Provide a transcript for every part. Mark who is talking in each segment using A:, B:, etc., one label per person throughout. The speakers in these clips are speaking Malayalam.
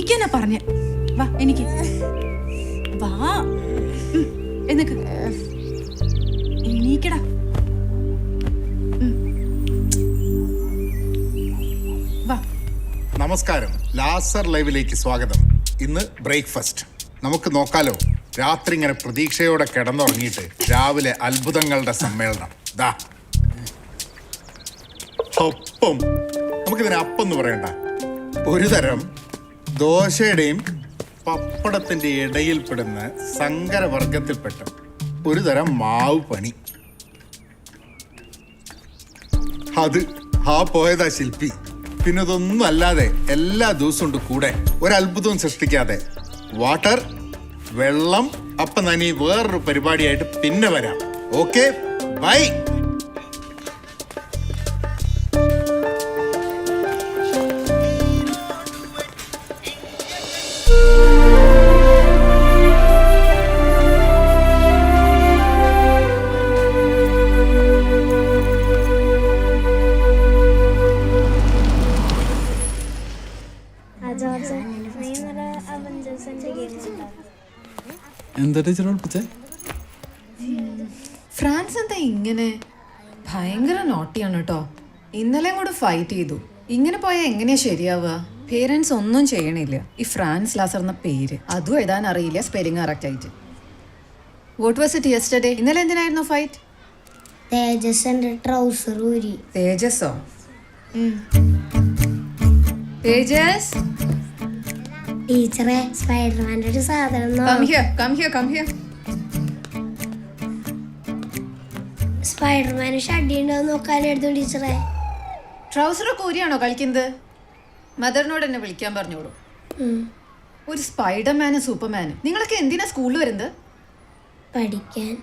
A: എണീക്കാനാ പറഞ്ഞ. വാ എനിക്ക് വാ എന്നൊക്കെ എണീക്കടാ. വാ.
B: നമസ്കാരം, ലാസർ ലൈവിലേക്ക് സ്വാഗതം. ഇന്ന് ബ്രേക്ക്ഫാസ്റ്റ് നമുക്ക് നോക്കാലോ. രാത്രി ഇങ്ങനെ പ്രതീക്ഷയോടെ കിടന്നുറങ്ങിയിട്ട് രാവിലെ അത്ഭുതങ്ങളുടെ സമ്മേളനം. ദാ ഒപ്പം നമുക്കിതിന് അപ്പം എന്ന് പറയണ്ട, ഒരു തരം ദോശയുടെയും പപ്പടത്തിന്റെ ഇടയിൽപ്പെടുന്ന സങ്കരവർഗത്തിൽപ്പെട്ട ഒരു തരം മാവ് പണി. അത് പോയതാ ശില്പി. പിന്നെ ഇതൊന്നും അല്ലാതെ എല്ലാ ദിവസവും ഉണ്ട് കൂടെ, ഒരത്ഭുതവും സൃഷ്ടിക്കാതെ. വാട്ടർ, വെള്ളം. അപ്പൊ ഞാൻ ഈ വേറൊരു പരിപാടിയായിട്ട് പിന്നെ വരാം. Okay, bye.
C: എന്താ ടീച്ചർ പഠിപ്പിച്ചേ?
D: ഫ്രാൻസ് എന്താ ഇങ്ങനെ ഭയങ്കര നോട്ടിയാണ് കേട്ടോ. ഇന്നലെ കൂടെ ഫൈറ്റ് ചെയ്തു. ഇങ്ങനെ പോയാൽ എങ്ങനെയാ ശരിയാവുക? പേരൻസ് ഒന്നും ചെയ്യണില്ല. ഈ ഫ്രാൻസ് ലാസർ എന്ന പേര് അതും എഴുതാൻ അറിയില്ല, സ്പെല്ലിംഗ് കറക്റ്റ് ആയിട്ട്. What was it yesterday? ഇന്നലെ എന്തിനായിരുന്നു ഫൈറ്റ്?
E: തേജസ് ട്രൗസർ ഊരി.
D: തേജസ്സോ? തേജസ്,
E: ടീച്ചറെ, സ്പൈഡർമാൻ്റെ ഒരു സാധനം സ്പൈഡർമാന് ഷഡ്ഡി ഉണ്ടോ നോക്കാനായിരുന്നു ടീച്ചറെ.
D: ട്രൗസറൊക്കെ ഊരിയാണോ കളിക്കുന്നത്? മദറിനോട് എന്നെ വിളിക്കാൻ പറഞ്ഞോളൂ. ഒരു സ്പൈഡർമാനും സൂപ്പർമാനും നിങ്ങളൊക്കെ എന്തിനാ സ്കൂളിൽ വരുന്നത്?
E: പഠിക്കാൻ.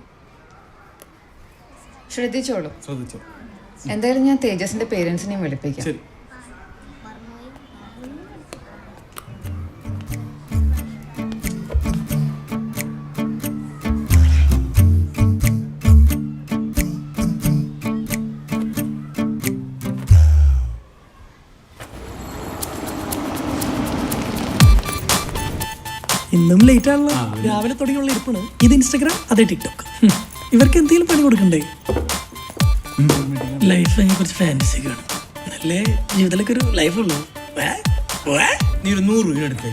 D: ശ്രദ്ധിച്ചോളൂ. എന്തായാലും ഞാൻ തേജസിന്റെ പേരൻസിനെയും വിളിപ്പിക്കാം.
F: ഇന്നും ലേറ്റ് ആണല്ലോ. രാവിലെ തുടങ്ങിയുള്ള ഇരിപ്പാണ്. ഇത് ഇൻസ്റ്റാഗ്രാം, അതേ ടിക്ടോക്ക്. ഇവർക്ക് എന്തെങ്കിലും പണി കൊടുക്കണ്ടേ? ലൈഫ് കുറച്ച് ഫാൻസി കാണും. നല്ല ജീവിതത്തിലൊക്കെ ഒരു ലൈഫ് ഉള്ളൂ.
G: നീ ഒരു 100 രൂപ എടുത്തേ.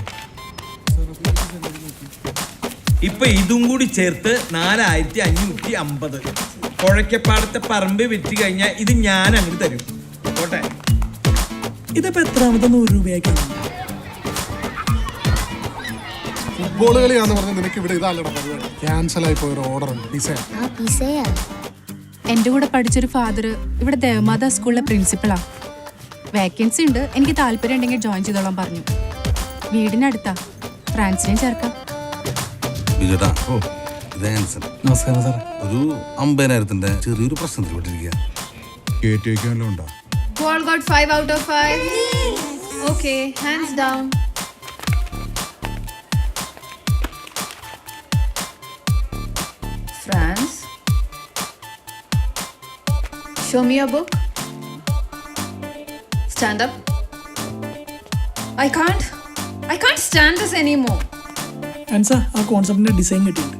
G: ഇപ്പൊ ഇതും കൂടി ചേർത്ത് 4550. കുഴക്കപ്പാടത്തെ പറമ്പ് വിറ്റ് കഴിഞ്ഞാൽ ഇത് ഞാൻ അങ്ങോട്ട് തരും. പോട്ടെ.
F: ഇതിപ്പോ എത്രാമത്തെ 100 രൂപയാക്കാണ്?
C: ഫുട്ബോൾ കളിയാന്ന് പറഞ്ഞ നിനക്ക് ഇവിടെ ഇതല്ലട പരിപാടി. ക്യാൻസൽ ആയി പോയൊരു ഓർഡർ ഉണ്ട്.
E: പിസയാ.
A: എൻ്റെ കൂടെ പഠിച്ചൊരു ഫാദർ ഇവിടെ ദേവമാതാ സ്കൂളിലെ പ്രിൻസിപ്പളാ. വേക്കൻസി ഉണ്ട്, എനിക്ക് താല്പര്യം ഉണ്ടെങ്കിൽ ജോയിൻ ചെയ്തോളാൻ പറഞ്ഞു. വീടിനടുത്താ, ഫ്രാൻസിനെയും ചേർക്കാം.
C: നമസ്കാരം സാർ.
H: ഒരു 50,000 ചെറിയൊരു പ്രശ്നത്തിൽ പെട്ടിരിക്കുക.
C: കയറ്റി വയ്ക്കാനല്ലോ ഉണ്ടോ?
D: All got 5 out of 5. Okay, hands down. France, show me your book. Stand up. I can't stand this anymore.
F: ആൻസാ, ആ കോൺസെപ്റ്റിന്റെ ഡിസൈൻ കിട്ടിയിട്ടുണ്ട്.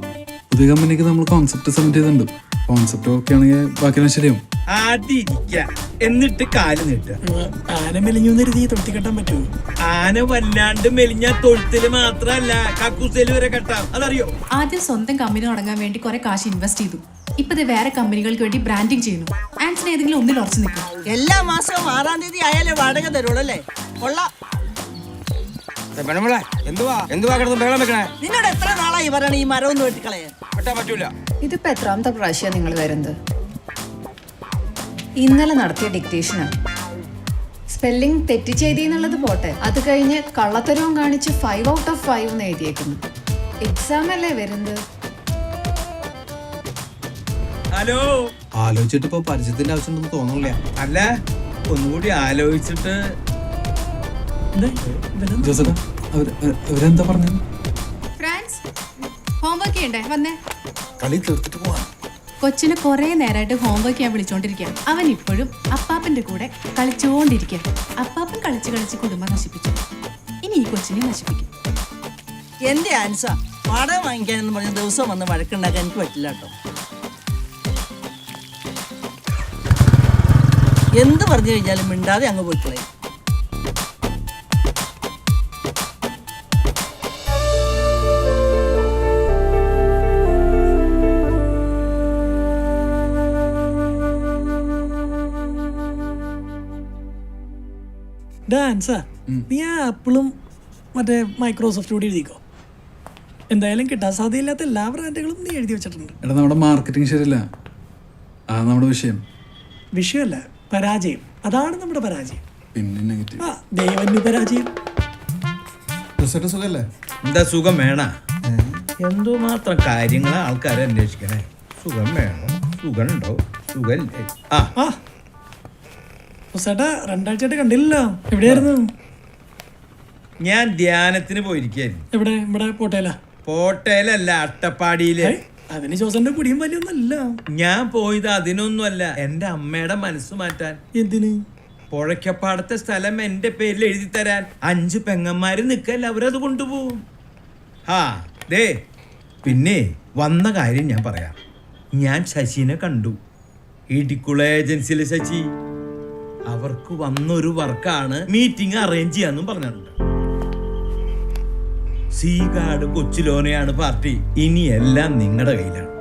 C: പുതിയ കമ്പനിക്ക് നമ്മൾ കോൺസെപ്റ്റ് സബ്മിറ്റ് ചെയ്തിട്ടുണ്ട്. കോൺസെപ്റ്റ് ഓക്കെ ആണെങ്കിൽ ബാക്കി ശരിയാവും.
G: ആദ്യം ഇരിക്ക, എന്നിട്ട് കാല് നീട്ടുക.
F: ആന മെലിഞ്ഞു കരുതി തൊട്ടി കെട്ടാൻ പറ്റുമോ?
G: ആന വല്ലാണ്ട് മെലിഞ്ഞ തൊഴുത്തില് മാത്രല്ല കക്കൂസേല് വരെ കെട്ടാം. അതറിയോ?
A: ആദ്യം സ്വന്തം കമ്പനി തുടങ്ങാൻ വേണ്ടി കുറെ കാശ് ഇൻവെസ്റ്റ് ചെയ്തു. ഇപ്പത് വേറെ കമ്പനികൾക്ക് വേണ്ടി ബ്രാൻഡിങ് ചെയ്യുന്നു. ആൻസിന് ഏതെങ്കിലും ഒന്നിൽ ഉറച്ചു നിൽക്കും.
I: എല്ലാ മാസവും 6-ാം തീയതി ആയാലേ വാടക തരുള്ളല്ലേ? കൊള്ളാം. നിന്നോട് എത്ര നാളായി പറയണ ഈ മരം ഒന്ന് വെട്ടിക്കളയാൻ?
G: പറ്റൂല.
D: ഇതിപ്പോ എത്രാമത്തെ പ്രാവശ്യം നിങ്ങൾ വരുന്നത്? ഇന്നലെ നടത്തിയ ഡിക്റ്റേഷനാണ്. സ്പെല്ലിംഗ് തെറ്റിച്ചെഴുതിയെന്നുള്ളത് പോട്ടെ, അത് കഴിഞ്ഞ് കള്ളത്തരവും കാണിച്ച് 5 out of 5 എന്ന് എഴുതിയേക്കുന്നു. എക്സാം അല്ലേ വരുന്നത്?
G: ഹലോ,
C: ആലോചിച്ചിട്ട് ഇപ്പൊ പരിചയത്തിന്റെ ആവശ്യമുണ്ടെന്ന് തോന്നുന്നില്ല.
G: അല്ല, ഒന്നുകൂടി ആലോചിച്ചിട്ട്.
C: ജോസഫ, അവരെന്താ പറഞ്ഞു?
A: ഫ്രാൻസ്, ഹോംവർക്ക് ചെയ്യണ്ടേ? വന്നേ.
B: കളി തീർത്തിട്ട് പോവാം.
A: കൊച്ചിന് കുറെ നേരമായിട്ട് ഹോംവർക്ക് ഞാൻ വിളിച്ചോണ്ടിരിക്കുക. അവൻ ഇപ്പോഴും അപ്പാപ്പന്റെ കൂടെ കളിച്ചോണ്ടിരിക്കുക. അപ്പാപ്പൻ കളിച്ച് കളിച്ച് കുടുംബം നശിപ്പിച്ചു. ഇനി ഈ കൊച്ചിനെ നശിപ്പിക്കും.
I: എന്റെ ആൻസ വാടക വാങ്ങിക്കാനെന്ന് പറഞ്ഞ ദിവസം വന്ന് വഴക്കുണ്ടാക്കാൻ എനിക്ക് പറ്റില്ല കേട്ടോ. എന്ത് പറഞ്ഞു കഴിഞ്ഞാലും മിണ്ടാതെ അങ്ങ് പോയിക്കളയും.
F: ഡാൻസാ നീ ആപ്പിളും മറ്റേ മൈക്രോസോഫ്റ്റ് കൂടി എഴുതിക്കോ. എന്തായാലും കിട്ടാൻ സാധ്യതയില്ലാത്ത എല്ലാ ബ്രാൻഡുകളും നീ എഴുതി വെച്ചിട്ടുണ്ട്.
J: എടാ നമ്മുടെ മാർക്കറ്റിംഗ് ശരിയല്ല, അതാണ് നമ്മുടെ വിഷയം.
F: വിഷയമല്ല, പരാജയം. അതാണ് നമ്മുടെ പരാജയം.
J: പിന്നെ നെഗറ്റീവ്.
F: ആ ദൈവന് പരാജയം.
C: സുഖല്ലേ?
G: എന്താ സുഖം വേണ? എന്തുമാത്രം കാര്യങ്ങളാ ആൾക്കാരെ അന്വേഷിക്കണേ. സുഖം വേണം, സുഖം ഉണ്ടോ, സുഖല്ലേ?
F: ആ ചേട്ടാ 2 ആഴ്ചയായിട്ട് കണ്ടില്ലല്ലോ. എവിടെയായിരുന്നു?
G: ഞാൻ ധ്യാനത്തിന് പോയിരിക്കായിരുന്നു.
F: എവിടെ? ഇവിടെ പോട്ടേല?
G: പോട്ടയിലല്ല, അട്ടപ്പാടിയില്.
F: അതിന് ജോസന്റെ കുടിയും വലിയൊന്നല്ല.
G: ഞാൻ പോയത് അതിനൊന്നുമല്ല, എന്റെ അമ്മയുടെ മനസ്സ് മാറ്റാൻ.
F: എന്തിന്?
G: പുഴയ്ക്കപ്പാടത്തെ സ്ഥലം എന്റെ പേരിൽ എഴുതി തരാൻ 5 പെങ്ങന്മാര് നിൽക്കല്ല, അവരത് കൊണ്ടുപോകും. ആ ദേ പിന്നെ വന്ന കാര്യം ഞാൻ പറയാം. ഞാൻ ശശിനെ കണ്ടു, ഇടിക്കുള ഏജൻസിയിലെ ശശി. അവർക്ക് വന്നൊരു വർക്കാണ് മീറ്റിംഗ് അറേഞ്ച് ചെയ്യാന്നും പറഞ്ഞിട്ടുണ്ട്. സീഗാർഡ് കൊച്ചിലോനയാണ് പാർട്ടി. ഇനി എല്ലാം നിങ്ങളുടെ കയ്യിലാണ്.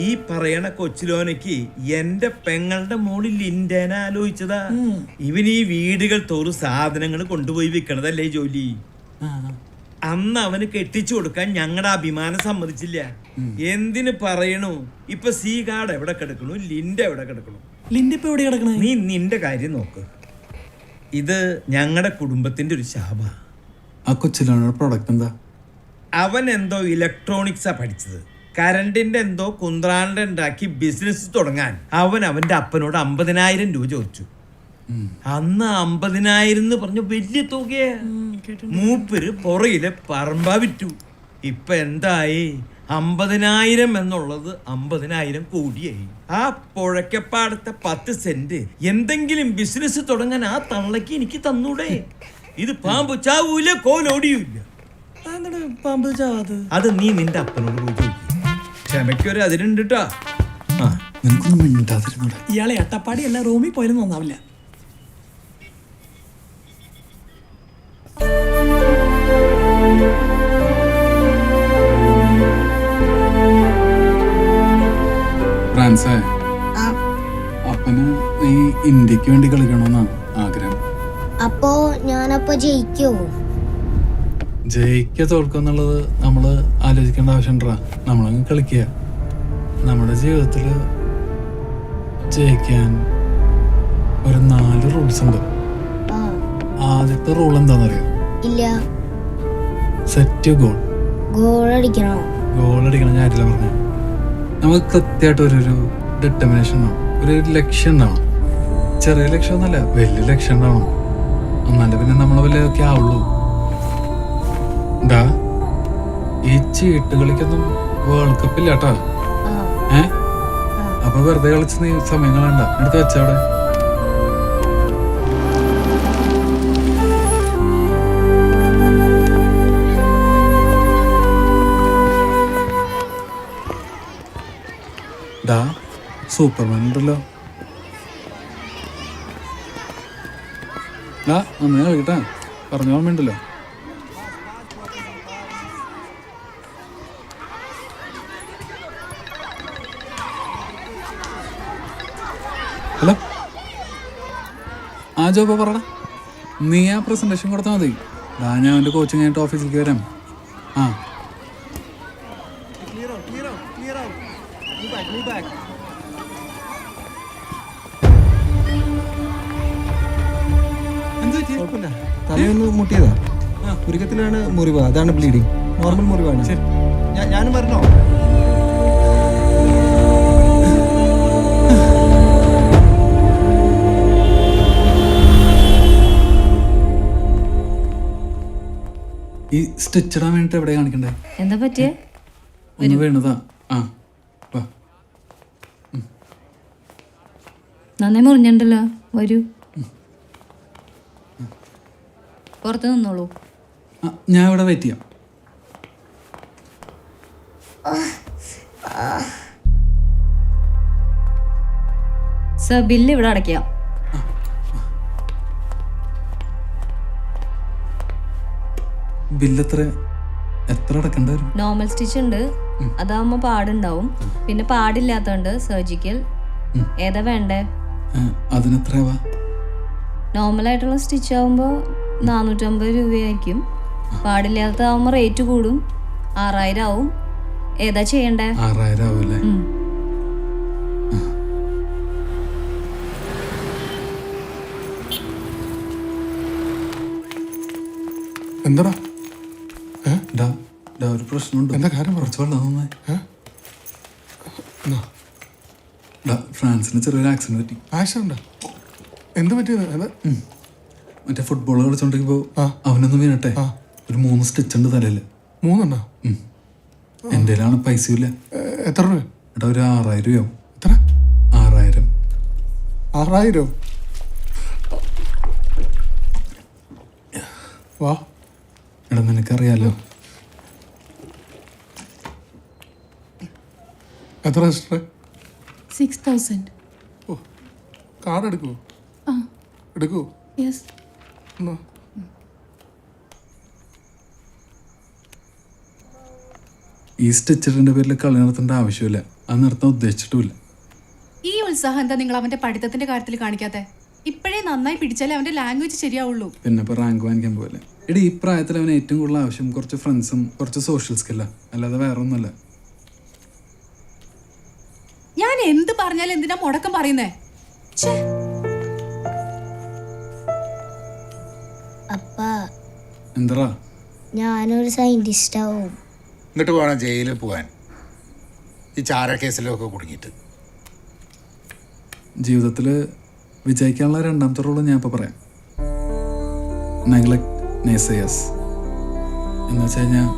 G: ഈ പറയണ കൊച്ചിലോനയ്ക്ക് എന്റെ പെങ്ങളുടെ മോളിൽ ലിൻഡേന ആലോചിച്ചതാ. ഇവന് ഈ വീടുകൾ തോറും സാധനങ്ങൾ കൊണ്ടുപോയി വിൽക്കണതല്ലേ ജോലി. അന്ന് അവന് കെട്ടിച്ചു കൊടുക്കാൻ ഞങ്ങളുടെ അഭിമാനം സമ്മതിച്ചില്ല. എന്തിന് പറയണു? ഇപ്പൊ സീഗാർഡ് എവിടെ കിടക്കണു, ലിൻഡ എവിടെ കിടക്കണു?
F: ലിൻഡ ഇപ്പൊ എവിടെ കിടക്കണേ?
G: നീ നിന്റെ കാര്യം നോക്ക്. ഇത് ഞങ്ങളുടെ കുടുംബത്തിന്റെ ഒരു ശാപ.
J: ആ കൊച്ചിലോണയുടെ പ്രൊഡക്റ്റ് എന്താ?
G: അവൻ എന്തോ ഇലക്ട്രോണിക്സാ പഠിച്ചത്. കരണ്ടിന്റെ എന്തോ കുന്ത്രാണ്ട് ഉണ്ടാക്കി ബിസിനസ് തുടങ്ങാൻ അവന്റെ അപ്പനോട് 50,000 രൂപ ചോദിച്ചു. അന്ന് 50,000 എന്ന് പറഞ്ഞ വലിയ തുകയാ. മൂപ്പര് പുറയിലെ പറമ്പ വിറ്റു. ഇപ്പൊ എന്തായി? 50,000 എന്നുള്ളത് 50,000 കോടിയായി. ആ പുഴയ്ക്കപ്പാടത്തെ 10 സെന്റ് എന്തെങ്കിലും ബിസിനസ് തുടങ്ങാൻ ആ തള്ളക്ക് എനിക്ക് തന്നൂടെ? ഇത് പാമ്പ് ചാവൂല, കോലോടിയൂല്ല.
F: പാമ്പ് ചാവാത്?
G: അത് നീ നിന്റെ അപ്പനോട് പോയി ചോദിക്കും. ക്ഷമയ്ക്കൊരു അതിരുണ്ട് കേട്ടോ.
J: നിനക്കൊന്നും മിണ്ടാതിരുന്നൂടെ?
F: ഇയാളെ അട്ടപ്പാടി അല്ല, റൂമിൽ പോയാലും നന്നാവില്ല.
J: ഫ്രാൻസേ, അപ്പന് നീ ഇന്ത്യക്ക് വേണ്ടി കളിക്കണമെന്നാണ് ആഗ്രഹം.
E: അപ്പോ ഞാനപ്പോ ജയിക്കോ?
J: ജയിക്കുക തോൽക്കുന്നുള്ളത് നമ്മള് ആലോചിക്കേണ്ട ആവശ്യമുണ്ടാ. നമ്മളങ്ങ് കളിക്കുക. നമ്മുടെ ജീവിതത്തില് ജയിക്കാൻ ഒരു 4 റൂൾസ് ഉണ്ട്. ആദ്യത്തെ റൂൾ എന്താണെന്നറിയോ?
E: ഇല്ല.
J: Set goal.
E: ഗോൾ അടിക്കണോ?
J: ഗോൾ അടിക്കണം. ഞാൻ ആരില്ല പറഞ്ഞു. നമുക്ക് കൃത്യമായിട്ട് ഒരു ഡിറ്റർമിനേഷൻ ഉണ്ടാവും, ഒരു ലക്ഷ്യം ഉണ്ടാവണം. ചെറിയ ലക്ഷ്യം ഒന്നല്ല, വലിയ ലക്ഷ്യം ഉണ്ടാവണം. എന്നാലും പിന്നെ നമ്മളെ വല്ലതൊക്കെ ആവുള്ളൂ. എന്താ ഈ ചീട്ട് കളിക്കൊന്നും വേൾഡ് കപ്പ് ഇല്ല കേട്ടോ. അപ്പൊ വെറുതെ കളിച്ച് നീ സമയം കളയണ്ട. എടുത്ത് വെച്ചവിടെ. സൂപ്പർമാൻ ഉണ്ടല്ലോ. നന്നായി കളിക്കട്ടാ, പറഞ്ഞ ഓർമ്മയുണ്ടല്ലോ. ഹലോ, ആ ജോബ പറടാ. നീ ആ പ്രസന്റേഷൻ കൊടുത്താൽ മതി. ഞാൻ അവൻ്റെ കോച്ചിങ് ആയിട്ട് ഓഫീസിലേക്ക് വരാം. ആ
K: തലയൊന്ന് മുട്ടിയതാ. പുരുക്കത്തിലാണ് മുറിവ്, അതാണ് ബ്ലീഡിങ്. നോർമൽ മുറിവാണ്. ഞാനും പറഞ്ഞോ?
J: ഈ സ്റ്റിച്ച് ഇടാൻ വേണ്ടിട്ട് എവിടെ കാണിക്കണ്ടേ?
D: എന്താ പറ്റിയേ?
J: ഒന്ന് വീണതാ. ആ വാ.
D: നന്നായി മുറിഞ്ഞിട്ടുണ്ടല്ലോ. വരൂ, പുറത്ത് നിന്നോളൂ.
J: ഞാൻ ഇവിടെ വെയിറ്റ് ചെയ്യാം.
L: സർ ബില്ല് ഇവിടെ അടയ്ക്കാം.
J: ബില്ല് എത്ര അടക്കണ്ട വരും?
L: നോർമൽ സ്റ്റിച്ച് ഉണ്ട്, അതാവുമ്പോ പാടുണ്ടാവും. പിന്നെ പാടില്ലാത്തതുണ്ട് സർജിക്കൽ. ഏതാ വേണ്ടേ?
J: അതിനെത്രയാവാ?
L: നോർമലായിട്ടുള്ള സ്റ്റിച്ച് ആവുമ്പോൾ 450 രൂപയായിരിക്കും. പാടില്ലാത്തതാവുമ്പോൾ റേറ്റ് കൂടും, 6000 ആവും. ഏതാ ചെയ്യണ്ടേ?
J: 6000 ആവൂല്ലേ?
C: എന്താടാ?
J: ഒരു പ്രശ്നമുണ്ട്.
C: എന്താ കാര്യം?
J: കുറച്ച് വെള്ളം നന്നായി. ഫ്രാൻസിന് ചെറിയൊരു ആക്സിഡന്റ് പറ്റി.
C: ആക്സിഡന്റാ? എന്ത് പറ്റിയത്?
J: മറ്റേ ഫുട്ബോൾ കളിച്ചോണ്ടിരിക്കുമ്പോ അവനൊന്ന് വീണട്ടെ, ഒരു 3 സ്റ്റിച്ച് ഉണ്ട് തലയില്.
C: 3
J: എന്റെ പൈസ ഇല്ല.
C: എത്ര രൂപ?
J: എടാ ഒരു 6000 രൂപയാവും.
C: എത്ര?
J: 6000.
C: 6000? വാ.
J: എടാ നിനക്കറിയാലോ.
C: എത്ര സിസ്റ്ററെ?
A: 6000.
C: ഓ, കാർഡ് എടുക്കുമോ? എടുക്കുമോ?
A: യെസ്.
J: ഈ സ്റ്റിച്ചറിന്റെ പേരിൽ കളി നടത്തേണ്ട ആവശ്യമില്ല. അത് നിർത്താൻ ഉദ്ദേശിച്ചിട്ടുമില്ല.
A: ഈ ഉത്സാഹം എന്താ നിങ്ങൾ അവന്റെ പഠിത്തത്തിന്റെ കാര്യത്തിൽ കാണിക്കാത്തെ? ഇപ്പോഴേ നന്നായി പിടിച്ചാലേ അവന്റെ ലാംഗ്വേജ് ശരിയാവുള്ളൂ.
J: പിന്നെ ഇപ്പൊ റാങ്ക് വാങ്ങിക്കാൻ പോലെ. എടി ഈ പ്രായത്തിൽ അവന് ഏറ്റവും കൂടുതൽ ആവശ്യം കുറച്ച് ഫ്രണ്ട്സും കുറച്ച് സോഷ്യൽ സ്കില്ലാ, അല്ലാതെ വേറെ ഒന്നുമല്ല.
A: ഞാൻ എന്ത് പറഞ്ഞാലും എന്തിനാ മുടക്കം പറയുന്നേ?
E: അപ്പാ,
J: എന്താ?
E: ഞാനൊരു സയന്റിസ്റ്റ് ആവും.
B: എന്നിട്ട് വേണം ജയിലിൽ പോകാൻ, ഈ ചാര കേസിലൊക്കെ കുടുങ്ങിയിട്ട്.
J: ജീവിതത്തിൽ വിജയിക്കാനുള്ള രണ്ടാമത്തെ റോള് ഞാൻ ഇപ്പോൾ പറയാം. നെഗ്ലക്ട് നേസേഴ്സ് എന്ന് വെച്ച് കഴിഞ്ഞാൽ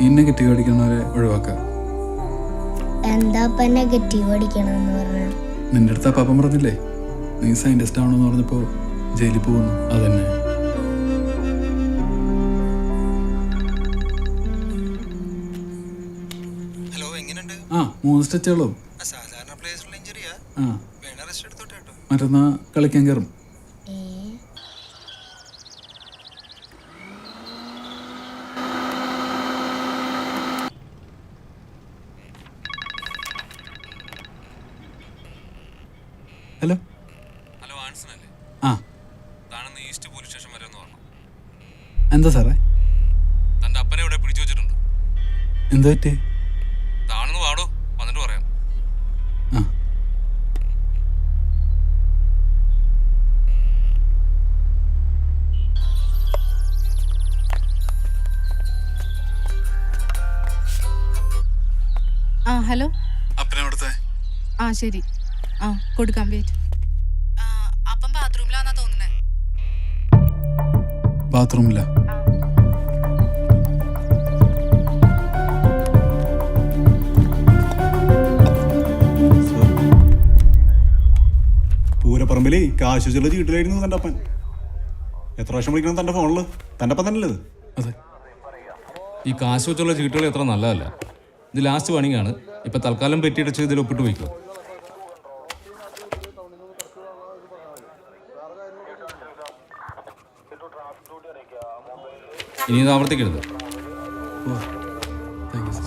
J: ഈ നെഗറ്റീവ് അടിക്കുന്നവരെ ഒഴിവാക്കുക.
E: എന്താ നെഗറ്റീവ് അടിക്കണമെന്ന് പറഞ്ഞാൽ?
J: നിന്റെ അടുത്ത് അപ്പം പറഞ്ഞില്ലേ നീ സയന്റിസ്റ്റ് ആവണമെന്ന് പറഞ്ഞപ്പോൾ ജയിലിൽ പോകുന്നു. അതന്നെ.
K: ഹലോ, എങ്ങനെയുണ്ട്?
J: 3 സ്റ്റിച്ചുകളും.
K: സാധാരണ പ്ലേസിലുള്ള ഇഞ്ചുറിയാ? റെസ്റ്റ് എടുത്തോട്ടെ കേട്ടോ.
J: മറ്റന്നാ കളിക്കാൻ കയറും. ഹലോ
H: ഹലോ, ആൻസൺ അല്ലേ? താനെന്ന് ഈസ്റ്റ് പോലീസ് സ്റ്റേഷൻ വരെ ഒന്ന് പറഞ്ഞു.
J: എന്താ സാറേ?
H: തൻ്റെ അപ്പനെ ഇവിടെ പിടിച്ചു വെച്ചിട്ടുണ്ട്.
J: എന്താ പറ്റി?
H: താണെന്ന് വാടോ, വന്നിട്ട് പറയാം.
A: ഹലോ.
J: അപ്പനെ അവിടുത്തെ?
A: ശരി. കൊടുക്കാം. വെയിറ്റ്. അപ്പം ബാത്റൂമിലാന്നാ തോന്നുന്നേ.
J: ബാത്റൂമില്ല.
M: പൂരപ്പറമ്പിലേ കാശ് വെച്ചുള്ള ചീട്ടിലായിരുന്നു തൻ്റെ അപ്പൻ. എത്ര വർഷം വിളിക്കണം തൻ്റെ ഫോണിൽ? തൻ്റെ അപ്പം തന്നെ അല്ലേ?
J: അതെ.
H: ഈ കാശ് വെച്ചുള്ള ചീട്ടുകൾ എത്ര നല്ലതല്ല. ഇത് ലാസ്റ്റ് പണിയാണ്. ഇപ്പം തൽക്കാലം പെറ്റിയിടച്ച് ഇതിൽ ഒപ്പിട്ട് പോയിക്കോ. ഇനി ഇത് ആവർത്തിക്കരുത്.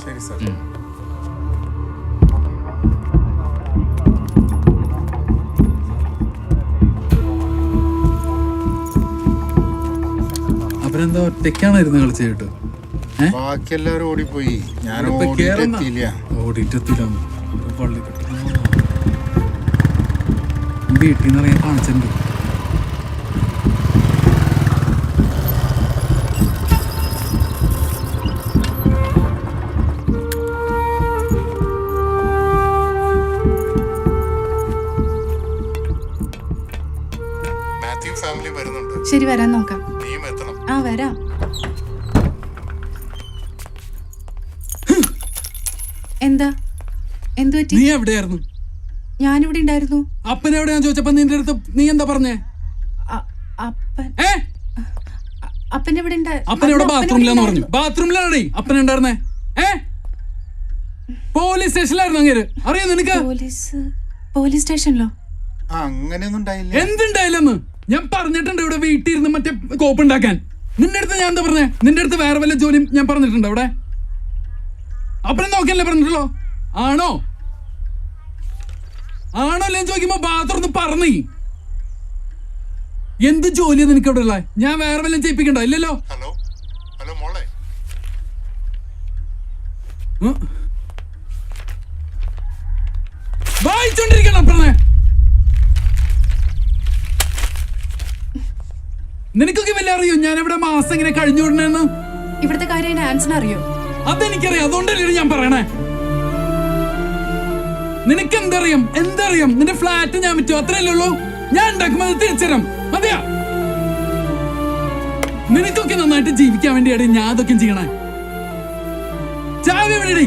B: ശരി സാർ.
J: അവരെന്താ ഒറ്റയ്ക്കാണ് ഇരുന്ന് കളിച്ചു കേട്ടോ?
B: ബാക്കി എല്ലാവരും ഓടിപ്പോയി. ഞാൻ ഓടിയിട്ടെത്തിയില്ല.
J: വീട്ടിൽ നിന്ന് ഇറങ്ങാൻ കാണിച്ചിട്ടുണ്ട്.
B: മാത്യു ഫാമിലി വരുന്നുണ്ട്.
A: ശരി, വരാൻ നോക്കാം.
B: നീയും എത്തണം.
A: വരാം. എന്താ? എന്തു പറ്റി?
J: നീ എവിടെയായിരുന്നു?
A: ഞാനിവിടെ ഉണ്ടായിരുന്നു.
J: അപ്പൻ എവിടെയാന്ന് ചോദിച്ചപ്പോ നിന്റെ അടുത്ത് നീ എന്താ പറഞ്ഞേ?
A: അപ്പൻ അപ്പൻ ഇവിടെ ഉണ്ട്.
J: അപ്പൻ ഇവിടെ ബാത്റൂമിലാന്ന് പറഞ്ഞു. ബാത്റൂമിലാണേ അപ്പൻ ഉണ്ടായിരുന്നേ. പോലീസ് സ്റ്റേഷനിലായിരുന്നു അങ്ങേര്. അറിയോ നിനക്ക്?
A: പോലീസ് സ്റ്റേഷനിലോ?
B: അങ്ങനെയൊന്നും ഉണ്ടായില്ല.
J: എന്തുണ്ടായില്ലെന്ന് ഞാൻ പറഞ്ഞിട്ടുണ്ട്. ഇവിടെ വീട്ടിൽ ഇരുന്ന് മറ്റേ കോപ്പ് ഉണ്ടാക്കാൻ. നിന്റെ അടുത്ത് ഞാൻ എന്താ പറഞ്ഞേ? നിന്റെ അടുത്ത് വേറെ വല്ല ജോലിയും ഞാൻ പറഞ്ഞിട്ടുണ്ട് അവിടെ? അപ്പനെ നോക്കാനല്ലേ പറഞ്ഞിട്ടുള്ളോ? ആണോ അല്ലേ ചോദിക്കുമ്പോ ബാത്റൂം പറഞ്ഞേ. എന്ത് ജോലിയാ നിനക്ക് ഇവിടെ ഉള്ള? ഞാൻ വേറെ വല്ലതും ചെയ്യിപ്പിക്കണ്ടോ? ഇല്ലല്ലോ.
B: ഹലോ ഹലോ മോളെ,
J: വായിച്ചോണ്ടിരിക്കണം അപ്പനെ. നിനക്കൊക്കെ വല്ല അറിയോ ഞാൻ ഇവിടെ മാസം ഇങ്ങനെ കഴിഞ്ഞു വിടണെന്ന്?
A: ഇവിടുത്തെ കാര്യം ആൻസൺ അറിയോ?
J: അതെനിക്കറിയാം, അതുകൊണ്ടല്ലേ ഞാൻ പറയണേ. നിനക്ക് എന്തറിയാം? നിന്റെ ഫ്ലാറ്റ് ഞാൻ വിറ്റു, അത്രയല്ലേ ഉള്ളൂ. ഞാൻ ഉണ്ടാക്കുമ്പോൾ തിരിച്ചരം മതിയാ. നിനക്കൊക്കെ നന്നായിട്ട് ജീവിക്കാൻ വേണ്ടിയാണ് ഞാൻ അതൊക്കെ ചെയ്യണേ. ചാവി എവിടെ?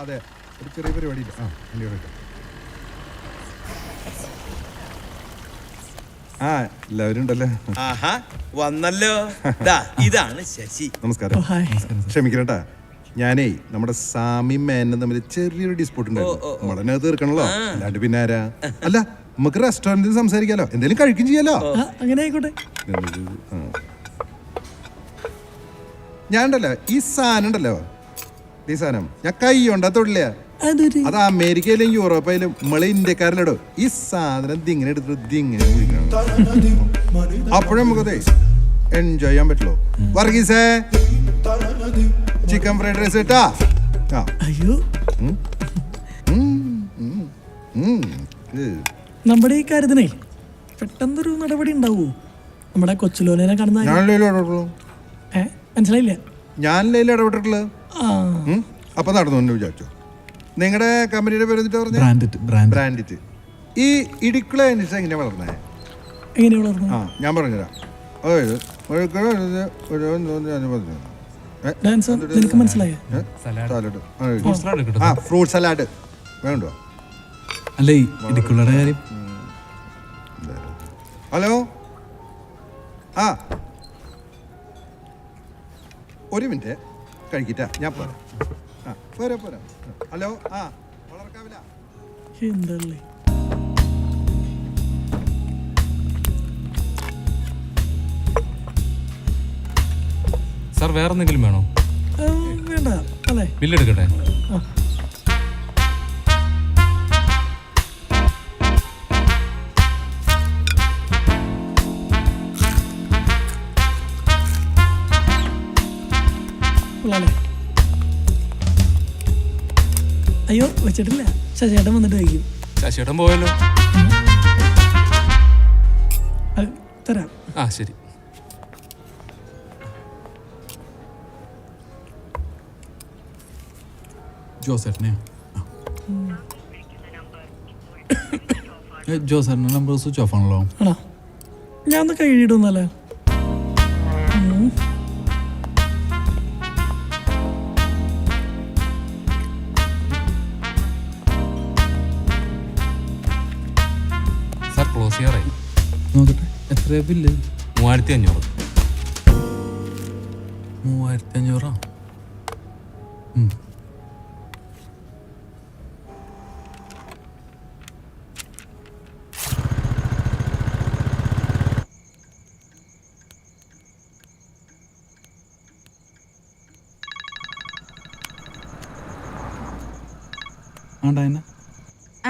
C: അതെ, ഒരു ചെറിയ പരിപാടി. എല്ലാവരും ഉണ്ടല്ലേ?
G: ആഹാ വന്നല്ലോ. ഇതാണ് ശശി.
C: നമസ്കാരം. ക്ഷമിക്കണട്ടാ, ഞാനേ നമ്മുടെ സാമി മേനും തമ്മിൽ ചെറിയൊരു ഡിസ്പ്യൂട്ട് ഉണ്ടായിരുന്നു. നമ്മളെ തീർക്കണല്ലോ, അല്ലാണ്ട് പിന്നെ ആരാ? അല്ല, നമുക്ക് റെസ്റ്റോറന്റിൽ സംസാരിക്കാലോ, എന്തെങ്കിലും കഴിക്കും ചെയ്യാലോ.
F: അങ്ങനെ ആയിക്കോട്ടെ.
C: ഞാൻ ഉണ്ടല്ലോ ഈ സാധനം ഉണ്ടല്ലോ, ഈ സാധനം ഞാൻ കൈ കൊണ്ടാ തൊഴില്ല. അത് അമേരിക്കയിലും യൂറോപ്പിലും നമ്മളെ ഇന്ത്യക്കാരിലോ ഈ സാധനം ഇതിങ്ങനെ എടുത്തിട്ട് ഇതിങ്ങനെ അപ്പോഴും നമുക്കതേ എൻജോയ് ചെയ്യാൻ പറ്റുള്ളൂ. വർഗീസേ, ചിക്കൻ ഫ്രൈഡ് റൈസ് ഇട്ടാ.
F: അയ്യോ, നമ്മുടെ ഈ കാര്യത്തിനേ പെട്ടെന്നൊരു നടപടി ഉണ്ടാവൂ? നമ്മുടെ കൊച്ചുലോനെ കാണുന്ന മനസ്സിലായില്ല.
C: ഞാൻ ലൈല ഇടപെട്ടിട്ടുള്ളത്. അപ്പൊ നടന്നു വിചാരിച്ചു. നിങ്ങളുടെ കമ്പനിയുടെ പേര് എന്നിട്ട് പറഞ്ഞു? ബ്രാൻഡിറ്റ്. ഈ ഇടുക്കള എങ്ങനെ വളർന്നേ?
F: എങ്ങനെ വളർന്നു?
C: ഞാൻ പറഞ്ഞുതരാം. അതായത് ഫ്രൂട്ട് സലാഡ് വേണ്ടോ?
J: അല്ലേ ഇടുക്കളുടെ കാര്യം.
C: ഹലോ, ഒരു മിനിറ്റ് കഴിക്കിട്ടാ, ഞാൻ പോരാ. പോരാ. ഹലോ, വളർക്കാവില്ല.
F: എന്തല്ലേ
H: സാർ വേറെ എന്തെങ്കിലും വേണോ?
F: വേണ്ട അല്ലേ?
H: ബില്ലെടുക്കട്ടെ?
F: അയ്യോ, വെച്ചിട്ടില്ല. ശശിയേട്ടൻ വന്നിട്ട് കഴിക്കും.
H: ശശിയേട്ടൻ പോയല്ലോ.
F: തരാം.
H: ശരി.
J: ജോസേട്ടനെയാ? ജോസേട്ടൻ്റെ നമ്പർ സ്വിച്ച് ഓഫ് ആണല്ലോ.
F: ആണോ? ഞാൻ ഒന്ന് കഴിയിടുന്നല്ലേ.
H: Sir close ചെയ്യാറായി.
J: നോക്കട്ടെ, എത്രയാ ബില്ല്?
H: 3500.
J: 3500?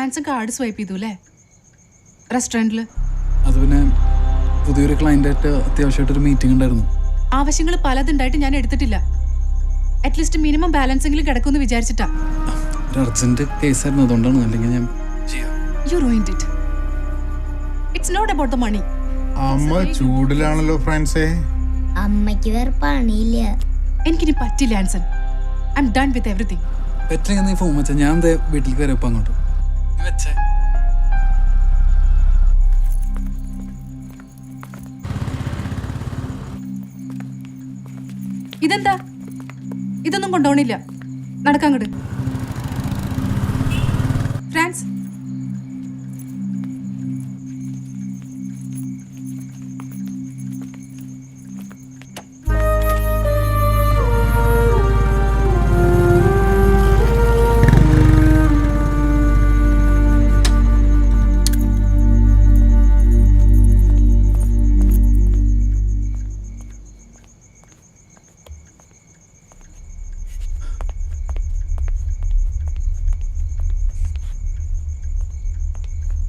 A: ആൻസൺ കാർഡ് സ്വൈപ്പ് ചെയ്തു അല്ലേ റെസ്റ്റോറൻറ്റില്?
J: അത് പിന്നെ പുതിയൊരു ക്ലയൻ്റായിട്ട് അത്യാവശ്യമായിട്ടൊരു മീറ്റിംഗ് ഉണ്ടായിരുന്നു.
A: ആവശ്യങ്ങൾ പലതുണ്ടായിട്ട് ഞാൻ എടുത്തിട്ടില്ല. അറ്റ്ലീസ്റ്റ് മിനിമം ബാലൻസ് എങ്കിലും കിടക്കുമെന്ന് വിചാരിച്ചിട്ടാ.
J: ഒരു അർജന്റ് കേസായിരുന്നു, അതുകൊണ്ടാണ്. അല്ലെങ്കിൽ ഞാൻ
A: You ruined it. It's not about the money.
B: അമ്മ ചൂടിലാണല്ലോ ഫ്രണ്ട്സേ.
E: അമ്മയ്ക്ക് വേറെ പണിയില്ല.
A: എനിക്കിനി പറ്റില്ല Anson. I'm done with everything.
J: പറ്റില്ലെങ്കിൽ നീ ഫോൺ വെച്ചാൽ ഞാൻ വീട്ടിലേക്ക് വരെ ഇപ്പം അങ്ങോട്ട് വെച്ചേ.
A: ഇതെന്താ? ഇതൊന്നും കൊണ്ടുപോകണില്ല. നടക്കാങ്ങോട്ട്. ഫ്രാൻസ്,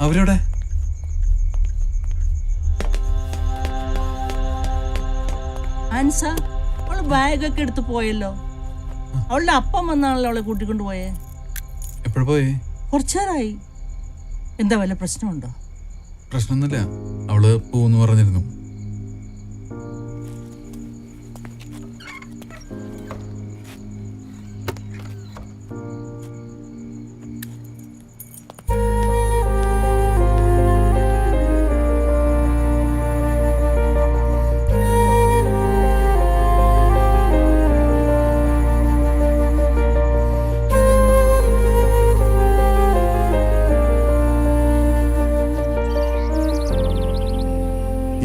J: അവരോടെ
I: ആൻസ അവള് ബാഗൊക്കെ എടുത്ത് പോയല്ലോ. അവളുടെ അപ്പം വന്നാണല്ലോ അവളെ കൂട്ടിക്കൊണ്ട് പോയേ.
J: എപ്പോഴും പോയി?
I: കുറച്ചേരായി. എന്താ വല്ല പ്രശ്നമുണ്ടോ?
J: പ്രശ്നമൊന്നുമില്ല, അവള് പോന്ന് പറഞ്ഞിരുന്നു.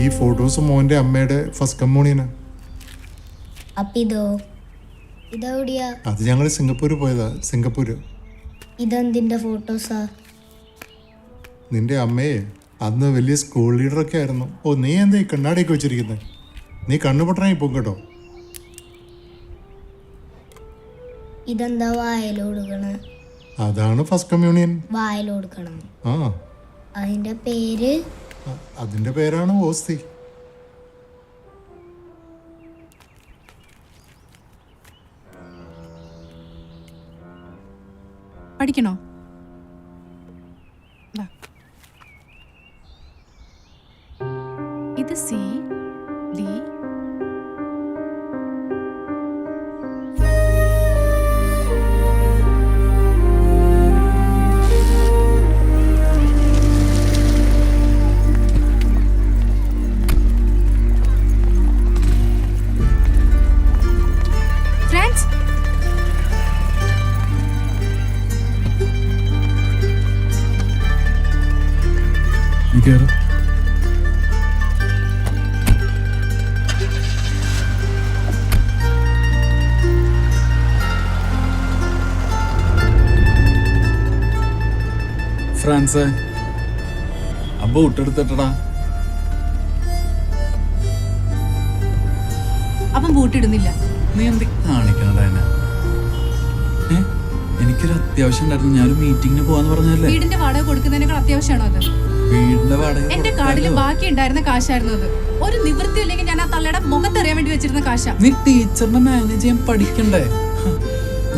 B: ഈ ഫോട്ടോസ് മോൻ്റെ അമ്മയുടെ ഫസ്റ്റ് കമ്മ്യൂണിയനാ.
E: അപ്പൊ ഇതെവിടെയാ?
B: അത് ഞങ്ങൾ സിംഗപ്പൂർ പോയതാ. സിംഗപ്പൂർ.
E: ഇതെന്തിന്റെ ഫോട്ടോസാ?
B: നിന്റെ അമ്മയെ അന്ന് വലിയ സ്കൂൾ ലീഡറൊക്കെ ആയിരുന്നു. ഓ, നീ എന്താ ഈ കണ്ണാടിയൊക്കെ വെച്ചിരിക്കുന്നത്? നീ കണ്ണുപൊട്ടനായി പോകും കേട്ടോ.
E: ഇതെന്താ വായലോടുക്കണ?
B: അതാണ് ഫസ്റ്റ് കമ്മ്യൂണിയൻ.
E: വായലോടുക്കണം.
B: ആ,
E: അതിന്റെ പേര്?
B: അതിൻ്റെ പേരാണ് ഓസ്തി.
A: പഠിക്കണോ? ഇത് സി ഡി ഫ്രാൻസ്.
J: നീ കേറ്. ഫ്രാൻസ്, ആ ബോട്ട് എടുത്തിട്ടടാ.
A: അവൻ ബൂട്ടിടുന്നില്ല.
J: നീ എന്ത് കാണിക്കണടാ എന്നെ? എനിക്കൊരു അത്യാവശ്യം ഉണ്ടായിരുന്നു. ഞാനൊരു മീറ്റിങ്ങിന് പോവാന്ന് പറഞ്ഞല്ലേ.
A: വീടിന്റെ വാടക കൊടുക്കുന്നതിനേക്കാൾ അത്യാവശ്യമാണോ അത്?
J: വീടിന്റെ വാടക
A: എന്റെ കാർഡിൽ ബാക്കി ഉണ്ടായിരുന്ന കാശായിരുന്നു അത്. ഒരു നിവൃത്തി ഇല്ലെങ്കിൽ ഞാൻ ആ തള്ളയുടെ മുഖത്തെറിയാൻ വേണ്ടി വെച്ചിരുന്ന കാശാ.
J: നീ ടീച്ചറിനെ മാനേജ് ചെയ്യാൻ പഠിക്കണ്ടേ?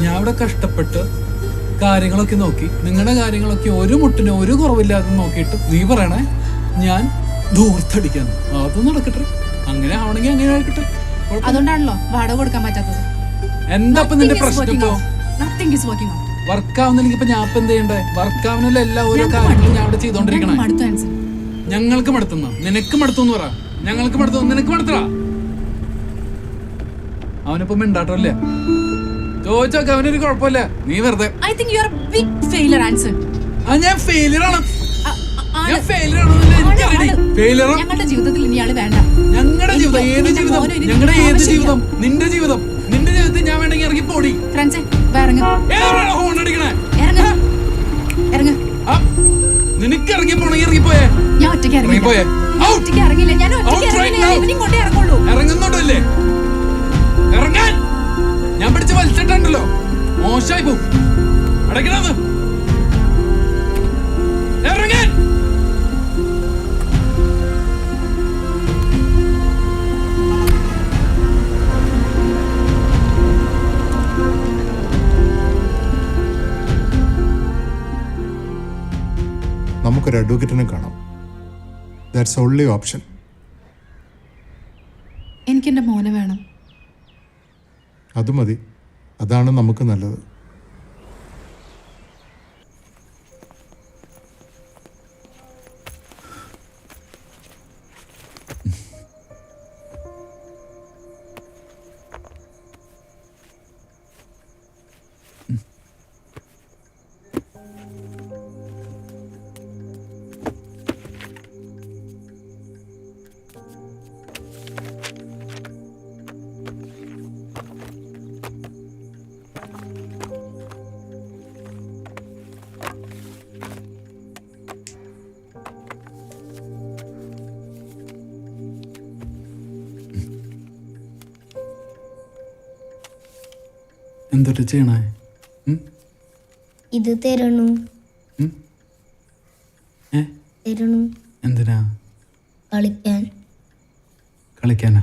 J: ഞാൻ ഇവിടെ കഷ്ടപ്പെട്ട് കാര്യങ്ങളൊക്കെ നോക്കി, നിങ്ങളുടെ കാര്യങ്ങളൊക്കെ ഒരു മുട്ടിന് ഒരു കുറവില്ലാതെ നോക്കിയിട്ട് നീ പറയണേ ഞാൻ ദൂരത്തടിക്കാന്ന്. അതും നടക്കട്ടെ. അങ്ങനെ ആവണമെങ്കിൽ അങ്ങനെ ആയിക്കട്ടെ.
A: അതുകൊണ്ടാണല്ലോ വാടക കൊടുക്കാൻ പറ്റാത്തത്.
J: എന്താ ഇപ്പൊ നിന്റെ പ്രശ്നം? ഇപ്പോ
A: Nothing is working out.
J: വർക്കാവുന്നില്ലെങ്കിൽ ഇപ്പൊ ഞാൻ ഇപ്പൊ എന്ത് ചെയ്യണ്ടേ? വർക്കാവുന്നില്ല എല്ലാ ഓരോ കാര്യങ്ങളും ഞാൻ ഇവിടെ ചെയ്തോണ്ടിരിക്കണേ. ഞങ്ങൾക്ക് മടുത്തുന്ന നിനക്ക് മടുത്തു പറ. ഞങ്ങൾക്ക് മടുത്തു, നിനക്ക് മടുത്തടാ. അവനിപ്പോ മിണ്ടാട്ടല്ലേ? ചോദിച്ചോക്കെ, അവനൊരു കുഴപ്പമില്ല. നീ വെറുതെ.
A: I think you are a big failure, Anson.
J: ഞാൻ ഫെയിലിയർ ആണ്. ഞാൻ ഫെയിലിയർ ആണ്.
A: ഞങ്ങളുടെ ജീവിതത്തിൽ ഇനി ആള് വേണ്ട.
J: ഞങ്ങളുടെ ജീവിതം ഏത് ജീവിതം? ഞങ്ങളുടെ ഏത് ജീവിതം? നിന്റെ ജീവിതം. നിന്റെ ജീവിതത്തിൽ ഞാൻ വേണമെങ്കിൽ ഇറങ്ങി പോടി.
A: ഫ്രണ്ട്സേ, ഹോൺ
J: അടിക്കണേ. നിനക്ക് ഇറങ്ങി പോണെങ്കിൽ ഇറങ്ങിപ്പോയേ.
A: ഞാൻ ഒറ്റയ്ക്ക് ഇറങ്ങിപ്പോയേ. ഇറങ്ങില്ല. ഞാൻ ഒറ്റയ്ക്ക് ഇറങ്ങുള്ളൂ.
J: ഇറങ്ങുന്നുണ്ടല്ലേ? ഇറങ്ങാൻ ഞാൻ പിടിച്ച് വലിച്ചിട്ടുണ്ടല്ലോ. മോശമായി പോവും. അടയ്ക്കണത്. ഇറങ്ങാൻ.
B: നമുക്കൊരു അഡ്വക്കേറ്റിനെ കാണാം. That's only option.
A: എനിക്കെന്റെ മോനെ വേണം.
B: അത് മതി. അതാണ് നമുക്ക് നല്ലത്.
J: എന്തൊട്ട് ചെയ്യണേ?
E: ഇത് തരണു.
J: ഏ
E: തരണു.
J: എന്തിനാ?
E: കളിക്കാൻ.
J: കളിക്കാനാ?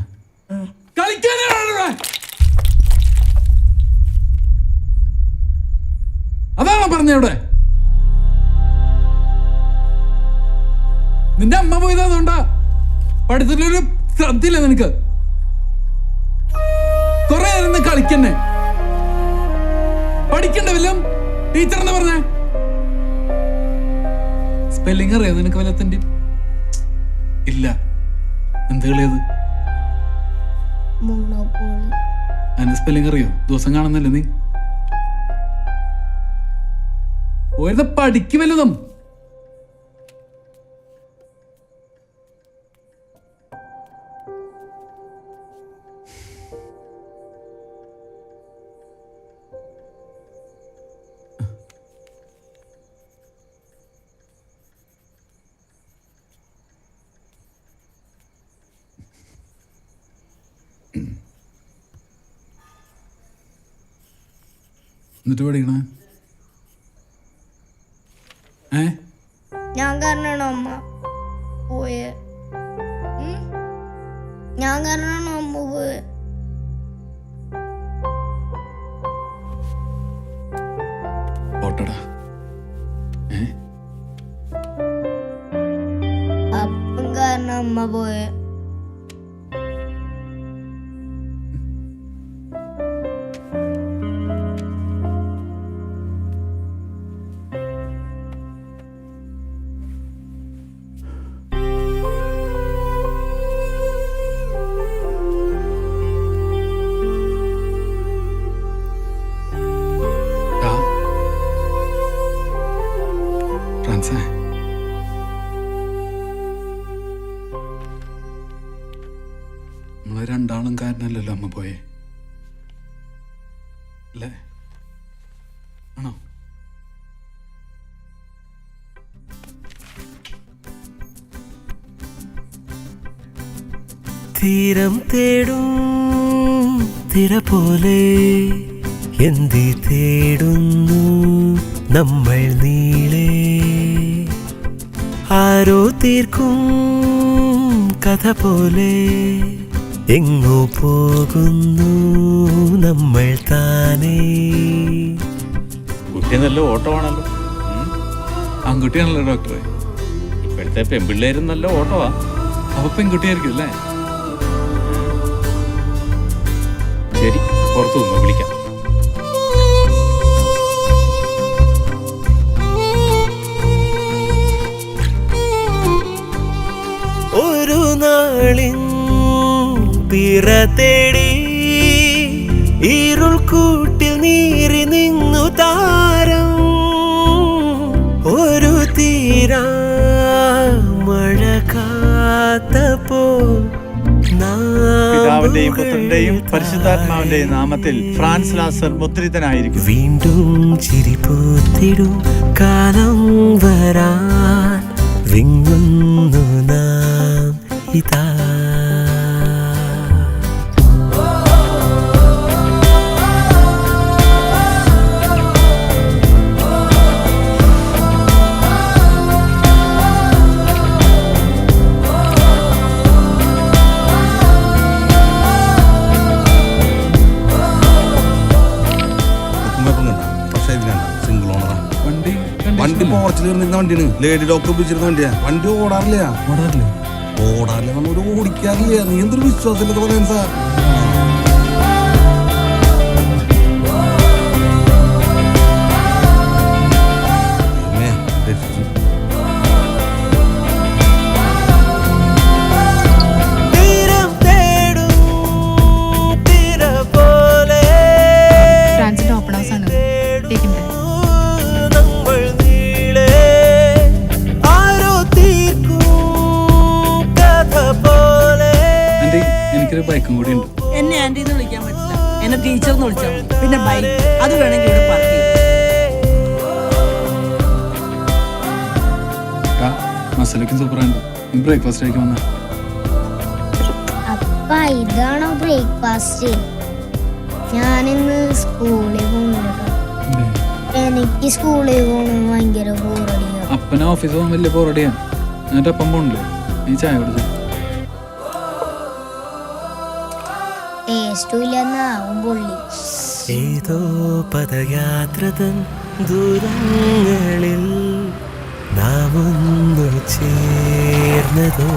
J: കളിക്കാനാ? അതാണോ പറഞ്ഞ ഇവിടെ? നിന്റെ അമ്മ പോയതാ പഠിത്തത്തിലൊരു ശ്രദ്ധയില്ല നിനക്ക്. കൊറേ നേരം കളിക്കന്നെ. പഠിക്കണ്ട വല്ലതും ടീച്ചർ എന്താ പറഞ്ഞേ? സ്പെല്ലിംഗ് അറിയാം നിനക്ക് വല്ലത്തിന്റെ? ഇല്ല. എന്ത് കളിയത്?
E: മോണോപോളി.
J: അതിന്റെ സ്പെല്ലിംഗ് അറിയോ? ദിവസം കാണുന്നില്ല നീ? ഒരു പഠിക്കും വല്ലതും. എന്നിട്ട് പഠിക്കണേ?
E: ഞാൻ കാരണമാണോ അമ്മ പോയെ? ഞാൻ കാരണമാണോ അമ്മ പോയെ? അപ്പം കാരണം അമ്മ പോയെ.
J: നമ്മളെ രണ്ടാളും കാരണല്ലല്ലോ അമ്മ പോയെ, അല്ലേ? ആണോ?
N: തീരം തേടും തിര പോലെ എന്തി തേടുന്നു നമ്മൾ നീളെ. ആരോ തീർക്കും കഥ പോലെ എങ്ങോ പോകുന്നു നമ്മൾ താനേ.
M: കുട്ടി നല്ല ഓട്ടമാണല്ലോ.
J: ആൺകുട്ടിയാണല്ലോ ഡോക്ടറെ.
M: ഇപ്പോഴത്തെ പെൺപിള്ളേരും നല്ല ഓട്ടമാ.
J: അപ്പൊ പെൺകുട്ടിയായിരിക്കും അല്ലേ?
M: ശരി, പുറത്തു നിന്ന് വിളിക്കാം.
N: ഒരു നാളിൻ പിറ തേടി ഇരുൾ കൂട്ടിൽ നീറി നിന്നു താരം. ഒരു തീരാ മഴ കാത്തപ്പോ
M: പിതാവിന്റെയും പുത്രന്റെയും പരിശുദ്ധാത്മാവിന്റെയും നാമത്തിൽ ഫ്രാൻസ് ലാസർ മുദ്രിതനായിരിക്കും.
N: വീണ്ടും ചിരി പൂത്തിടും കാലം വരാൻ വിങ്ങുന്നു നാം ഇതാ.
K: വണ്ടി പോർച്ചിൽ നിന്ന വണ്ടിയാണ്. ലേഡി ഡോക്ടർ ഉപയോഗിച്ചിരുന്ന വണ്ടിയാ. വണ്ടി ഓടാറില്ല. നമ്മൾ ഓടിക്കാറില്ല. നീ എന്തൊരു വിശ്വാസമില്ലാത്ത പറയാൻ സാർ.
A: ഫ്രാൻസിന്റെ ഓപ്പൺ ഹൗസ് ആണ്.
J: എനിക്കൊരു ബൈക്കും കൂടി ഉണ്ട്.
I: എന്നെ ആന്റി എന്ന് വിളിക്കാൻ പറ്റില്ല, എന്നെ ടീച്ചർ എന്ന് വിളിച്ചാൽ മതി. പിന്നെ ബൈക്ക് അത് വേണമെങ്കിൽ ഇവിടെ പാർക്ക് ചെയ്യും.
J: മസാലയ്ക്കും സൂപ്പറാണ്. ബ്രേക്ക്ഫാസ്റ്റ് കഴിക്കാൻ വന്ന
E: അപ്പ ഇതാണോ ബ്രേക്ക്ഫാസ്റ്റ്? ഞാനിന്ന് സ്കൂളിൽ പോകുന്നുണ്ട്. എനിക്ക് സ്കൂളിൽ പോകുന്നത് ഭയങ്കര ബോറടിയാണ്.
J: അപ്പന ഓഫീസ് പോകാൻ വലിയ ബോറടിയാണ്. എന്നിട്ട് അപ്പം പോകണില്ലേ? നീ ചായ കുടിച്ചു.
E: ടേസ്റ്റും ഇല്ലെന്നാവും പൊള്ളി.
N: ഏതോ പദയാത്രതൻ ദൂരങ്ങളിൽ നാം ഒന്നു ചേർന്നതോ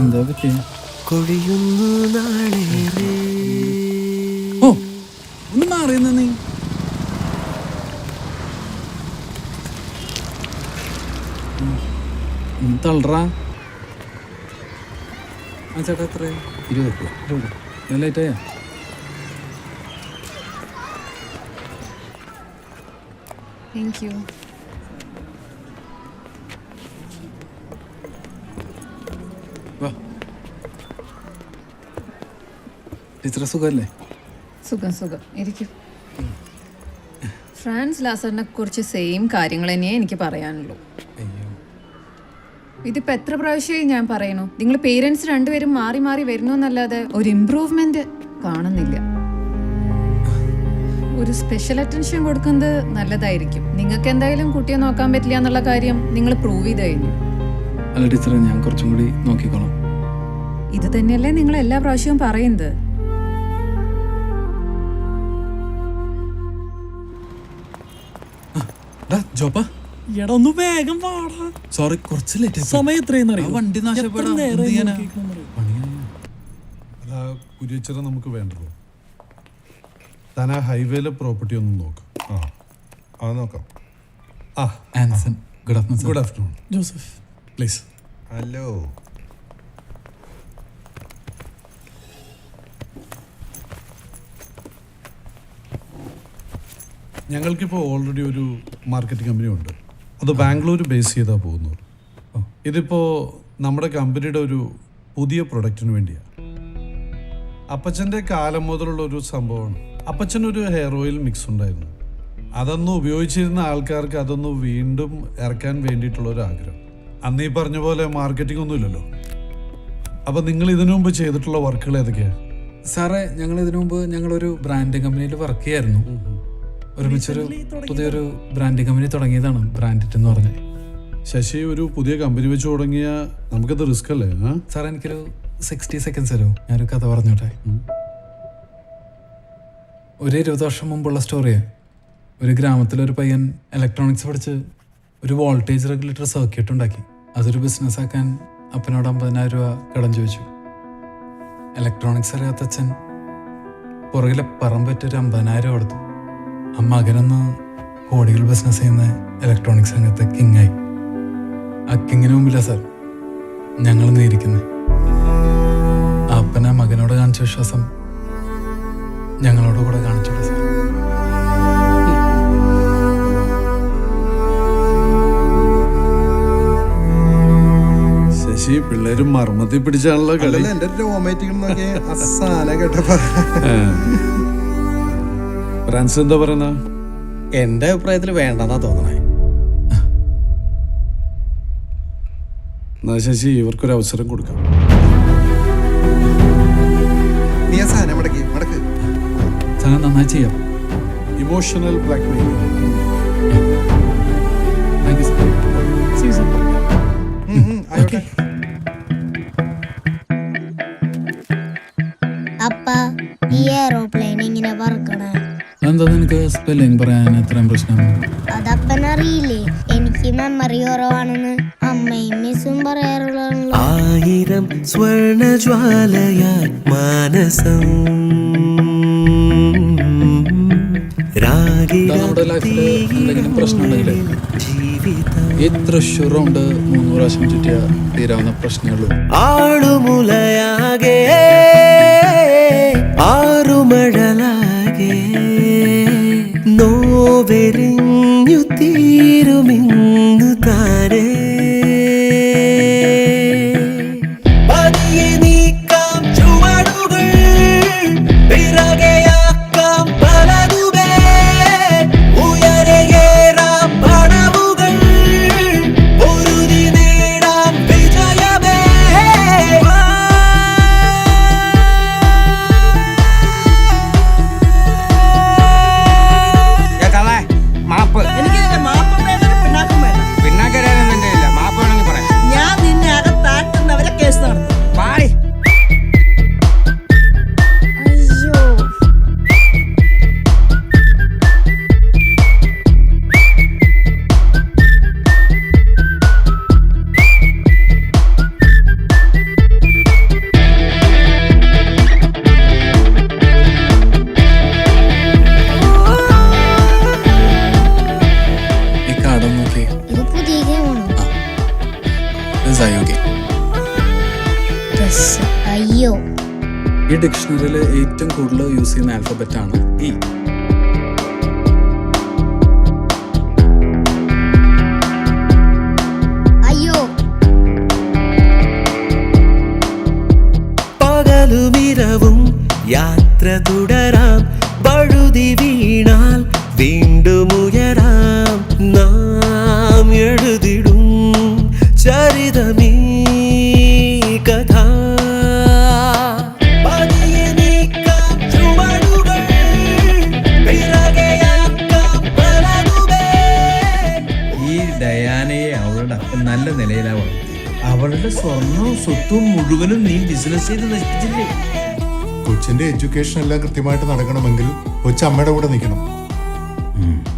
J: എന്താ പറ്റിയ?
N: കൊഴിയുന്നു നാളേറെ.
J: ഓ ഒന്ന് മാറിയെന്ന നീ. തളറാ. ആ ചേട്ടാ എത്ര? 20. ലേറ്റായ?
D: Thank you.
J: വാ. ടീച്ചറെ സുഖമല്ലേ?
D: സുഖം സുഖം, ഇരിക്കും. ഫ്രാൻസ് ലാസറിനെ കുറിച്ച് സെയിം കാര്യങ്ങൾ തന്നെയേ എനിക്ക് പറയാനുള്ളൂ. ഇതിപ്പോൾ എത്ര പ്രാവശ്യമായി ഞാൻ പറയണു, നിങ്ങൾ പേരൻസ് രണ്ടുപേരും മാറി മാറി വരുന്നു എന്നല്ലാതെ ഒരു ഇമ്പ്രൂവ്മെന്റ് കാണുന്നില്ല. ഒരു സ്പെഷ്യൽ അറ്റൻഷൻ കൊടുക്കുന്നത് നല്ലതായിരിക്കും. നിങ്ങൾക്ക് എന്തായാലും കുട്ടിയെ നോക്കാൻ പറ്റില്ല എന്നുള്ള കാര്യം നിങ്ങൾ പ്രൂവ് ചെയ്ത് കഴിഞ്ഞു.
J: അല്ല ടീച്ചറെ, ഞാൻ കുറച്ചും കൂടി നോക്കിക്കോളാം.
D: ഇത് തന്നെയല്ലേ നിങ്ങൾ എല്ലാ പ്രാവശ്യവും പറയുന്നത്.
F: എടാ ഒന്ന് വേഗം പാടാ.
J: സോറി, കുറച്ച് ലേറ്റ്.
F: സമയം എത്രയെന്ന് അറിയാം.
J: വണ്ടി
M: അല്ല കുരിയച്ചറ നമുക്ക് വേണ്ടല്ലോ. താൻ ആ ഹൈവേയിലെ പ്രോപ്പർട്ടി ഒന്ന് നോക്കാം.
C: അത് നോക്കാം.
J: Anson, good afternoon.
M: Good afternoon.
F: Joseph
M: please.
C: Hello.
M: ഞങ്ങൾക്കിപ്പോൾ ഓൾറെഡി ഒരു മാർക്കറ്റിംഗ് കമ്പനി ഉണ്ട്. അത് ബാംഗ്ലൂർ ബേസ് ചെയ്താൽ പോകുന്നത്. ഇതിപ്പോൾ നമ്മുടെ കമ്പനിയുടെ ഒരു പുതിയ പ്രൊഡക്റ്റിന് വേണ്ടിയാണ്. അപ്പച്ചൻ്റെ കാലം മുതലുള്ള ഒരു സംഭവമാണ്. അപ്പച്ചനൊരു ഹെയർ ഓയിൽ മിക്സ് ഉണ്ടായിരുന്നു. അതൊന്ന് ഉപയോഗിച്ചിരുന്ന ആൾക്കാർക്ക് അതൊന്ന് വീണ്ടും ഇറക്കാൻ വേണ്ടിയിട്ടുള്ളൊരു ആഗ്രഹം. അന്ന് ഈ പറഞ്ഞ പോലെ മാർക്കറ്റിംഗ് ഒന്നുമില്ലല്ലോ. അപ്പം നിങ്ങൾ ഇതിനു മുമ്പ് ചെയ്തിട്ടുള്ള വർക്കുകൾ ഏതൊക്കെയാണ്?
J: സാറേ, ഞങ്ങൾ ഇതിനു മുമ്പ് ഞങ്ങളൊരു ബ്രാൻഡിങ് കമ്പനിയിൽ വർക്ക് ചെയ്യായിരുന്നു. ഒരുമിച്ചൊരു പുതിയൊരു ബ്രാൻഡിങ് കമ്പനി തുടങ്ങിയതാണ്, ബ്രാൻഡിറ്റ് എന്ന് പറഞ്ഞ്.
M: ശശി, ഒരു പുതിയ കമ്പനി വെച്ച് തുടങ്ങിയാൽ നമുക്കത് റിസ്ക് അല്ലേ?
J: സാർ, എനിക്കൊരു 60 സെക്കൻഡ്സ് തരുമോ? ഞാനൊരു കഥ പറഞ്ഞോട്ടെ. ഒരു 20 വർഷം മുമ്പുള്ള സ്റ്റോറിയാണ്. ഒരു ഗ്രാമത്തിലൊരു പയ്യൻ ഇലക്ട്രോണിക്സ് പഠിച്ച് ഒരു വോൾട്ടേജ് റെഗുലേറ്റർ സർക്യൂട്ട് ഉണ്ടാക്കി. അതൊരു ബിസിനസ്സാക്കാൻ അപ്പനോട് 50,000 രൂപ കടം ചോദിച്ചു. ഇലക്ട്രോണിക്സ് അറിയാത്ത അച്ഛൻ പുറകിലെ പറമ്പറ്റൊരു 50,000 കൊടുത്തു. ആ മകനൊന്ന് കോടികൾ ബിസിനസ് ചെയ്യുന്ന ഇലക്ട്രോണിക്സ് രംഗത്തെ കിങ്ങായി. ആ കിങ്ങിന് മുമ്പില്ല സാർ ഞങ്ങൾ നേരിക്കുന്നത്. അപ്പന മകനോട് കാണിച്ച വിശ്വാസം ഞങ്ങളോട് കൂടെ കാണിച്ചോളൂ സാർ.
M: ശശി, പിള്ളേരും മർമ്മത്തിൽ പിടിച്ചാണല്ലോ കളി.
C: എന്റെ റോമാറ്റിക് നോക്കിയ അസാന കേട്ടപ്പോ.
M: ഫ്രാൻസ് എന്താ പറയുന്ന?
K: എന്റെ അഭിപ്രായത്തിൽ വേണ്ടെന്നാ തോന്നണേ.
M: എന്നാ ശശി, ഇവർക്കൊരു അവസരം കൊടുക്കാം.
C: നീ ആ സാധനം മടക്കി മടക്ക്.
J: സാധനം നന്നായി ചെയ്യാം.
M: Emotional blackmail.
J: Thank you sir.
C: ആയിക്കോട്ടെ.
E: അപ്പ ഈ എയറോപ്ലെയിൻ ഇങ്ങനെ പറക്കണേ.
J: എന്താ നിനക്ക് സ്പെല്ലിംഗ് പറയാൻ എത്രയും പ്രശ്നം?
E: അതപ്പനറിയില്ലേ എനിക്ക് മെമ്മറി കുറവാണെന്ന് അമ്മയും മിസ്സും പറയാറുള്ളതാണല്ലോ.
N: 1000 സ്വർണജ്വാലയായി മാനസം
J: നമ്മുടെ ലൈഫിൽ എന്തെങ്കിലും പ്രശ്നം ഉണ്ടെങ്കിലേ ഈ തൃശ്ശൂർ റൗണ്ട് 3 പ്രാവശ്യം ചുറ്റിയ തീരാവുന്ന പ്രശ്നമുള്ളൂ.
N: ആളുമുലയാകെ ആറുമഴലാകെ നോവെരിഞ്ഞു തീരുമിന്നു താരേ. പതിയെ നീക്കാം ചുവടുകൾ, പിറകെയാക്കാം പലതുമേ, ഉയരേറാം പടവുകൾ, പൊരുതി നേടാം വിജയമേ.
J: ഡിക്ഷണറിയിൽ ഏറ്റവും കൂടുതൽ യൂസ് ചെയ്യുന്ന ആൽഫബറ്റ് ആണ് ഇ.
E: അയ്യോ
N: പകലുമിരവും യാത്ര തുടരാം, പഴുതി വീണാൽ വീണ്ടും ഉയരാം. നാം എഴുതിടും ചരിതമീ കഥ. പതിയെ നീക്കാം ചുവടുകൾ, പിറകെയാക്കാം പലതുമേ.
G: ഈ ഡയാനയെ അവളുടെ അപ്പൻ നല്ല നിലയിലാണ് വളർത്തി. അവളുടെ സ്വർണവും സ്വത്തും മുഴുവനും നീ ബിസിനസ് ചെയ്ത് നശിപ്പിച്ചില്ലേ?
B: കൊച്ചിന്റെ എഡ്യൂക്കേഷൻ എല്ലാം കൃത്യമായിട്ട് നടക്കണമെങ്കിൽ കൊച്ചമ്മയുടെ കൂടെ നിൽക്കണം.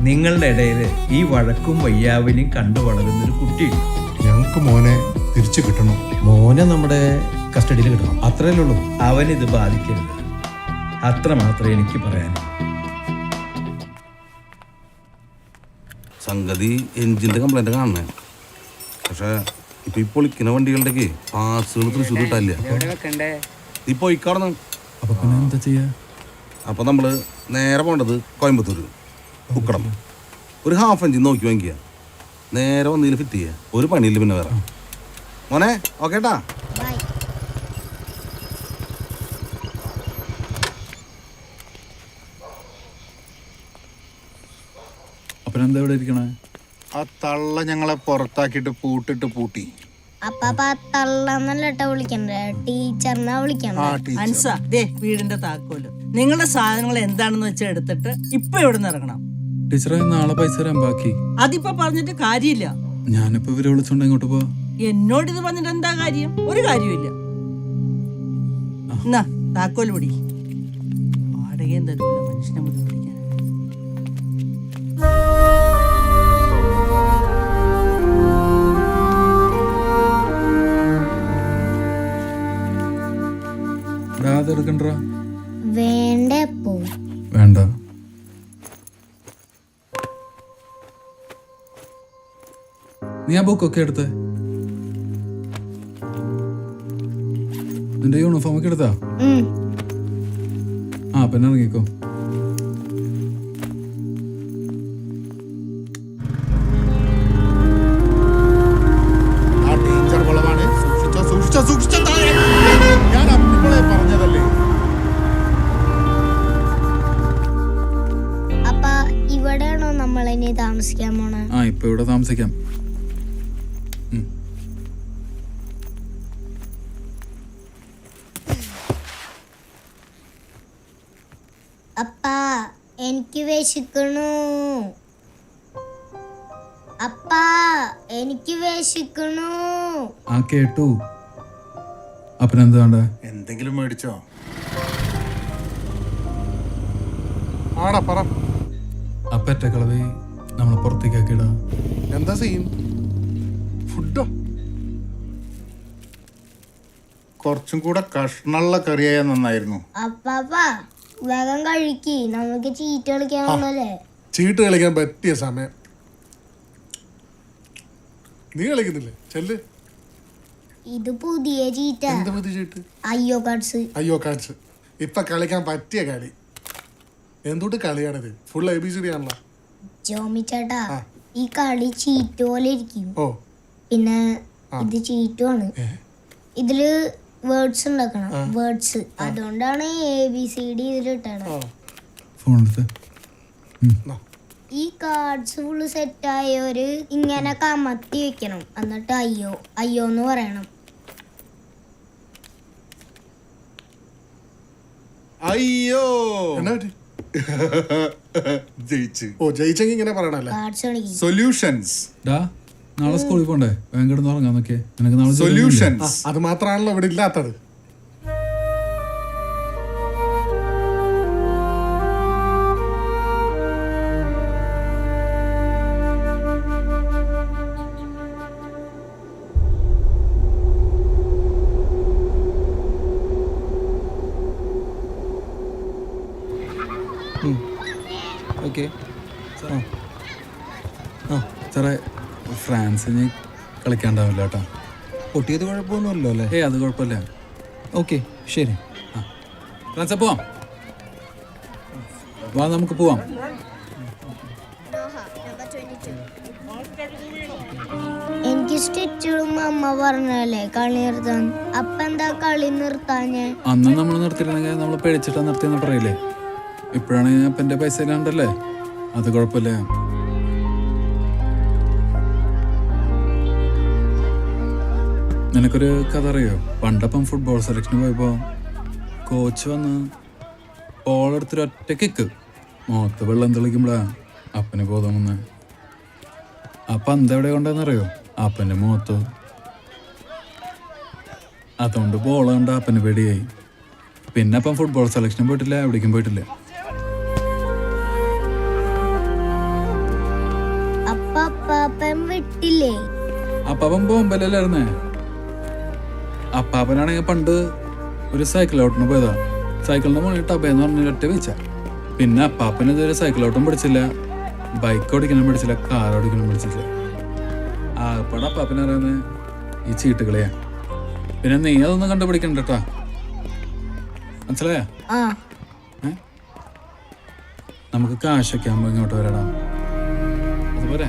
G: നിങ്ങളുടെ ഇടയിൽ ഈ വഴക്കും വയ്യാവിലും കണ്ടു വളരുന്നൊരു കുട്ടിയുണ്ട്.
B: ഞങ്ങൾക്ക് മോനെ തിരിച്ചു കിട്ടണം.
K: മോനെ നമ്മുടെ കസ്റ്റഡിയിൽ കിട്ടണം, അത്രയല്ലേ ഉള്ളൂ.
G: അവനിത് ബാധിക്കരുത്, അത്ര മാത്രമേ എനിക്ക് പറയാനുള്ളൂ.
K: സംഗതി എഞ്ചിന്റെ കംപ്ലൈന്റ് കാണണേ. പക്ഷെ ഇപ്പൊ ഈ പൊളിക്കുന്ന വണ്ടികളുടെ പാസുകൾ തൃശ്ശൂർ കിട്ടാനില്ല. ഇപ്പൊ ഇക്കാടണം.
J: അപ്പൊ പിന്നെ എന്താ ചെയ്യാ?
K: അപ്പൊ നമ്മള് നേരെ പോണ്ടത് കോയമ്പത്തൂർ ഉക്കടം. ഒരു ഹാഫ് ഇഞ്ച് നോക്കി വാങ്ങിക്കുക, നേരെ വന്നതിൽ ഫിറ്റ് ചെയ്യുക. ഒരു പണിയില്ല പിന്നെ വേറെ. മോനെ ഓക്കേട്ടാ.
E: ബൈ.
J: അപ്പനെന്താ ഇവിടെ ഇരിക്കണേ?
B: ആ തള്ള ഞങ്ങളെ പുറത്താക്കിയിട്ട് പൂട്ടി.
E: അപ്പാപ്പ തള്ളന്നല്ല കേട്ടോ വിളിക്കണ്ടേ, ടീച്ചറിനാ വിളിക്കണ്ട.
I: അൻസ ദേ വീടിന്റെ താക്കോല്. നിങ്ങളുടെ സാധനങ്ങൾ എന്താണെന്ന് വെച്ചാൽ എടുത്തിട്ട് ഇപ്പൊ ഇവിടെ നിന്ന് ഇറങ്ങണം.
J: ടീച്ചറെ നാളെ പൈസ തരാൻ ബാക്കി.
I: അതിപ്പോ പറഞ്ഞിട്ട് കാര്യമില്ല.
J: ഞാനിപ്പോ ഇവരെ വിളിച്ചോണ്ട് എങ്ങോട്ട് പോവാ?
I: എന്നോട് ഇത് പറഞ്ഞിട്ട് എന്താ കാര്യം? ഒരു കാര്യമില്ല. എന്നാ താക്കോൽ പിടി. വാടകയും തരൂല മനുഷ്യനെ ബുദ്ധിമുട്ടിക്കാൻ.
J: അതെടുക്കണ്ട.
E: വേണ്ട പോ.
J: വേണ്ട. നീ ആ ബുക്കൊക്കെ എടുത്തേ. നിന്റെ യൂണിഫോം ഒക്കെ എടുത്താ? ആ പിന്നെ ഇറങ്ങിക്കോ.
B: ആ ടീച്ചർ വളവാണ്. സൂക്ഷിച്ചോ. ഞാൻ അപ്പോഴേ പറഞ്ഞതല്ലേ.
E: അപ്പ ഇവിടെയാണോ നമ്മൾ ഇനി താമസിക്കാൻ പോണേ?
J: ആ ഇപ്പൊ ഇവിടെ താമസിക്കാം.
E: അപ്പാ എനിക്ക് വിശക്കണു. അപ്പാ എനിക്ക് വിശക്കണു.
J: ആ കേട്ടു. അപ്പനെന്താ വേണ്ടേ?
B: എന്തെങ്കിലും മേടിച്ചോ? ആടാ പറ.
J: അപ്പറ്റ കളവി നമ്മളെ പുറത്തേക്കാക്കിടാ.
B: എന്താ ചെയ്യും? ഫുഡോ? കുറച്ചും കൂടെ കഷ്ണുള്ള കറിയായ നന്നായിരുന്നു.
E: അപ്പാപ്പ വേഗം കഴിക്ക്, നമുക്ക് ചീറ്റ് കളിക്കാനുള്ളല്ലേ.
M: ചീട്ട് കളിക്കാൻ പറ്റിയ സമയം. നീ കളിക്കുന്നില്ലേ? ചെല്ല്.
E: ഇത് പുതിയ ചീറ്റ.
M: എന്ത് പുതിയ ചീട്ട്?
E: അയ്യോ കാർഡ്സ്.
M: ഇപ്പൊ കളിക്കാൻ പറ്റിയ കളി. എന്തുകൊണ്ട് കളിയാണിത്? ഫുൾ ABCD ആണല്ലോ.
E: ജോമി ചേട്ടാ, ഈ കളി ചീറ്റ് പോലെ ഇരിക്കും. പിന്നെ ഇത് ചീറ്റുമാണ്. ഇതില് വേർഡ്സ് ഉണ്ടാക്കണം. വേർഡ്സ് അതുകൊണ്ടാണ് ABCD ഇതിലിട്ടാണ്. ഈ കാർഡ്സ് ഫുള്ള് സെറ്റായവര് ഇങ്ങനെ കമത്തി വെക്കണം. എന്നിട്ട് അയ്യോ എന്ന് പറയണം.
B: അയ്യോ
M: ജയിച്ചെങ്കിൽ ഇങ്ങനെ പറയണല്ലേ.
B: സൊല്യൂഷൻസ്.
J: നാളെ സ്കൂളിൽ പോണ്ടേ? ഭയങ്കര ഉറങ്ങാൻ നോക്കിയേ. നിനക്ക് നാളെ
B: സൊല്യൂഷൻസ്.
M: അത് മാത്രമാണല്ലോ ഇവിടെ ഇല്ലാത്തത്.
J: സാറേ ഫ്രാൻസിന് കളിക്കാണ്ടാവില്ല കേട്ടോ.
K: പൊട്ടിയത് കുഴപ്പമൊന്നുമല്ലോ അല്ലേ?
J: അത് കുഴപ്പമില്ല.
K: ഓക്കെ ശരി.
J: ഫ്രാൻസേ പോവാം. വാ നമുക്ക് പോവാം.
E: എനിക്ക് സ്റ്റിച്ചും അമ്മ പറഞ്ഞല്ലേ കളി നിർത്താൻ. അപ്പൊ എന്താ കളി നിർത്താഞ്ഞേ?
J: അന്ന് നമ്മൾ നിർത്തിയിരുന്നെങ്കിൽ നമ്മൾ പേടിച്ചിട്ടാ നിർത്തിയെന്ന് പറയില്ലേ. ഇപ്പോഴാണ് അപ്പം എൻ്റെ പൈസ ഇല്ലാണ്ടല്ലേ, അത് കുഴപ്പമില്ല. നിനക്കൊരു കഥ അറിയോ? പണ്ടപ്പം ഫുട്ബോൾ സെലക്ഷന് പോയപ്പോൾ കോച്ച് വന്ന് ബോളെടുത്തൊരു ഒറ്റ കിക്ക് മുഖത്ത് വെള്ളം തെളിക്കുമ്പോഴാ അപ്പന് ബോധം വന്ന്. അപ്പം എന്തെവിടെ കൊണ്ടെന്നറിയോ? അപ്പൻ്റെ മുഖത്ത്. അതുകൊണ്ട് ബോൾ കണ്ട അപ്പന് പേടിയായി. പിന്നെ അപ്പം ഫുട്ബോൾ സെലക്ഷനും പോയിട്ടില്ല, എവിടേക്കും പോയിട്ടില്ല.
E: അപ്പാപ്പൻ വിട്ടില്ലേ?
J: അപ്പാപ്പൻ ബോംബെല്ലായിരുന്നേ. അപ്പാപ്പനാണെങ്കിൽ പണ്ട് ഒരു സൈക്കിളോട്ടിന് പോയതാ. സൈക്കിളിന്റെ മുകളിൽ ടബേന്ന് പറഞ്ഞ ഒറ്റ വെച്ച. പിന്നെ അപ്പാപ്പന് ഇതുവരെ സൈക്കിളോട്ടും പഠിച്ചില്ല, ബൈക്ക് ഓടിക്കാനും പഠിച്ചില്ല, കാർ ഓടിക്കാനും പഠിച്ചില്ല. ആകപ്പാടെ അപ്പാപ്പനെ അറിയുന്നത് ഈ ചീട്ടുകളെയാ. പിന്നെ നീ അതൊന്നും കണ്ടുപിടിക്കണ്ട കേട്ടാ, മനസ്സിലായ? നമുക്ക് കാശൊക്കെ ആകുമ്പോ ഇങ്ങോട്ട് വരടാ, അതുപോലെ.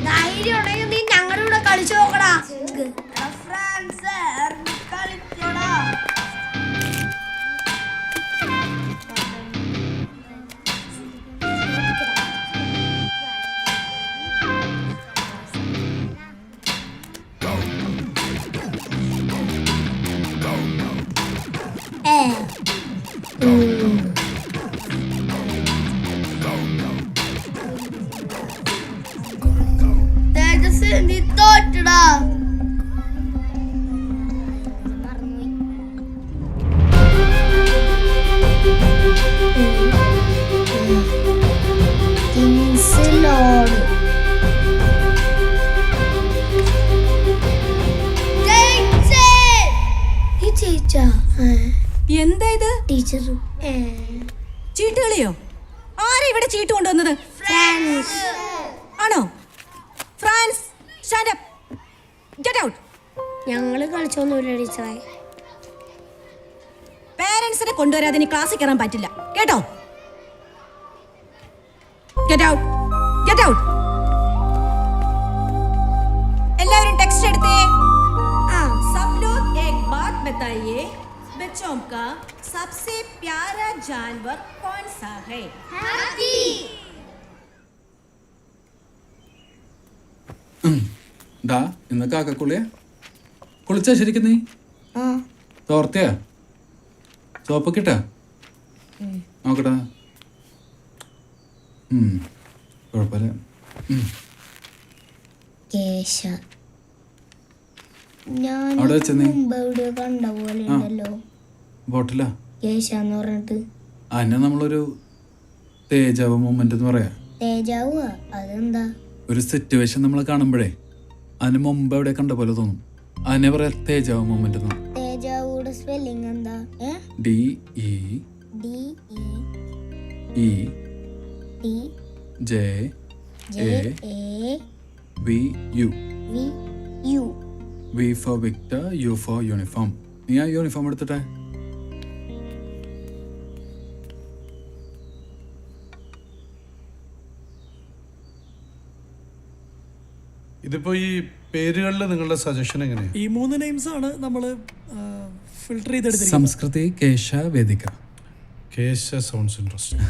E: ധൈര്യം ഉണ്ടെങ്കിൽ നീ ഞങ്ങളുടെ കൂടെ കളിച്ചു നോക്കടാ. നീ തോറ്റടാ.
A: എന്താ ഇത്?
E: ടീച്ചർ
A: ചീട്ടുകളിയോ? ആരാ ഇവിടെ ചീട്ട് കൊണ്ടുവന്നത്? ആണോ? France, stand up, get out.
E: ഞങ്ങള് കളിച്ചൊന്നുമില്ല ടീച്ചറെ.
A: പേരൻസിനെ കൊണ്ടുവരാതെ ഇനി ക്ലാസ്സിൽ കയറാൻ പറ്റില്ല, കേട്ടോ? Get out, get out. എല്ലാവരും ടെക്സ്റ്റ് എടുത്തേ. सब लोग एक बात बताइए, बच्चों का सबसे प्यारा जानवर कौन सा है?
E: हाथी.
J: ഡാ, ഇന്ന് കാക്കക്കുളിയാ? കുളിച്ചാ ശരിക്കും നീ? തോർത്തിയാ? സോപ്പൊക്കെ ഇട്ടാ? നോക്കട്ടാ. കുഴപ്പമില്ല.
E: കേശ ഞാൻ
J: അവിടെ വെച്ച നീ
E: മുമ്പ് എവിടെയോ കണ്ട പോലെ ഉണ്ടല്ലോ.
J: ബോട്ടിലാ
E: കേശ എന്ന് പറഞ്ഞിട്ട്.
J: അതിനെ നമ്മളൊരു തേജാവ് മൊമെന്റ് എന്ന് പറയാ.
E: തേജാവ്? അതെന്താ?
J: ഒരു സിറ്റുവേഷൻ നമ്മൾ കാണുമ്പോഴേ അതിന് മുമ്പ് എവിടെ കണ്ട പോലെ തോന്നും. അതിനെ പറയാ തേജാവ് മൊമെന്റ് എന്ന്.
E: തേജാവുടെ സ്പെല്ലിംഗ് എന്താ?
J: DEEJVU. V for Victor, U for uniform. നീ ആ യൂണിഫോം എടുത്തിട്ടെ.
M: ഇതിപ്പോ ഈ പേരുകളിൽ നിങ്ങളുടെ സജഷൻ എങ്ങനെയാ?
F: ഈ 3 നെയിംസ് ആണ് നമ്മൾ ഫിൽട്ടർ ചെയ്തെടുത്തിരിക്കുന്നത്.
J: സംസ്കൃതി കേശ വേദിക.
M: കേശ സൗണ്ട്സ് ഇൻട്രസ്റ്റിംഗ്.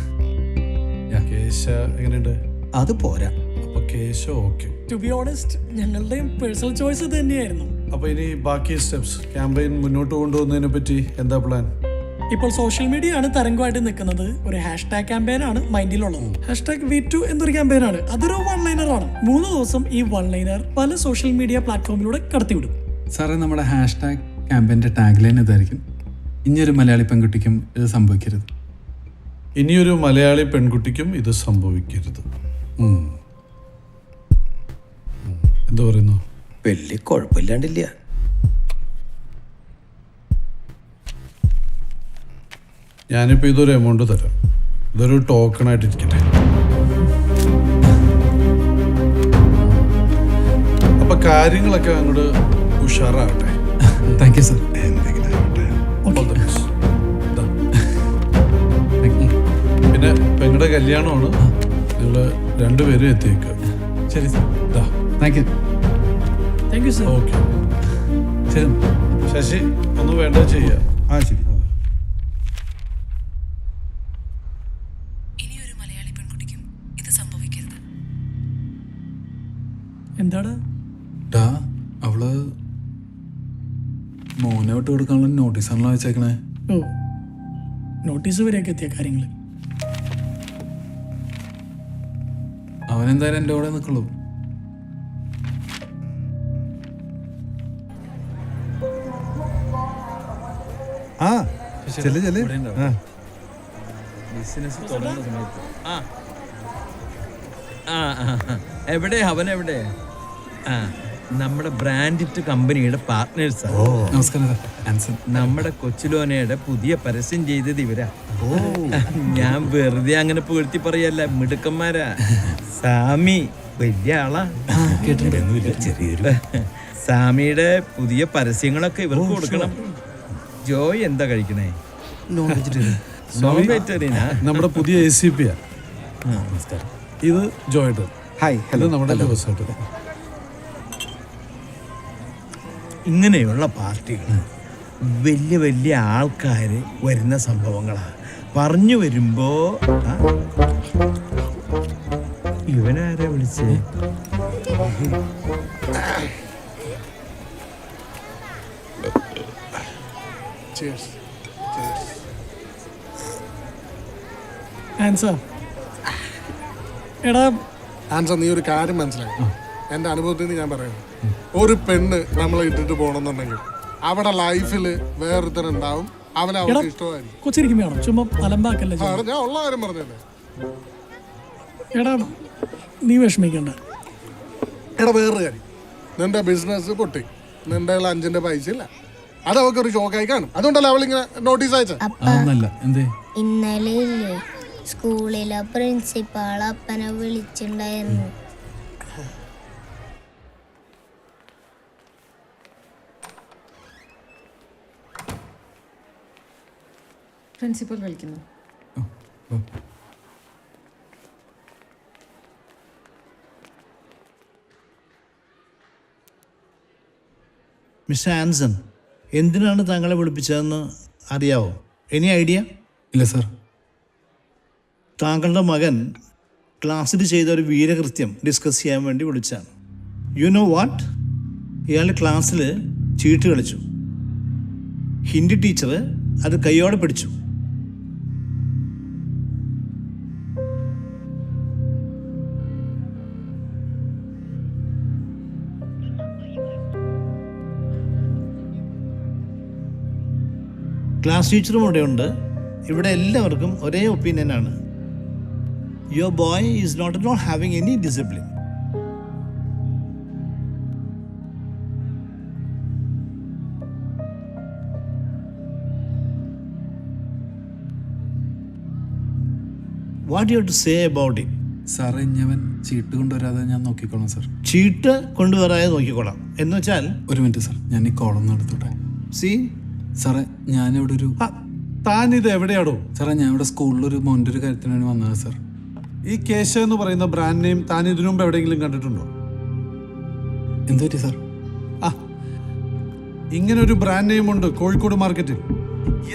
M: കേശ എങ്ങനെയുണ്ട്?
C: അത് പോരാ.
M: അപ്പൊ കേശ ഓക്കെ.
F: ടു ബി ഓണസ്റ്റ് ഞങ്ങളുടെയും പേഴ്സണൽ ചോയ്സ് ഇത് തന്നെയായിരുന്നു.
M: അപ്പൊ ഇനി ബാക്കി സ്റ്റെപ്സ്, ക്യാമ്പയിൻ മുന്നോട്ട് കൊണ്ടുപോകുന്നതിനെ പറ്റി എന്താ പ്ലാൻ?
F: ഇപ്പോൾ സോഷ്യൽ മീഡിയ ആണ് തരംഗമായിട്ട് നിൽക്കുന്നത്. ഒരു ഹാഷ്ടാഗ് ക്യാമ്പയിൻ ആണ് മൈൻഡിലുള്ളത്. #V2 എന്നൊരു ക്യാമ്പയിൻ ആണ്. അതൊരു വൺ ലൈനർ ആണ്. 3 ദിവസം ഈ വൺ ലൈനർ പല സോഷ്യൽ മീഡിയ പ്ലാറ്റ്ഫോമിലൂടെ കടത്തിവിടും.
J: സാറേ, നമ്മുടെ ഹാഷ്ടാഗ് ക്യാമ്പയിൻ്റെ ടാഗ് ലൈൻ ഇതായിരിക്കും: ഇനിയൊരു മലയാളി പെൺകുട്ടിക്കും ഇത് സംഭവിക്കരുത്.
M: ഇനിയൊരു മലയാളി പെൺകുട്ടിക്കും ഇത് സംഭവിക്കരുത്. എന്താ പറയുന്നു?
G: വലിയ കുഴപ്പമില്ലാണ്ടില്ല.
M: ഞാനിപ്പോൾ ഇതൊരു എമൗണ്ട് തരാം. ഇതൊരു ടോക്കണായിട്ട് ഇരിക്കട്ടെ. അപ്പൊ കാര്യങ്ങളൊക്കെ അങ്ങോട്ട് ഉഷാറാകട്ടെ.
J: Thank you sir.
M: എന്തെങ്കിലും ആവട്ടെ. All the best. ദാ. പിന്നെ പെങ്ങളുടെ കല്യാണമാണ്. നിങ്ങൾ രണ്ടുപേരും എത്തിയേക്കുക.
J: ശരി sir. Thank you.
F: Thank you sir.
M: Okay.
J: ശരി.
M: ശശി ഒന്ന് വേണ്ടത് ചെയ്യാം.
C: ആ ശരി.
A: ഇനിയൊരു മലയാളി പെൺകുട്ടിക്കും ഇത് സംഭവിക്കരുത്.
F: എന്താടാ?
J: ഡാ അവള് മോനെ വിട്ട് കൊടുക്കാനുള്ള നോട്ടീസാണല്ലോ അയച്ചേക്കണേ.
F: ഓ, നോട്ടീസ് വരെയൊക്കെ എത്തിയ കാര്യങ്ങൾ.
J: അവനെന്തായാലും എൻ്റെ കൂടെ നിൽക്കുള്ളൂ.
C: ആ ചെല്ല് ചെല്ല്. ആ
G: ബിസിനസ് തുടങ്ങുന്ന സമയത്ത് എവിടെ അവൻ എവിടെ? നമ്മുടെ ബ്രാൻഡിറ്റ് കമ്പനിയുടെ പാർട്ട്നേഴ്സാ.
J: നമസ്കാരം സർ. ആൻസൺ.
G: നമ്മുടെ കൊച്ചിലോനയുടെ പുതിയ പരസ്യം ചെയ്തത് ഇവരാ. ഞാൻ വെറുതെ അങ്ങനെ പുകഴ്ത്തി പറയല്ല, മിടുക്കന്മാരാ. സാമി വലിയ ആളാ. ചെറിയൊരു സാമിയുടെ പുതിയ പരസ്യങ്ങളൊക്കെ ഇവർക്ക് കൊടുക്കണം. ജോയ് എന്താ കഴിക്കണേ? നോൺ വെജിറ്റേറിയനാ.
M: നമ്മുടെ പുതിയ ACP യാ. ഇത് ജോയേട്ടൻ.
C: ഹായ്.
M: ഇത് നമ്മുടെ ദിവസമായിട്ട്.
G: ഇങ്ങനെയുള്ള പാർട്ടികൾ വലിയ വലിയ ആൾക്കാർ വരുന്ന സംഭവങ്ങളാ. പറഞ്ഞു വരുമ്പോ ഇവനാരെ വിളിച്ചേ?
F: ആൻസർ. എടാ
O: ആൻസർ, നീ ഒരു കാര്യം മനസ്സിലായി. എൻ്റെ അനുഭവത്തിൽ നിന്ന് ഞാൻ പറയുന്നു, ഒരു പെണ്ണ് നമ്മളെ ഇട്ടിട്ട് പോകണമെന്നുണ്ടെങ്കിൽ അവിടെ ലൈഫിൽ വേറൊരുത്തരുണ്ടാവും. അവനെ അവർക്ക് ഇഷ്ടമായിരിക്കും.
F: കൊച്ചിരിക്കും വേണം, ചുമ്മാ അലമ്പാക്കല്ലേ.
O: ഞാൻ ഉള്ള കാര്യം പറഞ്ഞല്ലേ.
F: എടാ നീ വിഷമിക്കണ്ട.
O: എടാ വേറൊരു കാര്യം, നിന്റെ ബിസിനസ് പൊട്ടി, നിന്റെ 5-ന്റെ പൈസ ഇല്ല. അത് അവൾക്കൊരു ഷോക്കായി കാണും. അതുകൊണ്ടല്ല അവളിങ്ങനെ നോട്ടീസ് അയച്ചത്.
E: ഇന്നലെ ഇല്ലേ സ്കൂളിലെ പ്രിൻസിപ്പാൾ അപ്പനെ വിളിച്ചിട്ടുണ്ടായിരുന്നു.
D: പ്രിൻസിപ്പൽ വിളിക്കുന്നു.
P: മിസ്റ്റർ ആൻസൺ, എന്തിനാണ് താങ്കളെ വിളിപ്പിച്ചതെന്ന് അറിയാവോ? Any idea?
J: ഇല്ല സർ.
P: താങ്കളുടെ മകൻ ക്ലാസ്സിൽ ചെയ്ത ഒരു വീരകൃത്യം ഡിസ്കസ് ചെയ്യാൻ വേണ്ടി വിളിച്ചാണ്. You know what? ഇയാൾ ക്ലാസ്സിൽ ചീട്ട് കളിച്ചു. ഹിന്ദി ടീച്ചർ അത് കൈയോടെ പിടിച്ചു. ക്ലാസ് ടീച്ചറും ഇവിടെ ഉണ്ട്. ഇവിടെ എല്ലാവർക്കും ഒരേ ഒപ്പീനിയനാണ്. Your boy is not having any discipline. What you to say about it?
J: സാറേ ഇഞ്ഞവൻ ചീട്ട് കൊണ്ടുവരാതെ ഞാൻ നോക്കിക്കോളാം സർ.
P: ചീട്ട് കൊണ്ടുവരാതെ നോക്കിക്കോളാം എന്ന് വെച്ചാൽ?
J: ഒരു മിനിറ്റ് സർ, ഞാൻ ഈ കോളൊന്ന് എടുത്തോട്ടെ.
P: സി
J: സാറേ ഞാനിവിടെ ഒരു
M: താൻ ഇത് എവിടെയാടോ?
J: സാറേ ഞാൻ ഇവിടെ സ്കൂളിലൊരു മോൻ്റെ ഒരു കാര്യത്തിന് വേണ്ടി വന്നത് സർ.
M: ഈ കേശ എന്ന് പറയുന്ന ബ്രാൻഡ് നെയിം താൻ ഇതിനു മുമ്പ് എവിടെയെങ്കിലും കണ്ടിട്ടുണ്ടോ?
J: എന്ത് പറ്റി സാർ?
M: ഇങ്ങനെ ഒരു ബ്രാൻഡ് നെയിം ഉണ്ട് കോഴിക്കോട് മാർക്കറ്റിൽ.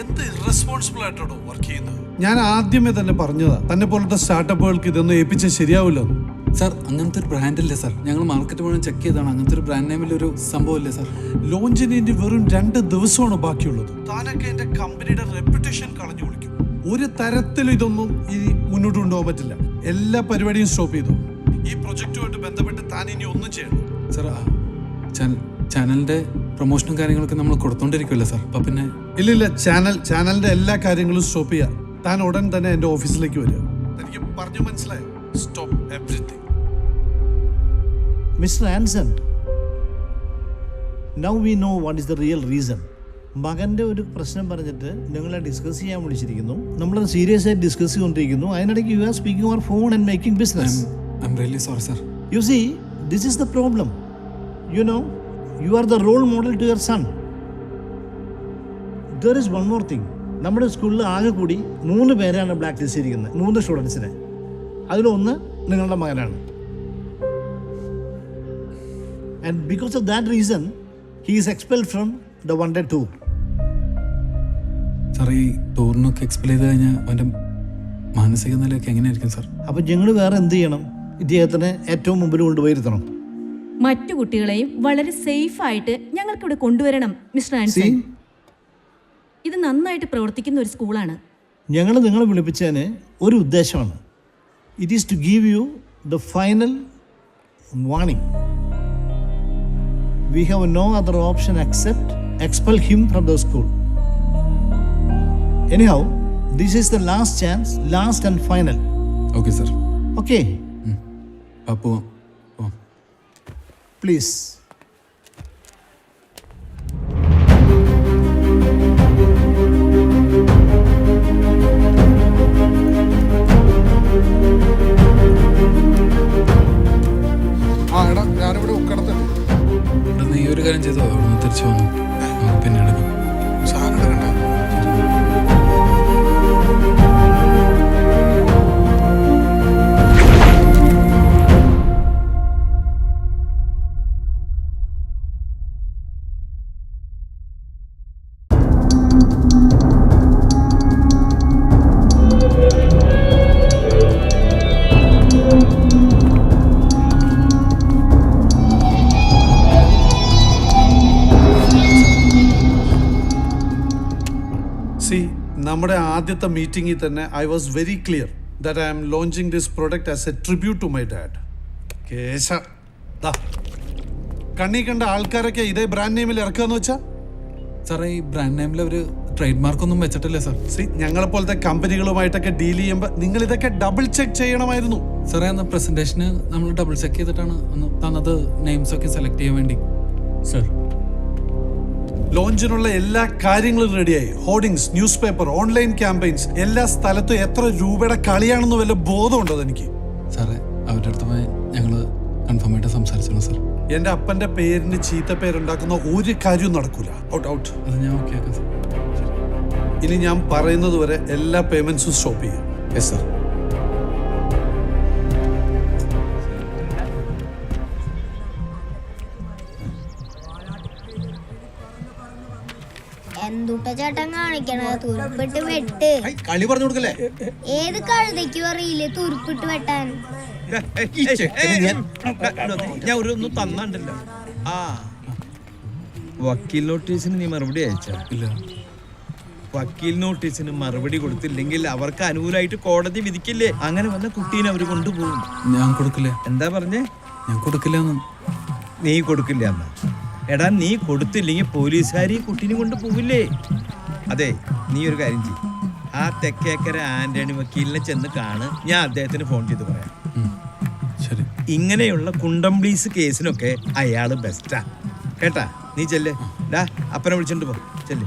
M: എന്ത് ഇറസ്പോൺസിബിൾ ആയിട്ടോ വർക്ക് ചെയ്യുന്നത്. ഞാൻ ആദ്യമേ തന്നെ പറഞ്ഞതാ, തന്നെ പോലത്തെ സ്റ്റാർട്ടപ്പുകൾക്ക് ഇതൊന്നും ഏൽപ്പിച്ചാൽ ശരിയാവില്ല
J: സാർ. അങ്ങനത്തെ ഒരു ബ്രാൻഡ് ഇല്ലേ സാർ. ഞങ്ങൾ മാർക്കറ്റ് മുഴുവൻ ചെക്ക് ചെയ്താണ്. അങ്ങനത്തെ ഒരു ബ്രാൻഡ് നെയിമിൽ ഒരു സംഭവം ഇല്ലേ സാർ.
M: ലോഞ്ചിന് ഇനി വെറും 2 ദിവസമാണ് ബാക്കിയുള്ളത്. താനൊക്കെ എന്റെ കമ്പനിയുടെ റെപ്യൂട്ടേഷൻ കളഞ്ഞു വിളിക്കും. ഒരു തരത്തിലും ഇതൊന്നും ഇനി മുന്നോട്ട് കൊണ്ടുപോകാൻ പറ്റില്ല. എല്ലാ പരിപാടിയും സ്റ്റോപ്പ് ചെയ്തു. ഈ പ്രൊജക്റ്റുമായിട്ട് ബന്ധപ്പെട്ട് താൻ ഇനി ഒന്നും ചെയ്യണം
J: സാർ. ചാനലിന്റെ പ്രൊമോഷനും കാര്യങ്ങളൊക്കെ നമ്മൾ കൊടുത്തോണ്ടിരിക്കുമല്ലേ സാർ. അപ്പൊ പിന്നെ
M: ഇല്ലില്ല, ചാനലിന്റെ എല്ലാ കാര്യങ്ങളും സ്റ്റോപ്പ് ചെയ്യാം. താൻ ഉടൻ തന്നെ എന്റെ ഓഫീസിലേക്ക് വരിക. എനിക്ക് പറഞ്ഞു മനസ്സിലായി. Stop everything.
P: Mister Anson, now we know what is the real reason. മകൻ്റെ ഒരു പ്രശ്നം പറഞ്ഞിട്ട് നിങ്ങളെ ഡിസ്കസ് ചെയ്യാൻ വിളിച്ചിരിക്കുന്നു. നമ്മളത് സീരിയസ് ആയിട്ട് ഡിസ്കസ് ചെയ്തുകൊണ്ടിരിക്കുന്നു. അതിനിടയ്ക്ക് you are speaking over phone and making business.
J: I am really sorry sir.
P: You see, this is the problem. You know, you are the role model to your son. There is one more thing. നമ്മുടെ സ്കൂളിൽ ആകെ കൂടി 3 പേരാണ് ബ്ലാക്ക് ലിസ്റ്റ് ചെയ്തിരിക്കുന്നത്, 3 സ്റ്റുഡൻസിനെ. അതിലൊന്ന് നിങ്ങളുടെ മകനാണ്. And because of that reason he is expelled from the one day tour.
J: Sir, ഈ ടൂറിനൊക്കെ എക്സ്പ്ലെയിൻ ചെയ്ത് കഴിഞ്ഞാൽ അവൻ്റെ മാനസിക നിലയൊക്കെ എങ്ങനെയായിരിക്കും സാർ?
P: അപ്പം ഞങ്ങൾ വേറെ എന്ത് ചെയ്യണം? ഇദ്ദേഹത്തിനെ ഏറ്റവും മുമ്പിൽ കൊണ്ടുപോയിരുത്തണം.
I: മറ്റു കുട്ടികളെയും വളരെ സേഫ് ആയിട്ട് ഞങ്ങൾക്കിവിടെ കൊണ്ടുവരണം മിസ്റ്റർ ആൻസൺ. ഇത് നന്നായിട്ട് പ്രവർത്തിക്കുന്ന ഒരു സ്കൂളാണ്.
P: ഞങ്ങൾ നിങ്ങളെ വിളിപ്പിച്ചതിന് ഒരു ഉദ്ദേശമാണ്. It is to give you the final warning. We have no other option except expel him from the school. Anyhow, this is the last chance, last and final.
J: Okay, sir.
P: Okay.
J: Papu.
P: Please.
O: എടാ ഞാനിവിടെ ഉക്കടത്തുണ്ട്.
J: നീ ഒരു കാര്യം ചെയ്തോ, അവിടെ തിരിച്ചു വന്നു പിന്നെ എടുക്കും.
O: സാധനം എടുക്കണ്ട. നമ്മുടെ ആദ്യത്തെ മീറ്റിംഗിൽ തന്നെ I was very clear that I am launching this product as a tribute to my dad. കേശ കണ്ണി കണ്ട ആൾക്കാരൊക്കെ ഇതേ ബ്രാൻഡ് നെയിമിൽ ഇറക്കാന്ന് വെച്ചാ
J: സാറേ, ഈ ബ്രാൻഡ് നെയിമിൽ ഒരു ട്രേഡ് മാർക്കൊന്നും വെച്ചിട്ടില്ലേ സാർ?
O: ഞങ്ങളെ പോലത്തെ കമ്പനികളുമായിട്ടൊക്കെ ഡീൽ ചെയ്യുമ്പോൾ നിങ്ങൾ ഇതൊക്കെ ഡബിൾ ചെക്ക് ചെയ്യണമായിരുന്നു.
J: സാറേ, അന്ന് പ്രസന്റേഷന് നമ്മൾ ഡബിൾ ചെക്ക് ചെയ്തിട്ടാണ് അന്ന് തന്നത് നെയിംസ് ഒക്കെ സെലക്ട് ചെയ്യാൻ വേണ്ടി. സാർ,
O: ലോഞ്ചിനുള്ള എല്ലാ കാര്യങ്ങളും റെഡിയായി. Hoardings, news paper, online campaigns, എല്ലാ സ്ഥലത്തും എത്ര രൂപയുടെ കളിയാണെന്ന് വല്ല ബോധമുണ്ടോ എനിക്ക്?
J: സാറേ, അവരുടെ അടുത്ത് പോയി ഞങ്ങൾ കൺഫേം ആയിട്ട് സംസാരിച്ചോളാം സാർ.
O: എന്റെ അപ്പന്റെ പേരിന് ചീത്ത പേരുണ്ടാക്കുന്ന ഒരു കാര്യവും നടക്കൂല. Out out.
J: അത് ഞാൻ ഓക്കെ ആക്കാം സാർ.
O: ഇനി ഞാൻ പറയുന്നത് വരെ എല്ലാ പേയ്മെന്റ്സും സ്റ്റോപ്പ് ചെയ്യാം.
J: Yes sir.
E: എന്തുട്ട ചേട്ടൻ കാണിക്കണ? തുരുപ്പിട്ട് വെട്ട്.
K: കളി പറഞ്ഞു കൊടുക്കല്ലേ?
E: ഏത് കഴുതയ്ക്കും അറിയില്ലേ തുരുപ്പിട്ട് വെട്ടാൻ?
G: ഞാൻ ഒരു ഒന്നും തന്നണ്ടല്ലോ. ആ വക്കീൽ നോട്ടീസിന് നീ മറുപടി അയച്ചാ?
J: ഇല്ല.
G: വക്കീൽ നോട്ടീസിന് മറുപടി കൊടുത്തില്ലെങ്കിൽ അവർക്ക് അനുകൂലമായിട്ട് കോടതി വിധിക്കില്ലേ? അങ്ങനെ വന്ന കുട്ടീനെ അവര് കൊണ്ടുപോകും.
J: ഞാൻ കൊടുക്കില്ല.
G: എന്താ പറഞ്ഞേ?
J: ഞാൻ കൊടുക്കില്ല.
G: നീ കൊടുക്കില്ല എന്നാ? എടാ, നീ കൊടുത്തില്ലെങ്കിൽ പോലീസുകാർ ഈ കുട്ടീനെ കൊണ്ട് പോവില്ലേ? അതെ, നീ ഒരു കാര്യം ചെയ്യും, ആ തെക്കേക്കര ആന്റണി വക്കീലിനെ ചെന്ന് കാണ്. ഞാൻ അദ്ദേഹത്തിന് ഫോൺ ചെയ്ത് പറയാം.
J: ശരി.
G: ഇങ്ങനെയുള്ള കുണ്ടംപ്ലീസ് കേസിനൊക്കെ അയാള് ബെസ്റ്റാ കേട്ടാ. നീ ചെല്ല്. ഡാ, അപ്പനെ വിളിച്ചോണ്ട് പോ. ചെല്ല്.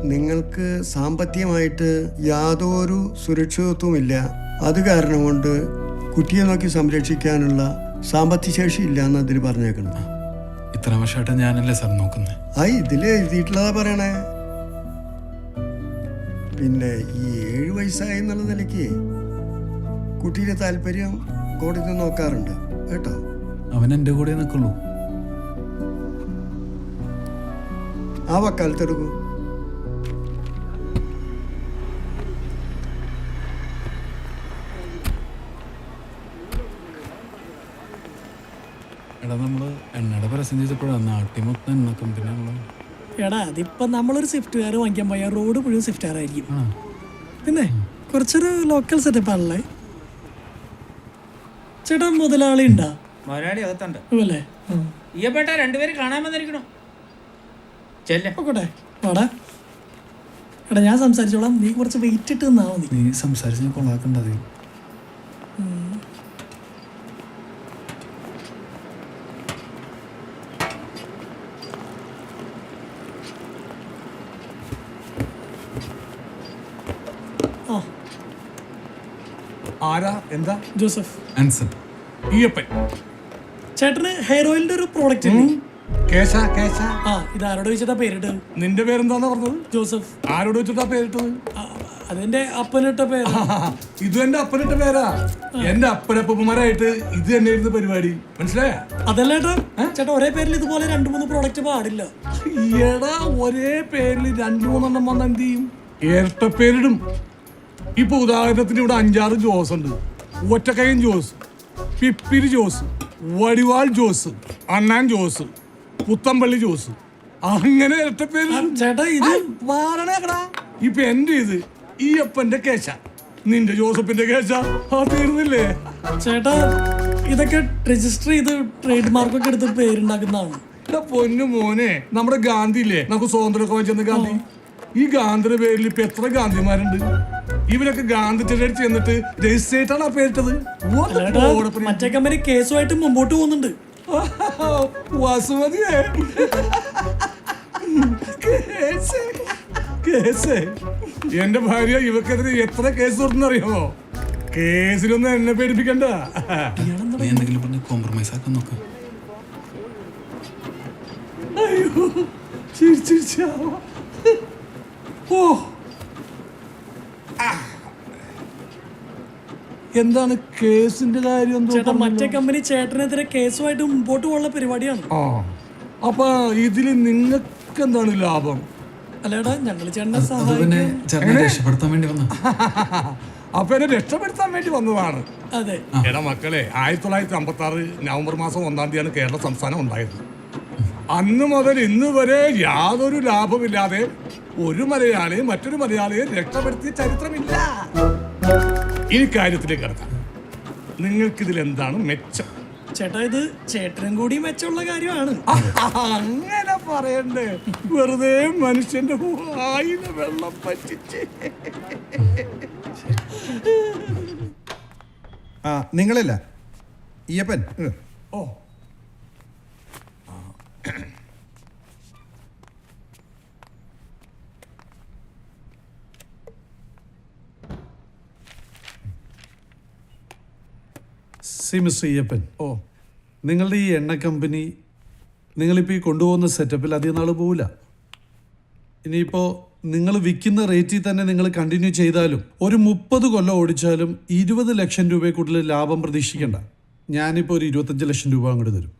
Q: നിങ്ങൾക്ക് സാമ്പത്തികമായിട്ട് യാതൊരു സുരക്ഷിതത്വമില്ല. അത് കാരണം കൊണ്ട് കുട്ടിയെ നോക്കി സംരക്ഷിക്കാനുള്ള സാമ്പത്തിക ശേഷി ഇല്ല എന്ന് അതിൽ പറഞ്ഞേക്കണം.
J: ഇത്ര വർഷമായിട്ട് ഞാനല്ലേ സാർ നോക്കുന്നത്?
Q: ഇതില് എഴുതിയിട്ടുള്ളതാ പറയണേ. പിന്നെ ഈ 7 വയസ്സായി എന്നുള്ള നിലയ്ക്ക് കുട്ടിയുടെ താല്പര്യം കോടതി നോക്കാറുണ്ട് കേട്ടോ.
J: അവൻ എൻ്റെ കൂടെ നിൽക്കുള്ളൂ.
Q: ആ വക്കാലത്തെടുക്കൂ.
J: എടാ, നമ്മള് എണ്ണയുടെ പരസ്യം ചെയ്തപ്പോഴാണ് നാട്ടിൽ മൊത്തം എണ്ണ കമ്പനിയാണല്ലോ.
F: എടാ, അതിപ്പം നമ്മളൊരു സ്വിഫ്റ്റ് കാർ വാങ്ങിക്കാൻ പോയാൽ റോഡ് മുഴുവൻ സ്വിഫ്റ്റ് കാറായിരിക്കും. പിന്നെ കുറച്ചൊരു ലോക്കൽ സെറ്റപ്പ് ആണല്ലേ. ചേട്ടാ, മുതലാളി ഉണ്ടാ?
G: മുതലാളി അകത്തുണ്ട്
F: അല്ലേ?
G: ഈയപ്പെട്ട രണ്ടുപേരും കാണാൻ വന്നിരിക്കണോ?
F: ഓക്കോട്ടെ, വാടാ. എടാ, ഞാൻ സംസാരിച്ചോളാം, നീ കുറച്ച് വെയിറ്റ് ഇട്ട് നിന്നാ മതി.
J: നീ സംസാരിച്ച് കൊള്ളാക്കണ്ടത്.
F: ആരാ എന്താ? ജോസഫ്
J: ആൻസൺ.
F: ഈയപ്പൻ. ചേട്ടന് ഹെയർ ഓയിലിന്റെ ഒരു പ്രോഡക്റ്റ് ആ ഇത് ആരോട് വെച്ചിട്ടാ പേരിട്ട്? നിന്റെ പേരെന്താന്നാ പറഞ്ഞത്? ജോസഫ്. ആരോട് വെച്ചിട്ടാ പേരിട്ടത്? അതെന്റെ അപ്പനിട്ട പേര്. ഇത് എന്റെ അപ്പനിട്ട പേരാ. എന്റെ അപ്പനപ്പന്മാരായിട്ട് ഇത് തന്നെയായിരുന്നു പരിപാടി, മനസ്സിലായ? അതല്ല ചേട്ടാ, ഒരേ പേരിൽ ഇതുപോലെ 2-3 പ്രോഡക്റ്റ് പാടില്ല. എടാ, ഒരേ പേരിൽ 2-3 വന്ന എന്ത് ചെയ്യും? ഇരട്ട പേരിടും. ഇപ്പൊ ഉദാഹരണത്തിന് ഇവിടെ 5-6 ജോസ് ഉണ്ട്. ഒറ്റക്കൈൻ ജോസ്, പിപ്പിരി ജോസ്, വടിവാൾ ജോസ്, അണ്ണാൻ ജോസ്, പുത്തമ്പള്ളി ജോസ്, അങ്ങനെ ഇരട്ട പേര്. ചേട്ടാ ഇത് ഇപ്പൊ എന്റെ ഇത് ഈ അപ്പന്റെ കേശ, നിന്റെ ജോസഫിന്റെ കേശ, തീർന്നില്ലേ? ചേട്ടാ ഇതൊക്കെ രജിസ്റ്റർ ചെയ്ത് ട്രേഡ് മാർക്കൊക്കെ എടുത്ത് പേരുണ്ടാക്കുന്നതാണ്. പൊന്നു മോനെ, നമ്മുടെ ഗാന്ധി ഇല്ലേ, നമുക്ക് സ്വാതന്ത്ര്യമൊക്കെ വെച്ചെന്ന് ഗാന്ധി, ഈ ഗാന്ധിയുടെ പേരിൽ ഇപ്പൊ എത്ര ഗാന്ധിമാരുണ്ട്? ഇവരൊക്കെ ഗാന്ധി ചെടിച്ച് ചെന്നിട്ട് രജിസ്റ്റർ ചെയ്തിട്ടാണ് ആ പേരിട്ടത്. മറ്റേ കമ്പനി കേസുമായിട്ട് മുമ്പോട്ട് പോകുന്നുണ്ട്. വസുമതിയേ, കേസ് എന്റെ ഭാര്യ ഇവക്കെതിരെ എത്ര കേസ് കൊടുത്തെന്നറിയാമോ? കേസിലൊന്നും എന്നെ പേടിപ്പിക്കണ്ട.
J: നീ എന്തെങ്കിലും പറഞ്ഞ് കോംപ്രമൈസ് ആക്കാൻ നോക്ക്.
F: അയ്യോ, ചിരിച്ചാ. ഓ, എന്താണ് കേസിന്റെ കാര്യം? മറ്റേ കമ്പനി ചേട്ടനെതിരെ കേസുമായിട്ട് മുമ്പോട്ട് പോകുന്ന പരിപാടിയാണ്. അപ്പൊ ഇതില് നിങ്ങൾക്ക് എന്താണ് ലാഭം? അല്ലേടാ, ഞങ്ങള് ചേട്ടനെ
J: രക്ഷപ്പെടുത്താൻ വേണ്ടി വന്ന.
F: അപ്പൊ എന്നെ രക്ഷപ്പെടുത്താൻ വേണ്ടി വന്നതാണ്. അതെ. എടാ മക്കളെ, 1956 നവംബർ മാസം 1-ാം തീയതിയാണ് കേരള സംസ്ഥാനം ഉണ്ടായത്. അന്ന് മുതൽ ഇന്ന് വരെ യാതൊരു ലാഭമില്ലാതെ ഒരു മലയാളിയെ മറ്റൊരു മലയാളിയെ രക്ഷപ്പെടുത്തിയ ചരിത്രമില്ല. ഈ കാര്യത്തിലേക്ക് കിടക്കാം. നിങ്ങൾക്കിതിൽ എന്താണ് മെച്ചം? ചേട്ടാ, ഇത് ചേട്ടനും കൂടി മെച്ചമുള്ള കാര്യമാണ്. അങ്ങനെ പറയണ്ടേ, വെറുതെ മനുഷ്യന്റെ വായിന്ന് വെള്ളം പറ്റിച്ച്.
C: നിങ്ങളല്ല ഈയപ്പൻ.
F: ഓ,
M: മിസ്റ്റർ ഈയപ്പൻ, നിങ്ങളുടെ ഈ എണ്ണ കമ്പനി നിങ്ങളിപ്പോൾ ഈ കൊണ്ടുപോകുന്ന സെറ്റപ്പിൽ അധികം നാൾ പോവില്ല. ഇനിയിപ്പോൾ നിങ്ങൾ വിൽക്കുന്ന റേറ്റിൽ തന്നെ നിങ്ങൾ കണ്ടിന്യൂ ചെയ്താലും ഒരു 30 കൊല്ലം ഓടിച്ചാലും 20 ലക്ഷം രൂപയെ കൂടുതൽ ലാഭം പ്രതീക്ഷിക്കേണ്ട. ഞാനിപ്പോൾ ഒരു 25 ലക്ഷം രൂപ അങ്ങോട്ട് തരും.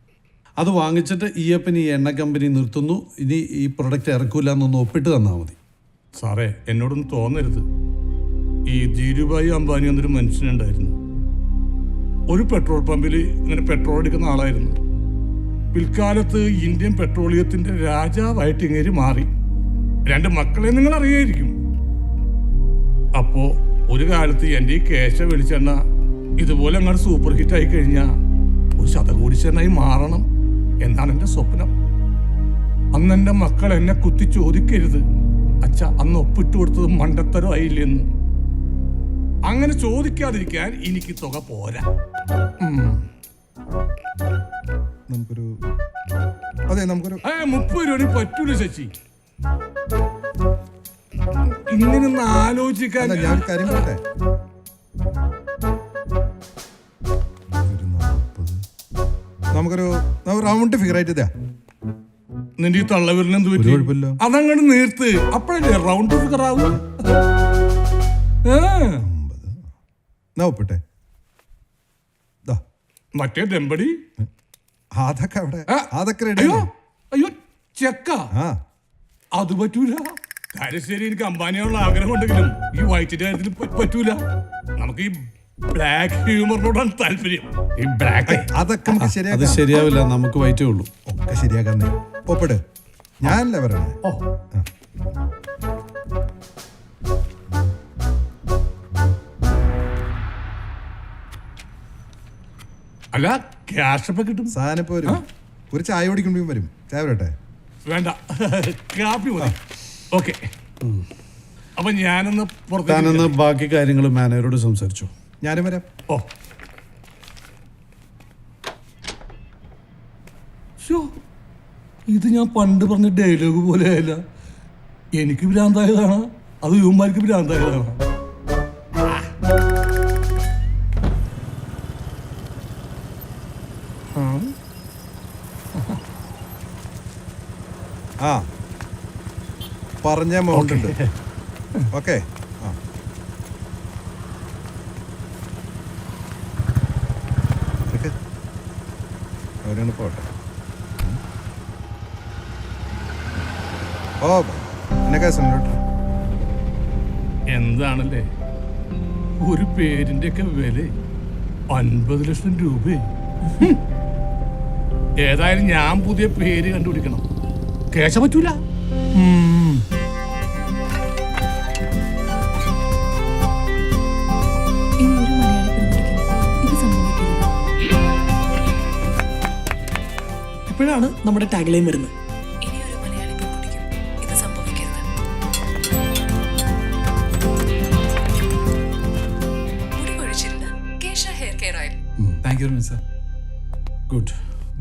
M: അത് വാങ്ങിച്ചിട്ട് ഈയപ്പൻ ഈ എണ്ണ കമ്പനി നിർത്തുന്നു, ഇനി ഈ പ്രൊഡക്റ്റ് ഇറക്കൂല എന്നൊന്ന് ഒപ്പിട്ട് തന്നാൽ മതി.
F: സാറേ, എന്നോടൊന്നും തോന്നരുത്. ഈ ധീരുഭായി അംബാനി എന്നൊരു മനുഷ്യനുണ്ടായിരുന്നു. ഒരു പെട്രോൾ പമ്പിൽ ഇങ്ങനെ പെട്രോൾ എടുക്കുന്ന ആളായിരുന്നു. പിൽക്കാലത്ത് ഇന്ത്യൻ പെട്രോളിയത്തിന്റെ രാജാവായിട്ട് ഇങ്ങേര് മാറി. 2 മക്കളെ നിങ്ങൾ അറിയായിരിക്കും. അപ്പോ ഒരു കാലത്ത് എൻ്റെ ഈ കേശ വെളിച്ചെണ്ണ ഇതുപോലെ അങ്ങോട്ട് സൂപ്പർ ഹിറ്റ് ആയി കഴിഞ്ഞാൽ ഒരു ശതകോടീശ്വരനായി മാറണം എന്നാണ് എൻ്റെ സ്വപ്നം. അന്ന് എൻ്റെ മക്കൾ എന്നെ കുത്തി ചോദിക്കരുത്, അച്ഛ അന്ന് ഒപ്പിട്ട് കൊടുത്തത് മണ്ടത്തരം ആയില്ലെന്ന്. അങ്ങനെ ചോദിക്കാതിരിക്കാൻ എനിക്ക് തുക പോരാ.
C: നമുക്കൊരു
F: 30 രൂപ പറ്റൂല ശശി. ഇങ്ങനൊന്ന് ആലോചിക്കാൻ.
C: ഞാൻ കാര്യം പറയട്ടെ, നമുക്കൊരു റൗണ്ട് ഫിഗർ ആയിട്ട് ഇതാ.
F: നിന്റെ ഈ തള്ളവിരലെന്ത് പറ്റി? അതങ്ങോട്ട് നേർത്ത്, അപ്പോഴല്ലേ റൗണ്ട് ഫിഗർ ആവും.
C: ഒപ്പിട്ടെ.
F: മറ്റേ ദമ്പടി
C: അതൊക്കെ അവിടെ, അതൊക്കെ റെഡി.
F: അയ്യോ ചെക്ക, അത് പറ്റൂല. കാര്യം എനിക്ക് അംബാനിയുള്ള ആഗ്രഹം ഉണ്ടെങ്കിലും ഈ വൈറ്റിന്റെ കാര്യത്തിൽ പറ്റൂല. നമുക്ക് ഈ ബ്ലാക്ക് ഹ്യൂമറിനോടാണ് താല്പര്യം. ഈ ബ്ലാക്ക്
C: അതൊക്കെ നമുക്ക്
M: അത് ശരിയാവില്ല, നമുക്ക് വൈറ്റേ ഉള്ളൂ.
C: ഒക്കെ ശരിയാക്കാൻ ഒപ്പിട്. ഞാനല്ലേ പറയണേ.
F: അല്ല, ക്യാഷ് ഒക്കെ കിട്ടും.
C: സാധനം ഇപ്പൊ ഒരു ചായ കുടിക്കുമ്പോഴും വരും. ചായ വരട്ടെ?
F: വേണ്ട, കാപ്പി മതി. ഓക്കെ, അപ്പൊ ഞാനൊന്ന്
M: താനൊന്ന് ബാക്കി കാര്യങ്ങൾ മാനേജരോട് സംസാരിച്ചു.
C: ഞാനും വരാം.
M: ഓ ഷോ, ഇത് ഞാൻ പണ്ട് പറഞ്ഞ ഡയലോഗ് പോലെ ആയില്ല. എനിക്ക് ഭ്രാന്തായതാണ്, അത് യുവന്മാർക്ക് ഭ്രാന്തായതാണ്.
C: ആ പറഞ്ഞ എമൗണ്ട് ഉണ്ട്. ഓക്കെ. അവരാണ് പോട്ടെ. ഓ എന്നെ കേസുണ്ട്.
M: എന്താണല്ലേ ഒരു പേരിന്റെ ഒക്കെ വില 50 ലക്ഷം രൂപ. ഏതായാലും ഞാൻ പുതിയ പേര് കണ്ടുപിടിക്കണം. കേശ പറ്റൂല.
F: ഇപ്പോഴാണ് നമ്മുടെ ടാഗ് ലൈൻ വരുന്നത്.
J: Thank you sir. ഗുഡ്.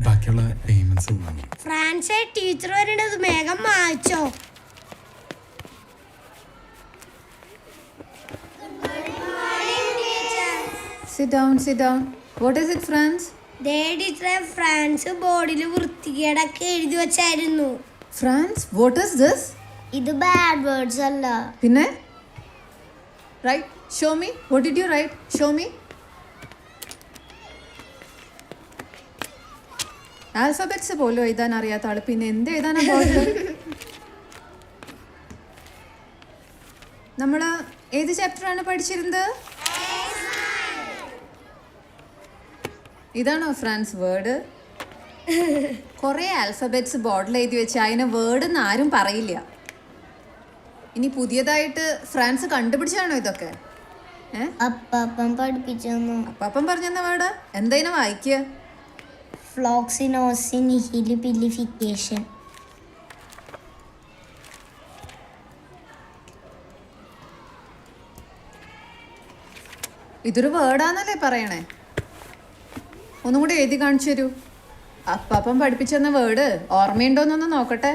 J: ബാക്കിയുള്ള പേയ്മെന്റ്സ്
E: ഫ്രാൻസേ ടീച്ചർ വരേണ്ടത് വേഗം വായിച്ചോ.
D: Sit down. What is it, France?
E: ടീച്ചറെ ഫ്രാൻസ് ബോർഡിൽ വൃത്തികേടൊക്കെ എഴുതി വെച്ചായിരുന്നു.
D: France, what is this?
E: ഇത് ബാഡ് വേർഡ്സ് അല്ല.
D: പിന്നെ right, show me. What did you write? Show me. Alphabets പോലും എഴുതാൻ അറിയാത്ത ആള് പിന്നെ എന്ത് എഴുതാനാ പോയത്? നമ്മള് ഏത് ചാപ്റ്ററാണ് പഠിച്ചിരുന്നത്? ഇതാണോ ഫ്രാൻസ് വേർഡ്? കുറേ ആൽഫബറ്റ്സ് ബോർഡിൽ എഴുതി വെച്ച് അതിനെ വേർഡ് എന്ന് ആരും പറയില്ല. ഇനി പുതിയതായിട്ട് ഫ്രാൻസ് കണ്ടുപിടിച്ചാണോ ഇതൊക്കെ?
E: അപ്പാപ്പൻ പഠിപ്പിച്ചു.
D: അപ്പാപ്പൻ പറഞ്ഞെന്ന വേർഡ് എന്തതിനെ വായിക്കുക?
E: ഫ്ലോക്സിനോസിനിഹിലിഫിക്കേഷൻ.
D: ഇതൊരു വേർഡാന്നല്ലേ പറയണേ? ഒന്നും കൂടി എഴുതി കാണിച്ചു തരൂ. അപ്പാപ്പൻ പഠിപ്പിച്ചെന്ന വേർഡ് ഓർമ്മയുണ്ടോന്നൊന്ന് നോക്കട്ടെ.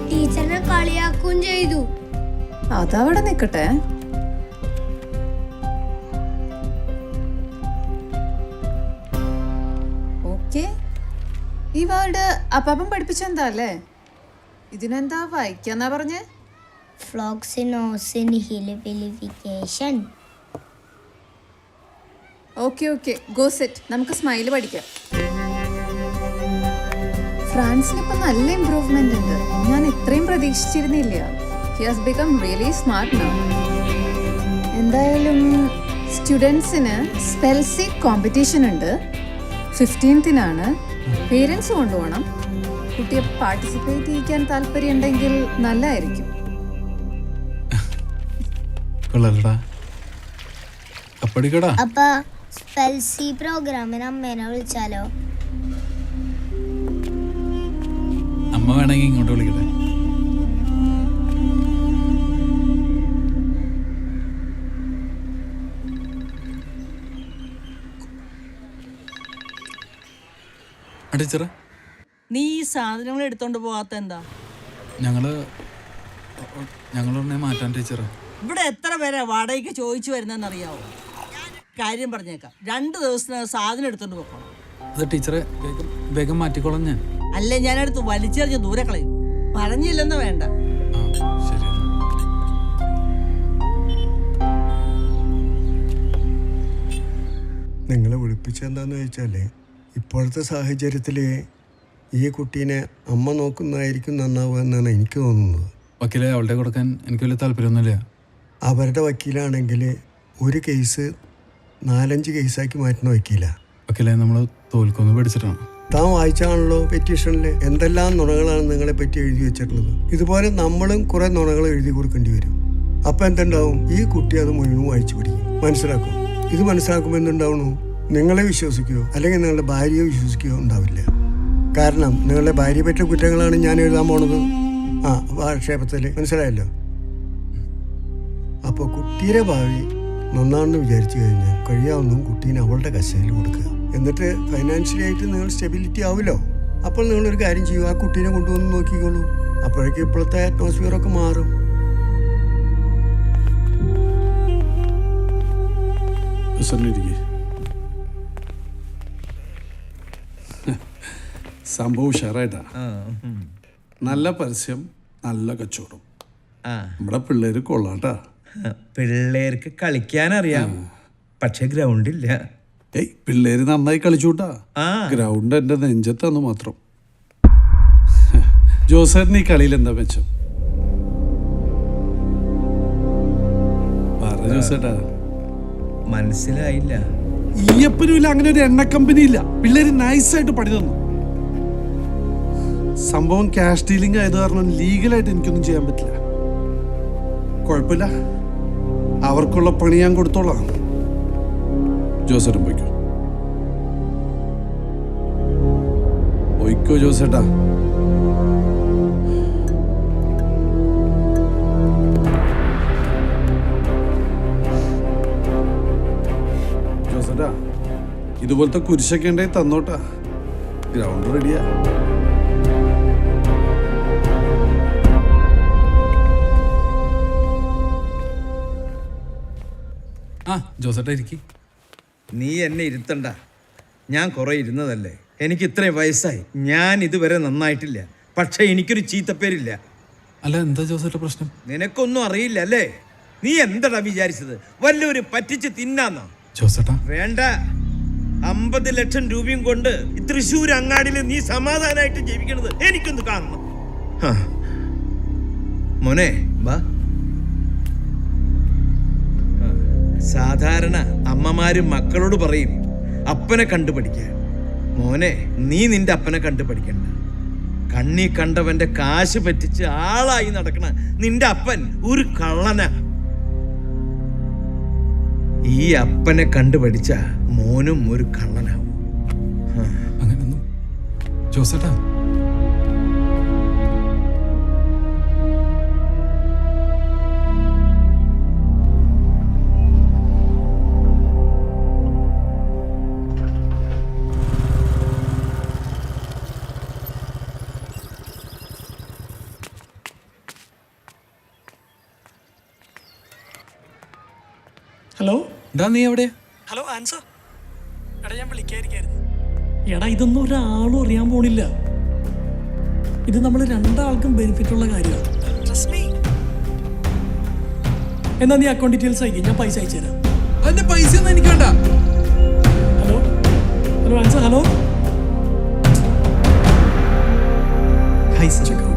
E: ടീച്ചറിനെ കളിയാക്കുകയും ചെയ്തു.
D: അതവിടെ നിൽക്കട്ടെ. ഓക്കെ, ഈ വേർഡ് അപ്പാപ്പൻ പഠിപ്പിച്ചെന്താ അല്ലേ? ഇതിനെന്താ വായിക്കാന്നാ പറഞ്ഞേ?
E: ഫ്ലോക്സിനോസിനിഹിലിഫിക്കേഷൻ.
D: Okay, go set. നമുക്ക് സ്മൈല് പഠിക്കാം. ഫ്രാൻസിന് ഇപ്പം നല്ല ഇംപ്രൂവ്മെന്റ് ഉണ്ട്. ഞാൻ ഇത്രയും പ്രതീക്ഷിച്ചിരുന്നില്ല. He has become really smart now. എന്തായാലും സ്റ്റുഡൻസിന് സ്പെൽ സീറ്റ് കോമ്പറ്റീഷൻ ഉണ്ട്. 15-നാണ്. പേരൻസ് കൊണ്ടുപോകണം. കുട്ടിയെ പാർട്ടിസിപ്പേറ്റ് ചെയ്യിക്കാൻ താല്പര്യം ഉണ്ടെങ്കിൽ നല്ലതായിരിക്കും.
E: അപ്പ സ്പെൽ സി പ്രോഗ്രാമിന് അമ്മേനെ വിളിച്ചാലോ?
J: അമ്മ വേണമെങ്കിൽ ഇങ്ങോട്ട് വിളിക്കട്ടെ. ടീച്ചറെ,
R: നീ ഈ സാധനങ്ങൾ എടുത്തോണ്ട് പോകാത്ത എന്താ?
J: ഞങ്ങളെ മാറ്റാൻ ടീച്ചറെ.
R: ഇവിടെ എത്ര പേരാ വാടകയ്ക്ക് ചോദിച്ചു വരുന്നതെന്നറിയാവോ? കാര്യം പറഞ്ഞേക്കാം, 2 ദിവസത്തിനകം സാധനം എടുത്തോണ്ട് പോക്കണം.
J: അത് ടീച്ചറെ വേഗം മാറ്റിക്കോളാം ഞാൻ.
R: അല്ലേ ഞാനടുത്ത് വലിച്ചെറിഞ്ഞ് ദൂരെ കളയും. പറഞ്ഞില്ലെന്ന് വേണ്ട.
J: ശരി.
Q: നിങ്ങളെ വിളിപ്പിച്ചെന്താന്ന് വെച്ചാൽ ഇപ്പോഴത്തെ സാഹചര്യത്തിൽ ഈ കുട്ടീനെ അമ്മ നോക്കുന്നതായിരിക്കും നന്നാവുക എന്നാണ് എനിക്ക് തോന്നുന്നത്.
J: വക്കീലെ, അവളുടെ കൊടുക്കാൻ എനിക്ക് വലിയ താല്പര്യമൊന്നുമില്ല.
Q: അവരുടെ വക്കീലാണെങ്കിൽ ഒരു കേസ് 4-5 കേസാക്കി മാറ്റുന്ന വക്കീലാ.
J: വക്കീലെ നമ്മൾ തോൽക്കൊന്ന് പേടിച്ചിട്ടാണ്.
Q: താൻ വായിച്ചാണല്ലോ പെറ്റീഷനിൽ എന്തെല്ലാം നുണകളാണ് നിങ്ങളെ പറ്റി എഴുതി വെച്ചിട്ടുള്ളത്. ഇതുപോലെ നമ്മളും കുറെ നുണകൾ എഴുതി കൊടുക്കേണ്ടി വരും. അപ്പം എന്തുണ്ടാവും, ഈ കുട്ടി അത് മുഴുവൻ വായിച്ചു പിടിക്കും, മനസ്സിലാക്കും. ഇത് മനസ്സിലാക്കുമ്പോൾ എന്തുണ്ടാവണു, നിങ്ങളെ വിശ്വസിക്കുകയോ അല്ലെങ്കിൽ നിങ്ങളുടെ ഭാര്യയെ വിശ്വസിക്കുകയോ ഉണ്ടാവില്ല. കാരണം നിങ്ങളുടെ ഭാര്യയെ പറ്റിയ കുറ്റങ്ങളാണ് ഞാൻ എഴുതാൻ പോണത്. ആക്ഷേപത്തിൽ മനസ്സിലായല്ലോ. അപ്പോൾ കുട്ടിയുടെ ഭാവി നന്നാണെന്ന് വിചാരിച്ചു കഴിഞ്ഞാൽ കഴിയാവുന്നതും കുട്ടീനെ അവളുടെ കസേരയിൽ കൊടുക്കുക. എന്നിട്ട് ഫൈനാൻഷ്യലി ആയിട്ട് നിങ്ങൾ സ്റ്റെബിലിറ്റി ആവുമല്ലോ. അപ്പോൾ നിങ്ങളൊരു കാര്യം ചെയ്യൂ, ആ കുട്ടീനെ കൊണ്ടുവന്ന് നോക്കിക്കോളൂ. അപ്പോഴേക്കും ഇപ്പോഴത്തെ അറ്റ്മോസ്ഫിയറൊക്കെ മാറും.
M: സംഭവം ഉഷാറായിട്ടാ. നല്ല പരസ്യം, നല്ല കച്ചവടം. നമ്മുടെ പിള്ളേര് കൊള്ളാട്ടാ.
G: പിള്ളേർക്ക് കളിക്കാനറിയാം, പക്ഷെ ഗ്രൗണ്ട് ഇല്ല.
M: ഏയ് പിള്ളേര് നന്നായി കളിച്ചൂട്ടാ. ഗ്രൗണ്ട് എന്റെ നെഞ്ചത്താന്ന് മാത്രം. ജോസേട്ടന് ഈ കളിയിൽ എന്താ മെച്ചം? പറ ജോസേട്ടാ.
G: മനസ്സിലായില്ല.
M: ഈയപ്പനുമില്ല, അങ്ങനെ ഒരു എണ്ണ കമ്പനി ഇല്ല. പിള്ളേര് നൈസായിട്ട് പണി തന്നു. സംഭവം ക്യാഷ് ഡീലിംഗ് ആയത് കാരണം ലീഗലായിട്ട് എനിക്കൊന്നും ചെയ്യാൻ പറ്റില്ല. കുഴപ്പമില്ല, അവർക്കുള്ള പണി ഞാൻ കൊടുത്തോളാം. ജോസേട്ടൻ പോയിക്കോ. പോയിക്കോ ജോസേട്ടാ. ജോസേട്ടാ, ഇതുപോലത്തെ കുരിശൊക്കെ ഉണ്ടെങ്കിൽ തന്നോട്ടാ. ഗ്രൗണ്ട് റെഡിയാ.
J: ജോസേട്ടാ ഇരിക്കി.
G: നീ എന്നെ ഇരുത്തണ്ട, ഞാൻ കുറെ ഇരുന്നതല്ലേ. എനിക്ക് ഇത്രയും വയസ്സായി, ഞാൻ ഇതുവരെ നന്നായിട്ടില്ല. പക്ഷെ എനിക്കൊരു ചീത്തപ്പേരില്ല.
J: അല്ല എന്താ ജോസേട്ടാ പ്രശ്നം?
G: നിനക്കൊന്നും അറിയില്ല അല്ലേ? നീ എന്താടാ വിചാരിച്ചത്, വല്ലവരും പറ്റിച്ച് തിന്നാന്നോ?
J: ജോസേട്ടാ
G: വേണ്ട. 50 ലക്ഷം രൂപയും കൊണ്ട് തൃശ്ശൂർ അങ്ങാടിയിൽ നീ സമാധാനമായിട്ട് ജീവിക്കണത് എനിക്കൊന്ന് കാണണം. മോനെ വാ. സാധാരണ അമ്മമാരും മക്കളോട് പറയും അപ്പനെ കണ്ടുപഠിക്കാൻ. മോനെ, നീ നിന്റെ അപ്പനെ കണ്ടുപഠിക്കണ്ട. കണ്ണി കണ്ടവന്റെ കാശ് പറ്റിച്ച് ആളായി നടക്കണ നിന്റെ അപ്പൻ ഒരു കള്ളന. ഈ അപ്പനെ കണ്ടുപഠിച്ച മോനും ഒരു കള്ളനാവും.
J: അങ്ങനൊന്നും ജോസേട്ടാ.
F: ഹലോ
J: നീ എവിടെയാ?
F: Hello answer. എടാ ഞാൻ വിളിക്കാതിരിക്കായിരുന്നു. എടാ ഇതൊന്നും ഒരാളും അറിയാൻ പോണില്ല. ഇത് നമ്മൾ രണ്ടാൾക്കും ബെനിഫിറ്റ് ഉള്ള കാര്യമാണ്. എന്നാ നീ അക്കൗണ്ട് ഡീറ്റെയിൽസ് അയക്കും, ഞാൻ പൈസ അയച്ചു തരാം.
J: അതിന്റെ പൈസ ഒന്നും എനിക്ക് വേണ്ട.
F: Hello hello answer. Hello check out.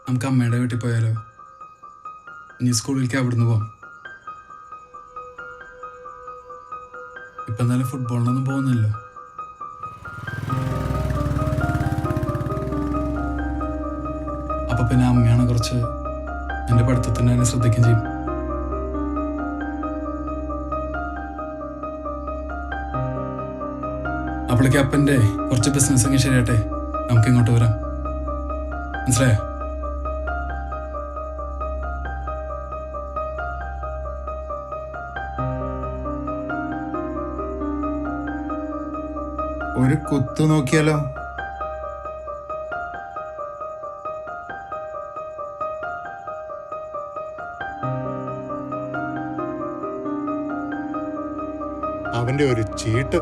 J: നമുക്ക് അമ്മയുടെ വീട്ടിൽ പോയാലോ? ഇനി സ്കൂളിലേക്ക് അവിടുന്ന് പോവാം. ഇപ്പൊ എന്നാലും ഫുട്ബോളിനൊന്നും പോകുന്നില്ലോ. അപ്പൊ പിന്നെ അമ്മയാണ് കുറച്ച് എന്റെ പഠിത്തത്തിന് തന്നെ ശ്രദ്ധിക്കുകയും ചെയ്യും. അപ്പോഴേക്ക് അപ്പൻ്റെ കുറച്ച് ബിസിനസ് ഒക്കെ ശരിയാട്ടെ, നമുക്ക് ഇങ്ങോട്ട് വരാം. മനസ്സിലായോ?
B: ഒരു കുത്തു നോക്കിയാലോ? അവന്റെ ഒരു ചീട്ട്.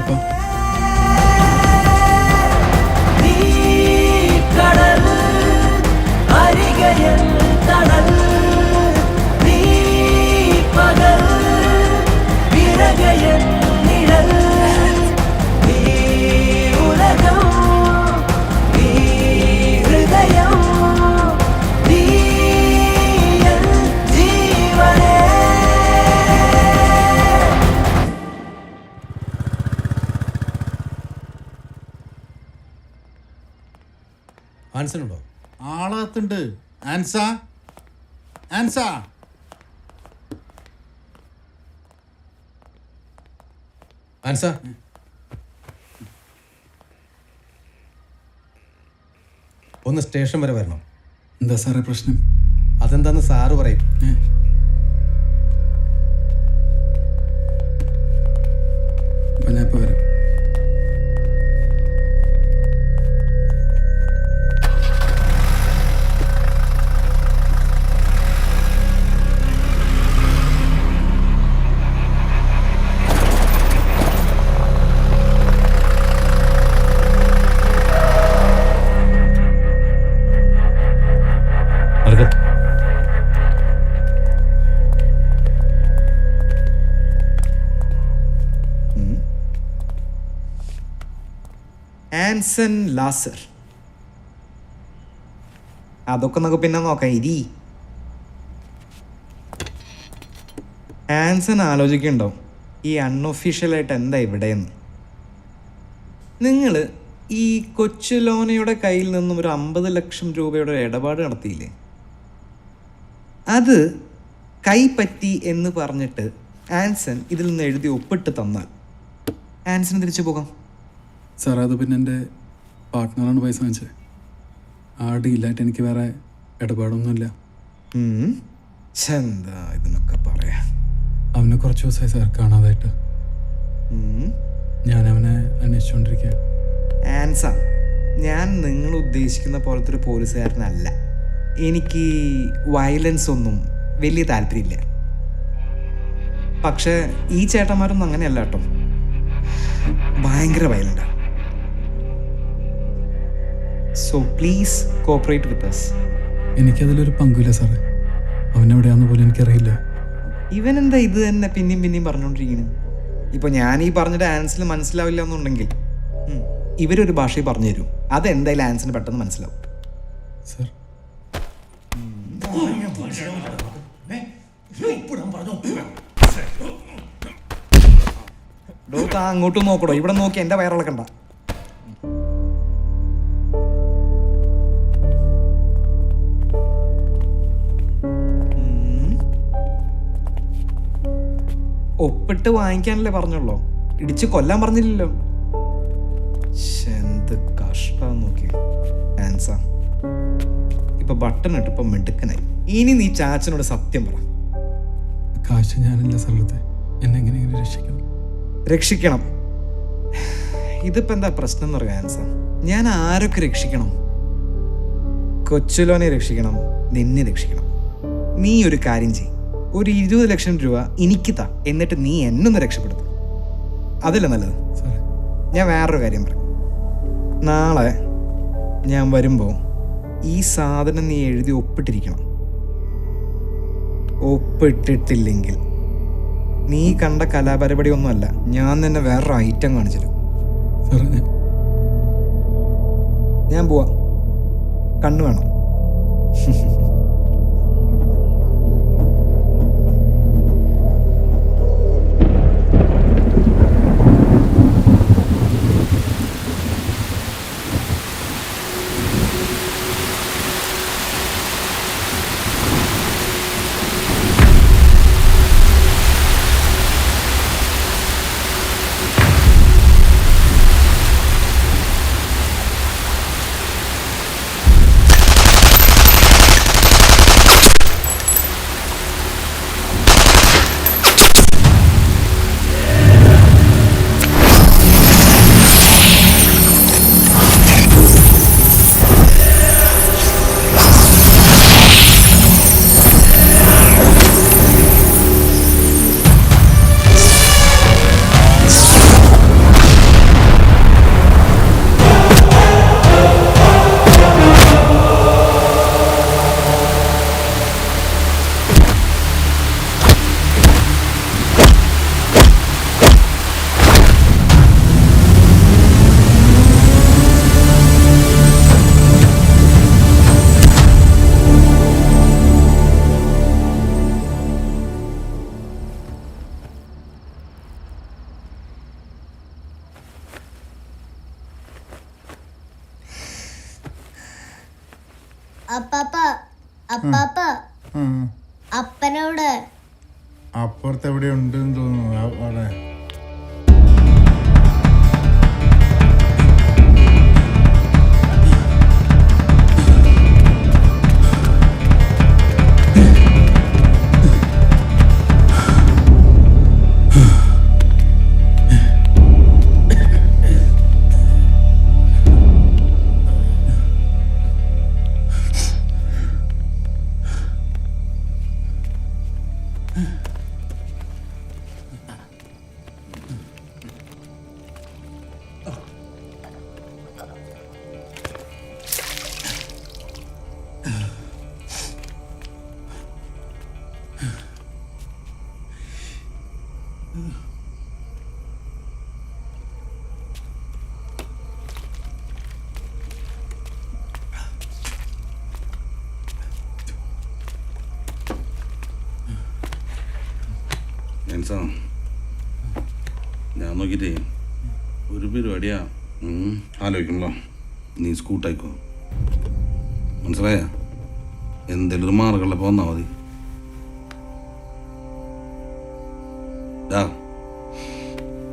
J: എവിടെപ്പാ?
N: നീ കടൽ അരികയൻ തണൽ നീ പകൽ വിരകയൻ നിഴൽ നീ ഉലകം നീ ഹൃദയം നീ എൻ ജീവനേ.
S: ആൻസനുണ്ടോ?
B: ആളകത്തുണ്ട്. ആൻസ ആൻസ
S: ആൻസ, ഒന്ന് സ്റ്റേഷൻ വരെ വരണം.
J: എന്താ സാറേ പ്രശ്നം?
S: അതെന്താന്ന് സാറ് പറയും.
J: അപ്പം ഞാൻ ഇപ്പോൾ വരാം.
T: ആൻസൺ ലാസർ, അതൊക്കെ നമുക്ക് പിന്നെ നോക്കാം. ഇരി. ആൻസൺ ആലോചിക്കുന്നുണ്ടോ ഈ അൺഒഫീഷ്യലായിട്ട് എന്താ ഇവിടെയെന്ന്? നിങ്ങൾ ഈ കൊച്ചു ലോനയുടെ കയ്യിൽ നിന്നും ഒരു 50 ലക്ഷം രൂപയുടെ ഇടപാട് നടത്തിയില്ലേ? അത് കൈപ്പറ്റി എന്ന് പറഞ്ഞിട്ട് ആൻസൺ ഇതിൽ നിന്ന് എഴുതി ഒപ്പിട്ട് തന്നാൽ ആൻസൺ തിരിച്ചു പോകാം.
J: സാർ അത് പിന്നെ എൻ്റെ പാർട്ട്ണറാണ് പൈസ വാങ്ങിച്ചത്. ആ ഡീലായിട്ട് എനിക്ക് വേറെ ഇടപാടൊന്നുമില്ല.
T: എന്താ ഇതിനൊക്കെ പറയാ?
J: അവനെ കുറച്ച് ദിവസമായി സാർ കാണാതായിട്ട്. ഞാൻ അവനെ അന്വേഷിച്ചുകൊണ്ടിരിക്കുക.
T: ആൻസ, ഞാൻ നിങ്ങൾ ഉദ്ദേശിക്കുന്ന പോലത്തെ ഒരു പോലീസുകാരനല്ല. എനിക്ക് വയലൻസ് ഒന്നും വലിയ താല്പര്യമില്ല. പക്ഷേ ഈ ചേട്ടന്മാരൊന്നും അങ്ങനെയല്ല കേട്ടോ, ഭയങ്കര വയലൻ്റാണ്. So please cooperate with us.
J: എനിക്കതിലൊരു പങ്കുമില്ല സാറേ. അവനെവിടെയാണെന്ന് പോലും എനിക്കറിയില്ല.
T: ഇവൻ എന്താ ഇത് തന്നെ പിന്നെയും പിന്നെയും പറഞ്ഞുകൊണ്ടിരിക്കുന്നത്? ഇപ്പോൾ ഞാൻ ഈ പറഞ്ഞിട്ട് ആൻസിന് മനസ്സിലാവില്ല എന്നുണ്ടെങ്കിൽ ഇവരൊരു ഭാഷയിൽ പറഞ്ഞു തരും. അതെന്തായാലും ആൻസിന് പെട്ടെന്ന് മനസ്സിലാവും.
J: സാർ
T: അങ്ങോട്ട് നോക്കടോ, ഇവിടെ നോക്കി എൻ്റെ വയറിളക്കണ്ട. ഒപ്പിട്ട് വാങ്ങിക്കാനല്ലേ പറഞ്ഞുള്ളൂ, ഇടിച്ച് കൊല്ലാൻ പറഞ്ഞില്ലല്ലോ. എന്ത് കഷ്ടം നോക്കി ആൻസ. ഇപ്പൊ ബട്ടൺ ഇട്ടിപ്പോ മിടുക്കനായി. ഇനി നീ ചാച്ചനോട് സത്യം പറ.
J: കാശ് ഞാനല്ല സ്ഥലത്തെ, എന്നെ എങ്ങനെ
T: രക്ഷിക്കണം. ഇതിപ്പോ എന്താ പ്രശ്നം എന്ന് പറയാം ആൻസ? ഞാൻ ആരൊക്കെ രക്ഷിക്കണം? കൊച്ചുലോനെ രക്ഷിക്കണം, നിന്നെ രക്ഷിക്കണം. നീ ഒരു കാര്യം ചെയ്യും, ഒരു 20 ലക്ഷം രൂപ എനിക്ക് താ, എന്നിട്ട് നീ എന്നൊന്ന് രക്ഷപ്പെടുത്തും. അതല്ല നല്ലത്. ഞാൻ വേറൊരു കാര്യം പറയാം. നാളെ ഞാൻ വരുമ്പോൾ ഈ സാധനം നീ എഴുതി ഒപ്പിട്ടിരിക്കണം. ഒപ്പിട്ടിട്ടില്ലെങ്കിൽ നീ കണ്ട കലാപരിപാടി ഒന്നുമല്ല, ഞാൻ തന്നെ വേറൊരു ഐറ്റം കാണിച്ചു തരും. ഞാൻ പോവാ, കണ്ണു വേണം.
E: അപ്പാപ്പ അപ്പാപ്പ അപ്പനോട്
B: അപ്പുറത്ത് എവിടെ ഉണ്ടെന്ന് തോന്നുന്നു അവിടെ.
K: ഞാൻ നോക്കിയിട്ടേ ഒരു പരിപാടിയാ ആലോചിക്കണല്ലോ. നീ സ്കൂട്ടായിക്കോ, മനസ്സിലായ? എന്തെങ്കിലും ഒരു മാർഗമുള്ളപ്പോൾ വന്നാൽ മതി.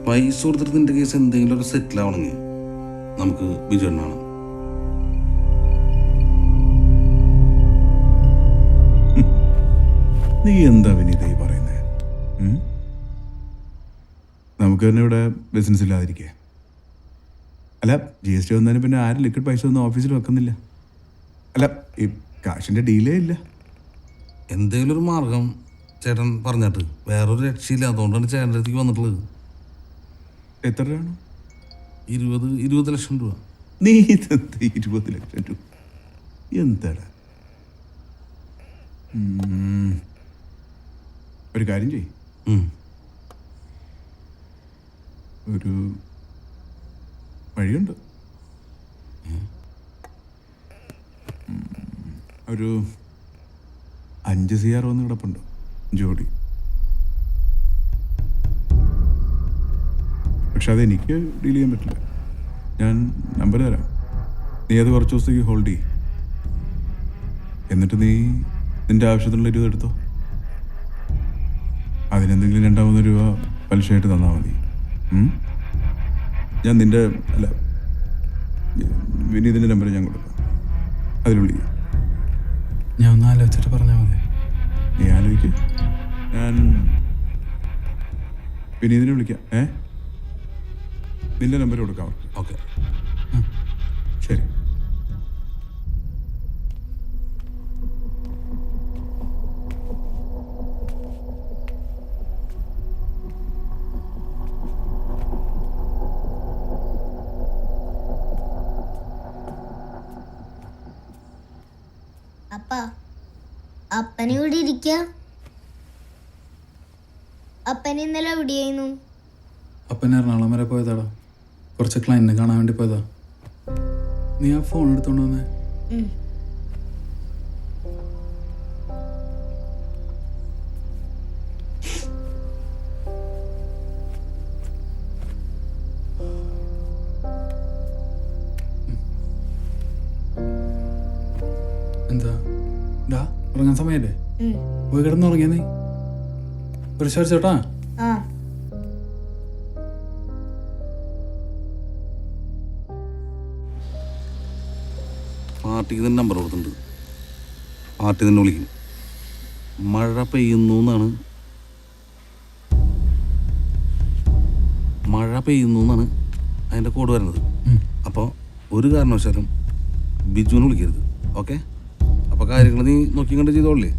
K: പൈസ കൊടുത്തിട്ട് നിന്റെ കേസ് എന്തെങ്കിലും ഒരു സെറ്റിൽ ആവണമെങ്കിൽ നമുക്ക് ബിജുണ്ണാണ്.
U: നീ എന്താ വിനീതായി പറയുന്നത്? നമുക്ക് തന്നെ ഇവിടെ ബിസിനസ് ഇല്ലാതിരിക്കേ? അല്ല, GST വന്നതിന് പിന്നെ ആരും ലിക്വിഡ് പൈസ ഒന്നും ഓഫീസിൽ വെക്കുന്നില്ല. അല്ല, ഈ കാശിൻ്റെ ഡീലേ ഇല്ല.
K: എന്തെങ്കിലും ഒരു മാർഗം ചേട്ടൻ പറഞ്ഞിട്ട് വേറൊരു രക്ഷയില്ല. അതുകൊണ്ടാണ് ചേട്ടൻ്റെ അടുത്തേക്ക് വന്നിട്ടുള്ളത്.
U: എത്ര രൂപയാണ്?
K: 20 ലക്ഷം രൂപ.
U: നീ 20 ലക്ഷം രൂപ എന്താടാ? ഒരു കാര്യം ചെയ്യും, ഒരു വഴിയുണ്ട്. ഒരു 5 CR വന്ന് കിടപ്പുണ്ട് ജോഡി. പക്ഷെ അതെനിക്ക് ഡീൽ ചെയ്യാൻ പറ്റില്ല. ഞാൻ നമ്പർ തരാം, നീ അത് കുറച്ച് ദിവസത്തേക്ക് ഹോൾഡ് ചെയ്യും. എന്നിട്ട് നീ നിൻ്റെ ആവശ്യത്തിനുള്ള 20 എടുത്തോ. അതിനെന്തെങ്കിലും 2-3 രൂപ പലിശയായിട്ട് തന്നാൽ മതി. ഞാൻ നിൻ്റെ വിനീതിൻ്റെ നമ്പർ ഞാൻ കൊടുക്കാം, അതിൽ വിളിക്കാം.
J: ഞാൻ ഒന്ന് ആലോചിച്ചിട്ട് പറഞ്ഞാൽ മതി.
U: നീ ആലോചിക്കും, ഞാൻ വിനീതിനെ വിളിക്കാം. നിൻ്റെ നമ്പർ കൊടുക്കാം അവർക്ക്.
K: ഓക്കെ,
U: ശരി.
E: അപ്പ അപ്പനെ ഇവിടെ ഇരിക്ക. അപ്പൻ ഇന്നലെ എവിടെയായിരുന്നു?
J: അപ്പൻ എറണാകുളം വരെ പോയതാടാ, കുറച്ച് ക്ലയന്റിനെ കാണാൻ വേണ്ടി പോയതാ. നീ ആ ഫോൺ എടുത്തോണ്ട് വന്നേ. എന്താ ഡാ, ഉറങ്ങാൻ സമയല്ലേ? പോയി കിടന്നുറങ്ങിയ നീ. ഒരു ചേട്ടാ,
K: പാർട്ടിക്ക് തന്നെ നമ്പർ കൊടുത്തിട്ടുണ്ട്. പാർട്ടി തന്നെ വിളിക്കും. മഴ പെയ്യുന്നു എന്നാണ് അതിൻ്റെ കോഡ് വരുന്നത്. അപ്പോൾ ഒരു കാരണവശാലും ബിജുവിനെ വിളിക്കരുത്. ഓക്കെ? അപ്പോൾ കാര്യങ്ങൾ നീ നോക്കി കണ്ട് ചെയ്തോളേ.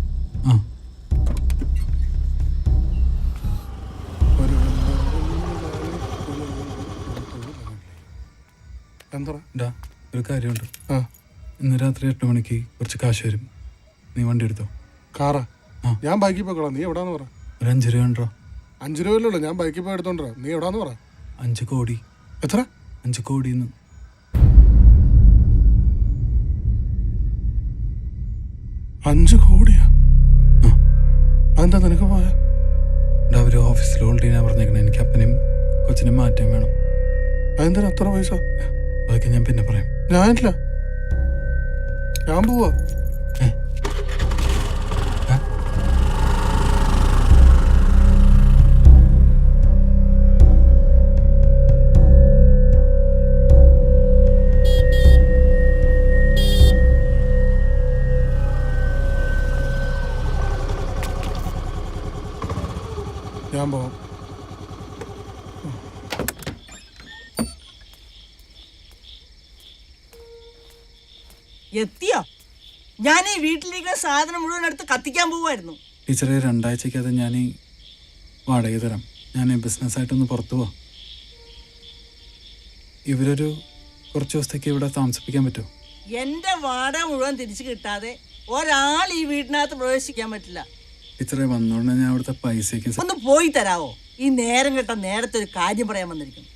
J: ഡാ, ഒരു കാര്യമുണ്ട്. ഇന്ന് രാത്രി 8 മണിക്ക് കുറച്ച് കാശ് വരും. നീ വണ്ടി എടുത്തോ.
O: കാറാ? ഞാൻ ബൈക്കിൽ പോയിക്കോളാം. നീ എവിടാന്ന് പറ.
J: ഒരു 5 രൂപ ഉണ്ടോ?
O: 5 രൂപയല്ലോ, ഞാൻ ബൈക്കിൽ പോയി എടുത്തോണ്ടാ. നീ എവിടാന്ന് പറ.
J: 5 കോടി.
O: എത്ര?
J: 5 കോടിന്ന്.
O: 5 കോടിയാ? അതെന്താ നിനക്ക് പോയാ?
J: അവര് ഓഫീസിൽ ഹോൾഡ് ചെയ്യാൻ പറഞ്ഞേക്കണേ. എനിക്ക് അപ്പനെയും കൊച്ചിനെ മാറ്റാൻ വേണം.
O: അതെന്തിനാ അത്ര പൈസ?
J: അതൊക്കെ ഞാൻ പിന്നെ പറയാം.
O: ഞാനില്ല, ഞാൻ പോവാ. ഞാൻ പോവാം.
R: എത്തിയോ? ഞാൻ ഈ വീട്ടിലിരിക്കുന്ന സാധനം മുഴുവൻ എടുത്ത് കത്തിക്കാൻ പോവായിരുന്നു.
J: ടീച്ചറെ 2 ആഴ്ചക്കകത്ത് ഞാൻ ഈ വാടക തരാം. ഞാൻ ബിസിനസ്സായിട്ടൊന്ന് പുറത്തു പോവാം. ഇവരൊരു കുറച്ച് ദിവസത്തേക്ക് ഇവിടെ താമസിപ്പിക്കാൻ പറ്റുമോ?
R: എന്റെ വാടക മുഴുവൻ തിരിച്ചു കിട്ടാതെ ഒരാൾ ഈ വീട്ടിനകത്ത് പ്രവേശിക്കാൻ പറ്റില്ല.
J: ടീച്ചറെ വന്നോണ്ട് ഞാൻ അവിടുത്തെ പൈസയ്ക്ക്
R: ഒന്ന് പോയി തരാവോ? ഈ നേരം കേട്ട നേരത്തെ ഒരു കാര്യം പറയാൻ വന്നിരിക്കുന്നു.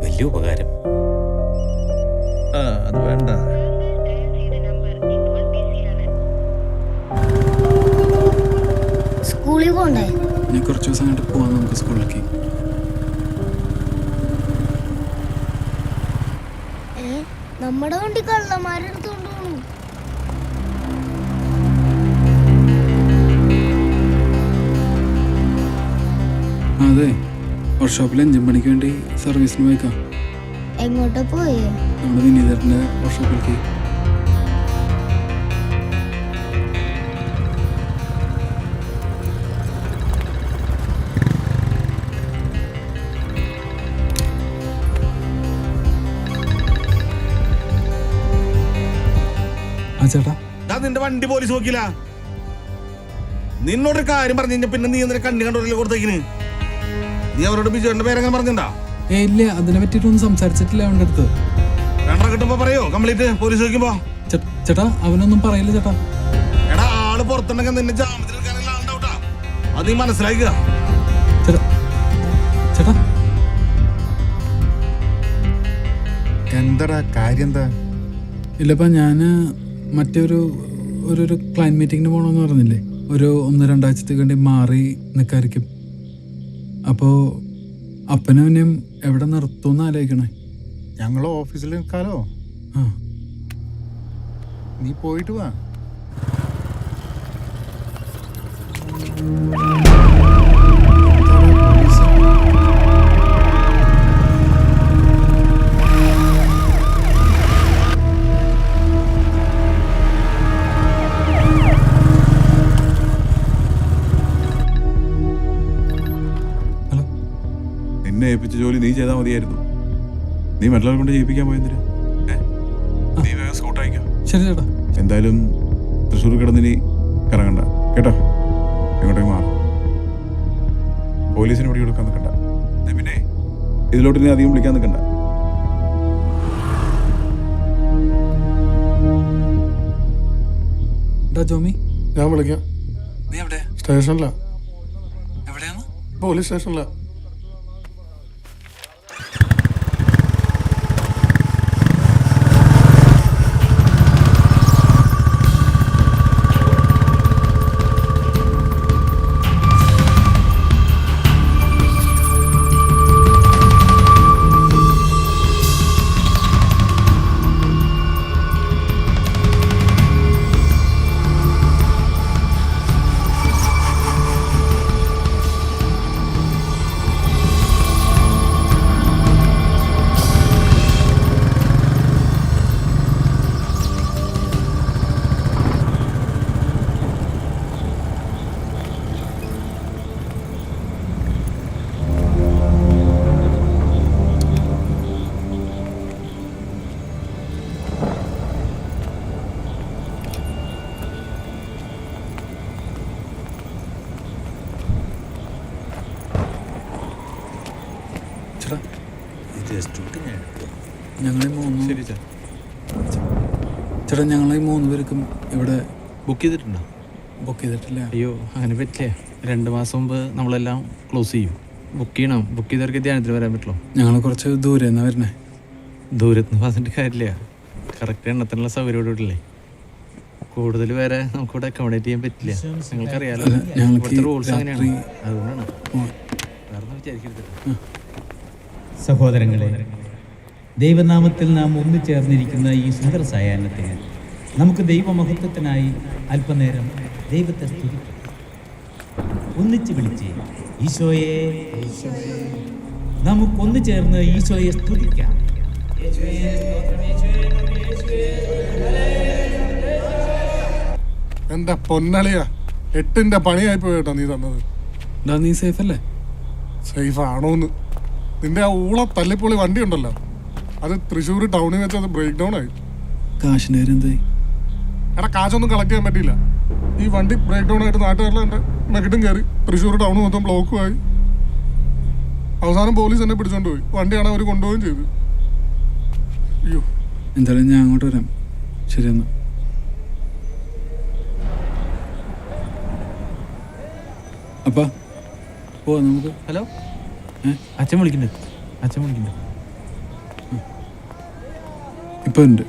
L: വലിയ ഉപകാരം.
G: അത് വേണ്ട.
E: സ്കൂളിൽ പോണ്ടേ?
J: ഞാൻ കുറച്ച് ദിവസം കണ്ടിട്ട് പോവാം നമുക്ക് സ്കൂളിലേക്ക്.
E: നമ്മുടെ വണ്ടി കള്ളന്മാരെടുത്തോണ്ട് പോണു.
J: അതെ, വർക്ക്ഷോപ്പിൽ എഞ്ചിൻ പണിക്ക് വേണ്ടി സർവീസിന് പോയേക്കാം.
E: എങ്ങോട്ടാ പോയേ?
J: നമ്മുടെ വിനീതന്റെ വർക്ക്ഷോപ്പിലേക്ക്. ചേട്ടാ
K: നിന്റെ വണ്ടി പോലീസ് നോക്കില്ല. നിന്നോടൊരു കാര്യം പറഞ്ഞു കഴിഞ്ഞാൽ പിന്നെ നീ എന്തിനാ കണ്ണി കണ്ടോല്ലേ കൊടുത്തേക്കിന്? നീ അവരോട് ബിജുവിന്റെ പേരെങ്ങനെ പറഞ്ഞിട്ടുണ്ടാ?
J: ഇല്ല, അതിനെ പറ്റിയിട്ടൊന്നും സംസാരിച്ചിട്ടില്ല അവൻ്റെ അടുത്ത്.
K: 2 കിട്ടുമ്പോ പറയോ കംപ്ലീറ്റ് പോലീസ് നോക്കുമ്പോ?
J: ചേട്ടാ അവനൊന്നും പറയില്ല ചേട്ടാ.
K: എടാ ആള് പുറത്തുണ്ടെങ്കിൽ നിന്നെ ജാമ്യത്തിൽ എടുക്കാനുള്ള ആളുണ്ടാവട്ടാ. അത് നീ മനസ്സിലാക്കുക.
J: ചേട്ടാ
B: എന്താടാ കാര്യം? എന്താ?
J: ഇല്ലപ്പാ, ഞാൻ മറ്റൊരു ഒരു ക്ലയൻറ്റ് മീറ്റിങ്ങിന് പോകണമെന്ന് പറഞ്ഞില്ലേ, ഒരു 1-2 ആഴ്ചത്തേക്ക് വേണ്ടി മാറി നിൽക്കായിരിക്കും. അപ്പോൾ അപ്പനും അവനെയും എവിടെ നിർത്തുമെന്ന് ആലോചിക്കണേ.
B: ഞങ്ങൾ ഓഫീസിൽ നിൽക്കാലോ?
J: ആ,
B: നീ പോയിട്ട് വാ.
U: നിന്നെ ഏൽപ്പിച്ച ജോലി നീ ചെയ്താൽ മതിയായിരുന്നു. നീ മറ്റുള്ളവരെ കൊണ്ട് ചെയ്യിപ്പിക്കാൻ പോയെന്തിനാ? നീ വേഗം സ്കൂട്ട് അയക്കാം.
J: ശരി ചേട്ടാ.
U: എന്തായാലും തൃശ്ശൂർ കിടന്നിനി കറങ്ങണ്ട കേട്ടോ. എങ്ങോട്ടേക്ക് മാറും. പോലീസിന് പിടി കൊടുക്കാൻ നിൽക്കണ്ട. പിന്നെ ഇതിലോട്ട് ഇനി അധികം വിളിക്കാൻ നിൽക്കണ്ട.
J: ജോമി,
O: ഞാൻ വിളിക്കാം.
J: നീ എവിടെ?
O: സ്റ്റേഷനിലാ.
J: എവിടെയാണ്?
O: പോലീസ് സ്റ്റേഷനിലാ.
J: ചേട്ടാ ഞങ്ങളീ 3 പേർക്കും ഇവിടെ
L: ബുക്ക് ചെയ്തിട്ടുണ്ടോ?
J: ബുക്ക് ചെയ്തിട്ടില്ല.
L: അയ്യോ അങ്ങനെ പറ്റില്ല. 2 മാസം മുമ്പ് നമ്മളെല്ലാം ക്ലോസ് ചെയ്യും. ബുക്ക് ചെയ്യണം. ബുക്ക് ചെയ്തവർക്ക് ധ്യാനത്തിന് വരാൻ പറ്റുള്ളൂ.
J: ഞങ്ങൾ കുറച്ച് ദൂരെ നിന്നാണ് വരുന്നത്.
L: ദൂരത്തുനിന്ന് പറഞ്ഞിട്ട് കാര്യമില്ല. കറക്റ്റ് എണ്ണത്തിനുള്ള സൗകര്യം ഇവിടെ ഇല്ലേ. കൂടുതൽ പേരെ നമുക്കിവിടെ അക്കോമഡേറ്റ് ചെയ്യാൻ പറ്റില്ല. നിങ്ങൾക്കറിയാലോ ഇവിടുത്തെ റൂൾസ് അങ്ങനെയാണ്. അതുകൊണ്ടാണ് വേറെ വിചാരിക്കരുത്.
V: സഹോദരങ്ങളെ, ദൈവനാമത്തിൽ നാം ഒന്നുചേർന്നിരിക്കുന്ന ഈ സുന്ദര സായാഹ്നത്തിന് നമുക്ക് ദൈവമഹത്വത്തിനായി അല്പനേരം ദൈവത്തെ സ്തുതിക്കാം. ഒന്നിച്ച് വിളിച്ച് ഈശോയെ നമുക്കൊന്നു ചേർന്ന് ഈശോയെ സ്തുതിക്കാം.
O: എന്റെ പൊന്നളിയാ, 8ന്റെ പണിയായി പോയിട്ടോ നീ തന്നത്.
J: നീ സേഫ് അല്ലേ?
O: സേഫ് ആണോന്ന്? നിന്റെ ആ ഊള തല്ലിപ്പൊളി വണ്ടി ഉണ്ടല്ലോ, അത് തൃശ്ശൂർ ടൗണിൽ വെച്ച് അത് ബ്രേക്ക് ഡൗൺ ആയി.
J: കാശിന്റെ കാര്യം എന്തായി?
O: എടാ, കാശൊന്നും കളക്ട് ചെയ്യാൻ പറ്റിയില്ല. ഈ വണ്ടി ബ്രേക്ക് ഡൗൺ ആയിട്ട് നാട്ടുകാരിലെ എൻ്റെ മെക്കിട്ടും കയറി തൃശ്ശൂർ ടൗൺ മൊത്തം ബ്ലോക്കും ആയി. അവസാനം പോലീസ് എന്നെ പിടിച്ചോണ്ട് പോയി. വണ്ടിയാണ് അവർ കൊണ്ടുപോവുകയും ചെയ്തു. അയ്യോ,
J: എന്തായാലും ഞാൻ അങ്ങോട്ട് വരാം. ശരി എന്നാ. അപ്പാ പോവാ നമുക്ക്.
L: ഹലോ, അച്ഛൻ വിളിക്കുന്നുണ്ട്.
J: ഇപ്പൊ ഉണ്ട്.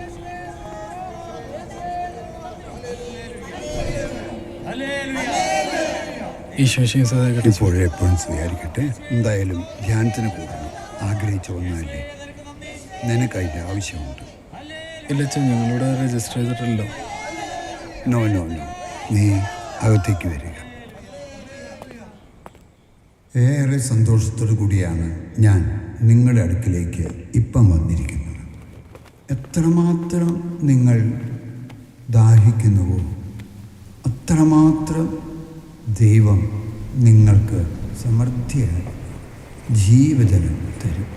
A: ഇപ്പോഴെപ്പോഴും സ്വീകരിക്കട്ടെ. എന്തായാലും ധ്യാനത്തിന് കൂടണം. ആഗ്രഹിച്ച ഒന്നല്ലേ, നിനക്കതിൻ്റെ ആവശ്യമുണ്ട്.
J: ഇല്ല അച്ഛൻ, ഞങ്ങളിവിടെ രജിസ്റ്റർ ചെയ്തിട്ടില്ലല്ലോ.
A: നോ നോ നോ, നീ അകത്തേക്ക് വരിക. ഏറെ സന്തോഷത്തോടു കൂടിയാണ് ഞാൻ നിങ്ങളുടെ അടുക്കിലേക്ക് ഇപ്പം വന്നിരിക്കുന്നത്. എത്രമാത്രം നിങ്ങൾ ദാഹിക്കുന്നുവോ അത്രമാത്രം ദൈവം നിങ്ങൾക്ക് സമൃദ്ധിയായി ജീവജലം തരും.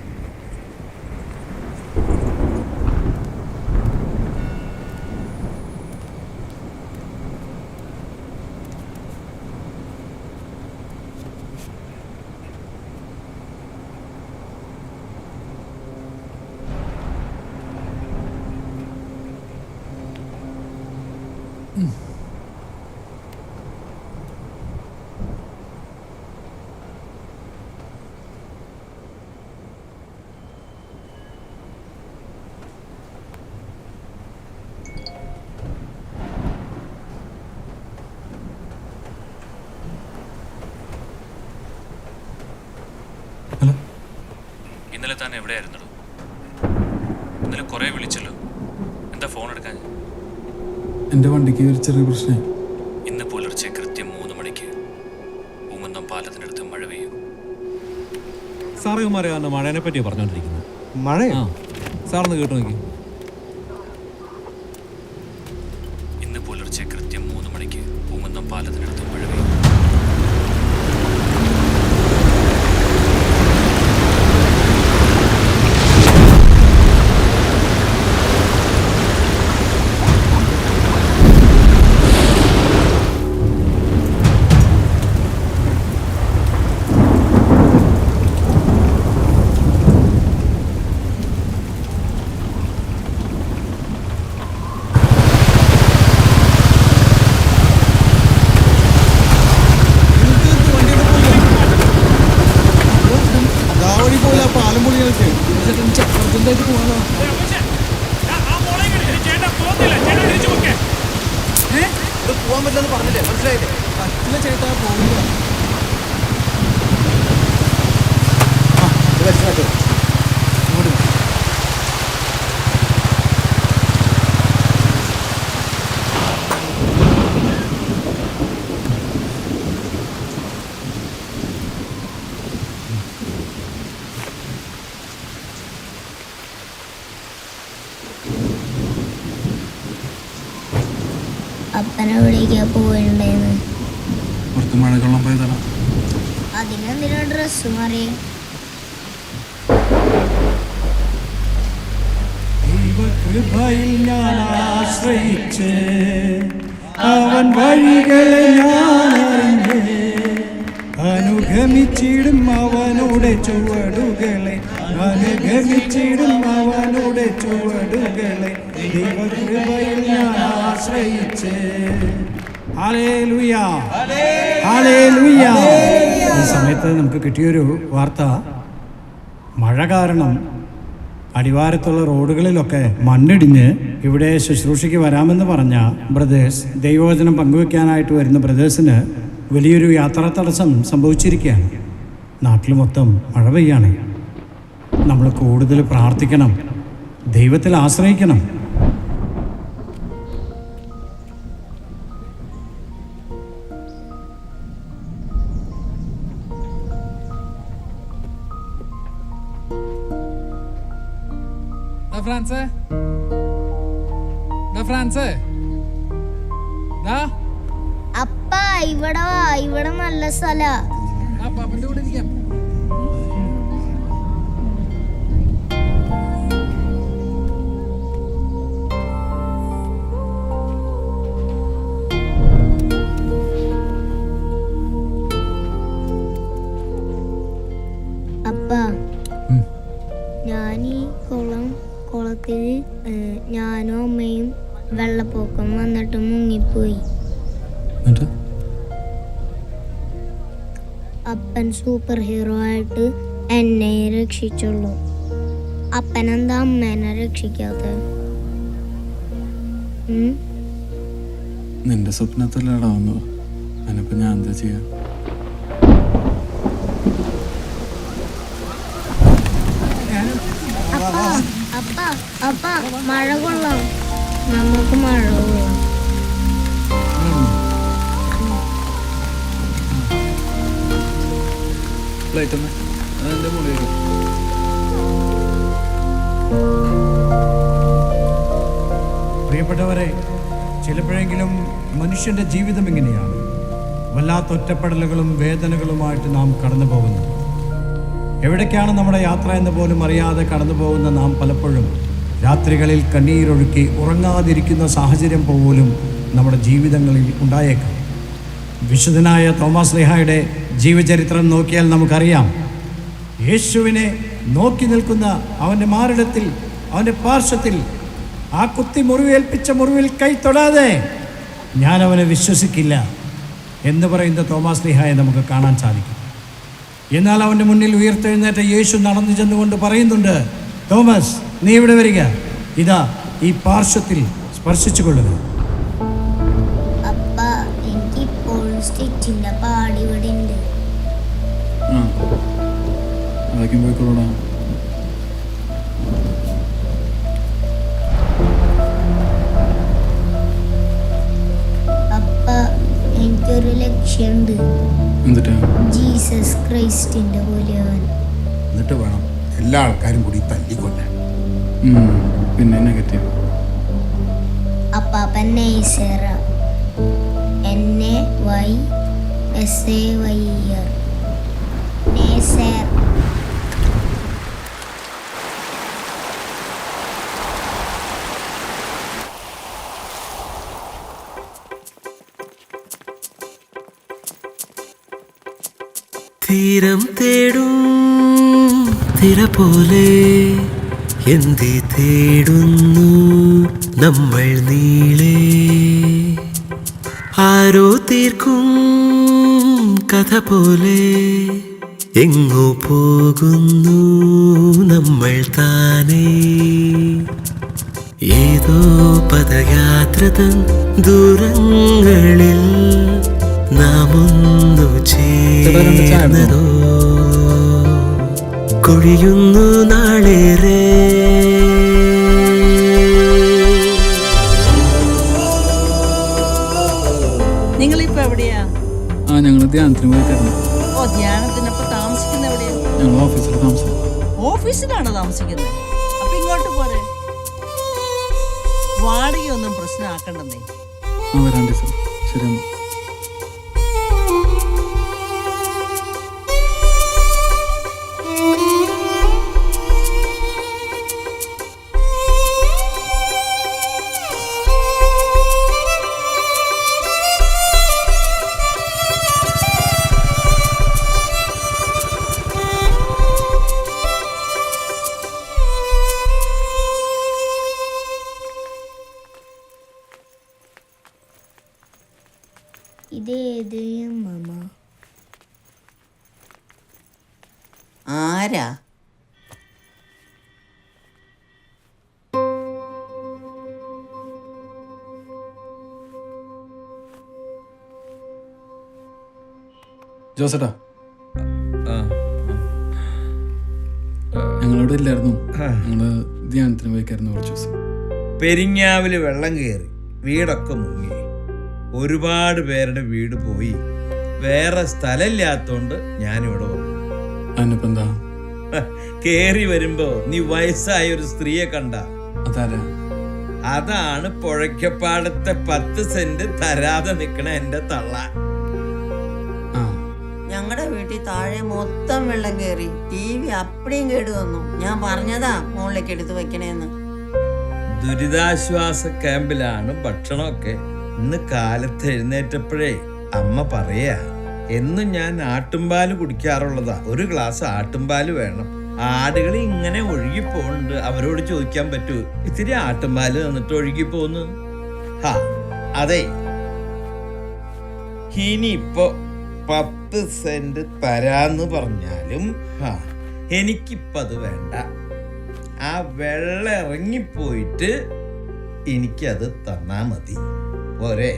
L: ഇന്നലെ താൻ എവിടെയായിരുന്നു? ഇന്നലെ കുറെ വിളിച്ചല്ലോ, എന്താ ഫോൺ എടുക്കാൻ?
J: എൻ്റെ വണ്ടിക്ക് ഒരു ചെറിയ പ്രശ്നമായി.
L: ഇന്ന് പുലർച്ചെ കൃത്യം 3 മണിക്ക് പൂമന്തം പാലത്തിനടുത്ത് മഴ പെയ്യും.
H: സാറേമാരെ മഴേനെ പറ്റിയാണ് പറഞ്ഞുകൊണ്ടിരിക്കുന്നത്.
T: മഴയോ?
H: സാറൊന്ന് കേട്ടു നോക്കി.
L: ഇന്ന് പുലർച്ചെ കൃത്യം 3 മണിക്ക് പൂമന്തം പാലത്തിനടുത്ത് മഴ പെയ്യും.
T: പോവാൻ പറ്റില്ലെന്ന് പറഞ്ഞില്ലേ, മനസ്സിലായില്ലേ? പറ്റില്ല ചേട്ടാ, പോകില്ല.
E: അപ്പനെവിടേക്കാ പോയിണ്ടായിരുന്നു?
J: പുറത്ത് മഴക്കൊള്ളം പോയതാണ്.
E: അതിനെന്തിനാ ഡ്രസ് മാറി?
P: ദൈവകൃപയിൽ ഞാൻ ആശ്രയിച്ച് അവൻ വഴികളെ ഞാൻ അറിഞ്ഞ് അനുഗമിച്ചിടും അവനുടെ ചുവടുകളെ, അനുഗമിച്ചിടും അവനുടെ ചുവടുകളെ. ദൈവകൃപയിൽ ഞാൻ ആശ്രയിച്ച്. Hallelujah, hallelujah. ഈ സമയത്ത് നമുക്ക് കിട്ടിയൊരു വാർത്ത, മഴ കാരണം അടിവാരത്തുള്ള റോഡുകളിലൊക്കെ മണ്ണിടിഞ്ഞ് ഇവിടെ ശുശ്രൂഷയ്ക്ക് വരാമെന്ന് പറഞ്ഞ ബ്രദേഴ്സ്, ദൈവവചനം പങ്കുവെക്കാനായിട്ട് വരുന്ന ബ്രദേഴ്സിന് വലിയൊരു യാത്രാ തടസ്സം സംഭവിച്ചിരിക്കുകയാണ്. നാട്ടിൽ മൊത്തം മഴ പെയ്യാണ്. നമ്മൾ കൂടുതൽ പ്രാർത്ഥിക്കണം, ദൈവത്തിൽ ആശ്രയിക്കണം.
J: ഫ്രാൻസേ, ഫ്രാൻസേ,
E: അപ്പ ഇവിടെ വാ, ഇവിടെ നല്ല സ്ഥല.
J: പാപ്പന്റെ കൂടെ ഇരിക്കാം.
E: അപ്പ ഞാനീ കുളത്തിൽ ഞാനും അമ്മയും വെള്ളപ്പൊക്കം വന്നിട്ട് മുങ്ങിപ്പോയി. അപ്പൻ സൂപ്പർ ഹീറോ ആയിട്ട് എന്നെ രക്ഷിച്ചുള്ളൂ. അപ്പനെന്താ അമ്മേനെ രക്ഷിക്കാത്ത?
J: നിന്റെ സ്വപ്നത്തിലടാ വന്നത്. അതിനിപ്പോ ഞാൻ എന്താ ചെയ്യാ?
E: അപ്പ മഴ കൊള്ളാം, നമുക്ക് മഴ കൊള്ളാം.
C: പ്രിയപ്പെട്ടവരെ, ചിലപ്പോഴെങ്കിലും മനുഷ്യന്റെ ജീവിതം ഇങ്ങനെയാണ്. വല്ലാത്ത ഒറ്റപ്പെടലുകളും വേദനകളുമായിട്ട് നാം കടന്നു പോകുന്നു. എവിടേക്കാണ് നമ്മുടെ യാത്ര എന്ന് പോലും അറിയാതെ കടന്നു പോകുന്ന നാം പലപ്പോഴും രാത്രികളിൽ കണ്ണീരൊഴുക്കി ഉറങ്ങാതിരിക്കുന്ന സാഹചര്യം പോലും നമ്മുടെ ജീവിതങ്ങളിൽ ഉണ്ടായേക്കാം. വിശുദ്ധനായ തോമസ് ലീഹായുടെ ജീവചരിത്രം നോക്കിയാൽ നമുക്കറിയാം, യേശുവിനെ നോക്കി നിൽക്കുന്ന അവൻ്റെ മാറിടത്തിൽ, അവൻ്റെ പാർശ്വത്തിൽ ആ കുത്തി മുറിവേൽപ്പിച്ച മുറിവിൽ കൈ തൊടാതെ ഞാൻ അവനെ വിശ്വസിക്കില്ല എന്ന് പറയുന്ന തോമസ് ലീഹായെ നമുക്ക് കാണാൻ സാധിക്കും. എന്നാൽ അവൻ്റെ മുന്നിൽ ഉയർത്തെഴുന്നേറ്റ യേശു നടന്നു ചെന്നുകൊണ്ട് പറയുന്നുണ്ട്, തോമസ്, നീ ഇവിടെ വരിക, ഇതാ ഈ പാർശ്വത്തിൽ സ്പർശിച്ചു കൊള്ളുക.
E: അപ്പ എനിക്കിപ്പോൾ സ്റ്റിച്ചിന്റെ പാടി ഇവിടെ ഉണ്ട്. അപ്പ എനിക്കൊരു ലക്ഷ്യമുണ്ട്. ജീസസ് ക്രൈസ്റ്റിന്റെ പോലെയാവാൻ.
B: എന്നിട്ട് വേണം എല്ലാ ആൾക്കാരും കൂടി തല്ലിക്കൊല്ലാൻ.
J: പിന്നെ നെഗറ്റീവ്
E: അപ്പാപ്പൻ നൈസറ NAYSAYR നേസർ.
N: തീരം തേടും തിര പോലെ എന്തി തേടുന്നു നമ്മൾ നീളെ. ആരോ തീർക്കും കഥ പോലെ എങ്ങോ പോകുന്നു നമ്മൾ താനേ. ഏതോ പദയാത്ര തൻ ദൂരങ്ങളിൽ നാം ഒന്നു ചേർന്നതോ കൊഴിയുന്നു നാളേറെ.
R: നിങ്ങളിപ്പോ എവിടെയാ?
J: ഞങ്ങൾ ധ്യാനത്തിന് പോയിട്ടായിരുന്നു.
R: ഓ, ധ്യാനത്തിനപ്പോ താമസിക്കുന്ന എവിടെയാ?
J: ഞങ്ങൾ ഓഫീസിൽ താമസിക്കും.
R: ഓഫീസിലാണോ താമസിക്കുന്നത്? അപ്പൊ ഇങ്ങോട്ട് പോരെ. വാടകയൊന്നും പ്രശ്നമാക്കണ്ടെന്നേ.
J: വരാണ്ട് സാർ. ശരി അമ്മ.
E: ഇതേത് അമ്മ?
R: ആരാ?
J: ജോസേട്ടാ, ഞങ്ങളിവിടെ ഇല്ലായിരുന്നു. ഞങ്ങള് ധ്യാനത്തിന് പോയിക്കായിരുന്നു കുറച്ച് ദിവസം.
G: പെരിങ്ങാവില് വെള്ളം കയറി, വീടൊക്കെ മുങ്ങി. ഒരുപാട് പേരുടെ വീട് പോയി. വേറെ സ്ഥലമില്ലാത്തോണ്ട് ഞാനിവിടെ വന്നു.
J: അതിനിപ്പോ എന്താ?
G: കേറി വരുമ്പോ നീ വയസ്സായ ഒരു സ്ത്രീയെ കണ്ട
J: അതാരാ?
G: അതാണ് പുഴയ്ക്കപ്പാടത്തെ 10 സെന്റ് തരാതെ നിക്കണ എന്റെ തള്ള.
R: ഞങ്ങളുടെ വീട്ടിൽ താഴെ മൊത്തം വെള്ളം കയറി, TV അപ്പടിയും കേട് വന്നു. ഞാൻ പറഞ്ഞതാ മുകളിലേക്ക് എടുത്ത് വെക്കണേന്ന്.
G: ദുരിതാശ്വാസ ക്യാമ്പിലാണ് ഭക്ഷണമൊക്കെ. ഇന്ന് കാലത്ത് എഴുന്നേറ്റപ്പോഴേ അമ്മ പറയാ, എന്നും ഞാൻ ആട്ടുംപാല് കുടിക്കാറുള്ളതാ, ഒരു ഗ്ലാസ് ആട്ടുംപാല് വേണം. ആടുകൾ ഇങ്ങനെ ഒഴുകി പോകുന്നുണ്ട്, അവരോട് ചോദിക്കാൻ പറ്റൂ ഇത്തിരി ആട്ടുംപാല് തന്നിട്ട് ഒഴുകി പോന്ന്. ഹാ അതെ, ഇനിയിപ്പോ 10 സെന്റ് തരാന്ന് പറഞ്ഞാലും എനിക്കിപ്പത് വേണ്ട. ആ വെള്ളം ഇറങ്ങിപ്പോയിട്ട് എനിക്കത് തന്നാ മതി പോരെ.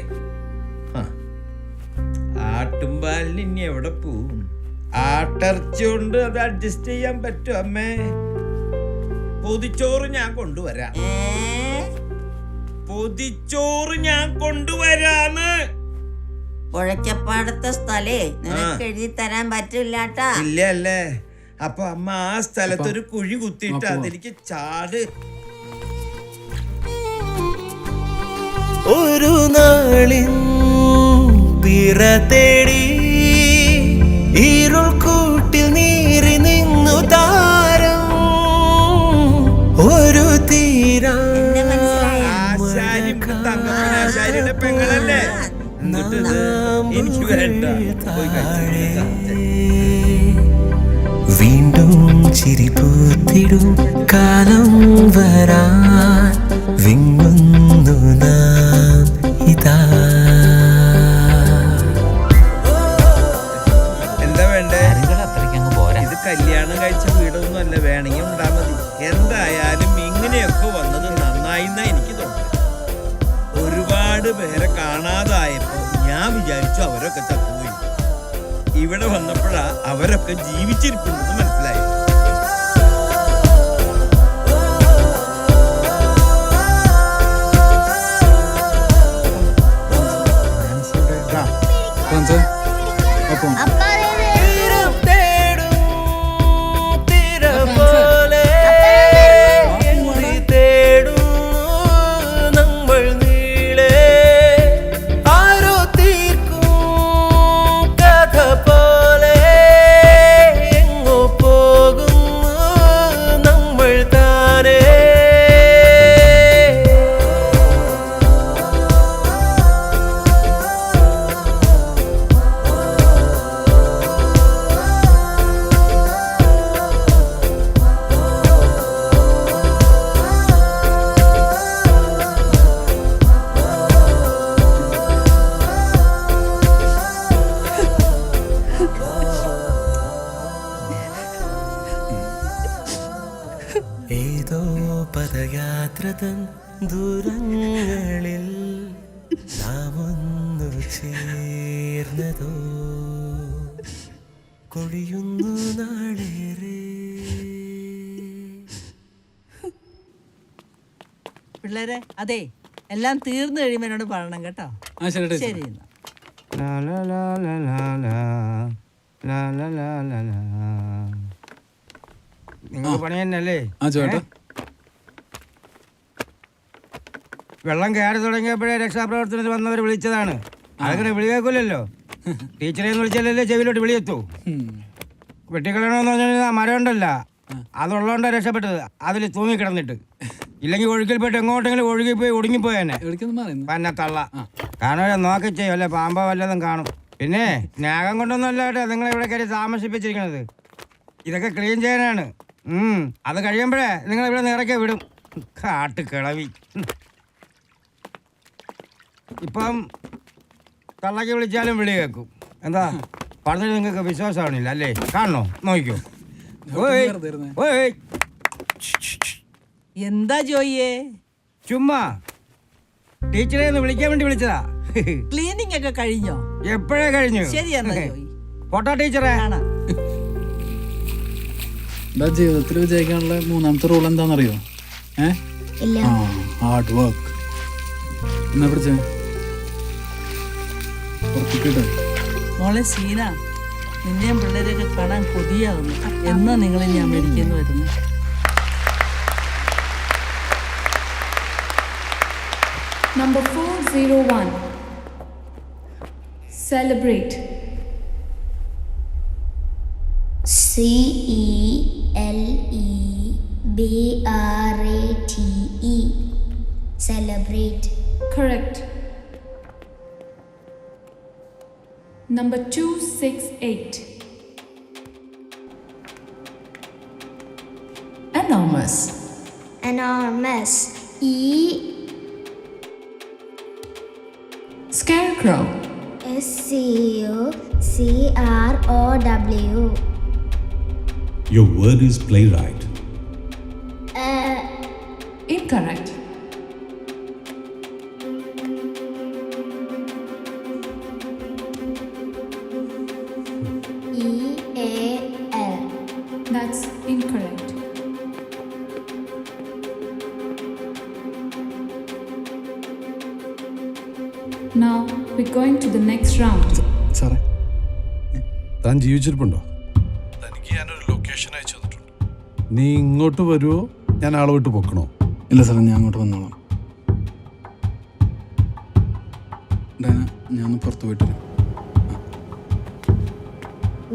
G: ആട്ടുംപാലിന് ഇനി എവിടെ പോവും? ആട്ടിറച്ചി കൊണ്ട് അത് അഡ്ജസ്റ്റ് ചെയ്യാൻ പറ്റും അമ്മേ. പൊതിച്ചോറ് ഞാൻ കൊണ്ടുവരാം. പൊതിച്ചോറ് ഞാൻ കൊണ്ടുവരാന്ന്.
R: പുഴയ്ക്കപ്പാടത്തെ സ്ഥലേ നിനക്ക് എഴുതി തരാൻ പറ്റില്ലാട്ടാ.
G: ഇല്ല അല്ലേ? അപ്പൊ അമ്മ ആ സ്ഥലത്തൊരു കുഴി കുത്തിയിട്ട് അതെനിക്ക് ചാട്.
N: ഒരു നാളിൻ പിറ തേടി ഇരുൾ കൂട്ടിൽ നീറി നിന്നു താരം. ഒരു തീരാ
G: ആശാരിയുടെ പെങ്ങളല്ലേ? എനിക്ക് വേണ്ട.
N: വീണ്ടും ചിരി പൂത്തിടും കാലം വരാൻ വിങ്ങുന്നു നാം ഇതാ.
G: എന്താ വേണ്ടേ? ഇത് കല്യാണം കഴിച്ച വീടൊന്നും അല്ല, വേണമെങ്കിൽ ഉണ്ടാ മതി. എന്തായാലും ഇങ്ങനെയൊക്കെ വന്നത് നന്നായിന്നാ എനിക്ക് തോന്നുന്നത്. ഒരുപാട് പേരെ കാണാതായപ്പോ ഞാൻ വിചാരിച്ചു അവരൊക്കെ ചത്തുപോയി. ഇവിടെ വന്നപ്പോഴാ അവരൊക്കെ ജീവിച്ചിരിപ്പുണ്ടെന്ന് മനസ്സിലായി.
N: ഏതോ പദയാത്രതൻ ദൂരങ്ങളിൽ നാം ഒന്നു ചേർന്നതോ കൊഴിയുന്നു നാളേറെ.
R: പിള്ളേരെ അതെ, എല്ലാം തീർന്നു കഴിയുമ്പോൾ എന്നോട് പറയണം കേട്ടോ. ശരി
D: നിങ്ങൾ പണി തന്നെയല്ലേ?
J: ചേട്ടാ,
D: വെള്ളം കയറി തുടങ്ങിയപ്പോഴേ രക്ഷാപ്രവർത്തനത്തിൽ വന്നവർ വിളിച്ചതാണ്. അതങ്ങനെ വിളി കേൾക്കില്ലല്ലോ. ടീച്ചറെ എന്ന് വിളിച്ചാലല്ലേ ചെവിയിലോട്ട് വിളിയെത്തൂ. വെട്ടിക്കളയണമെന്ന് പറഞ്ഞാൽ ആ മരം ഉണ്ടല്ല, അതുള്ളതുകൊണ്ടാണ് രക്ഷപ്പെട്ടത്. അതിൽ തൂങ്ങിക്കിടന്നിട്ട്, ഇല്ലെങ്കിൽ ഒഴുക്കിൽപ്പെട്ട് എങ്ങോട്ടെങ്കിലും ഒഴുകിപ്പോയി ഒടുങ്ങിപ്പോയെന്നെ പന്നെ തള്ള. കാണുക നോക്കി ചെയ്യും അല്ലെ, പാമ്പോ വല്ലതും കാണും. പിന്നെ സ്നേഹം കൊണ്ടൊന്നും അല്ല കേട്ടോ നിങ്ങളെ ഇവിടെ കയറി താമസിപ്പിച്ചിരിക്കണത്. ഇതൊക്കെ ക്ലീൻ ചെയ്യാനാണ്. അത് കഴിയുമ്പോഴേ നിങ്ങൾ ഇവിടെ നിറക്കെ വിടും. കാട്ട് കിളവി. ഇപ്പം തള്ളക്ക് വിളിച്ചാലും വിളി കേൾക്കും. എന്താ പറഞ്ഞിട്ട് നിങ്ങൾക്ക് വിശ്വാസമാണില്ല അല്ലേ? കാണണോ? നോക്കിക്കോ.
R: എന്താ ജോയിയെ?
D: ചുമ്മാ ടീച്ചറെ ഒന്ന് വിളിക്കാൻ വേണ്ടി വിളിച്ചതാ.
R: ക്ലീനിങ് ഒക്കെ കഴിഞ്ഞോ?
D: എപ്പോഴേ കഴിഞ്ഞു.
R: ശരി എന്നാ ജോയി.
D: പോട്ടോ ടീച്ചറെ.
J: ജീവിതത്തിൽ വിജയിക്കാനുള്ള 3ാമത്തെ റൂൾ എന്താണെന്നറിയോ? Hard work. എന്നാ പിടിച്ചേ
R: മോളെ സീന, നിന്നെയും പിള്ളേരെയൊക്കെ കാണാൻ കൊതിയാകുന്നു. എന്നാ നിങ്ങളെ ഞാൻ മേടിക്കുന്നു വരുന്നു.
I: Number 401. Celebrate.
E: CELEBRATE. Celebrate.
I: Correct. Number 268. Enormous.
E: Enormous.
I: Scarecrow.
E: SCOCROW.
U: Your word is playwright.
I: Incorrect.
E: EAL.
I: That's incorrect. Now we're going to the next round.
T: സാറേ,
M: താൻ ജീവിച്ചിരിപ്പുണ്ടോ? തനിക്ക് ഞാനൊരു ലൊക്കേഷൻ അയച്ചു തന്നിട്ടുണ്ട്. നീ ഇങ്ങോട്ട് വരുമോ, ഞാൻ ആളെ വിട്ട് പൊക്കണോ?
J: ഇല്ല സാറേ, ഞാൻ അങ്ങോട്ട് വന്നോളാം. ഡാന, ഞാൻ ഒന്ന് പുറത്ത് പോയിട്ട് വരാം.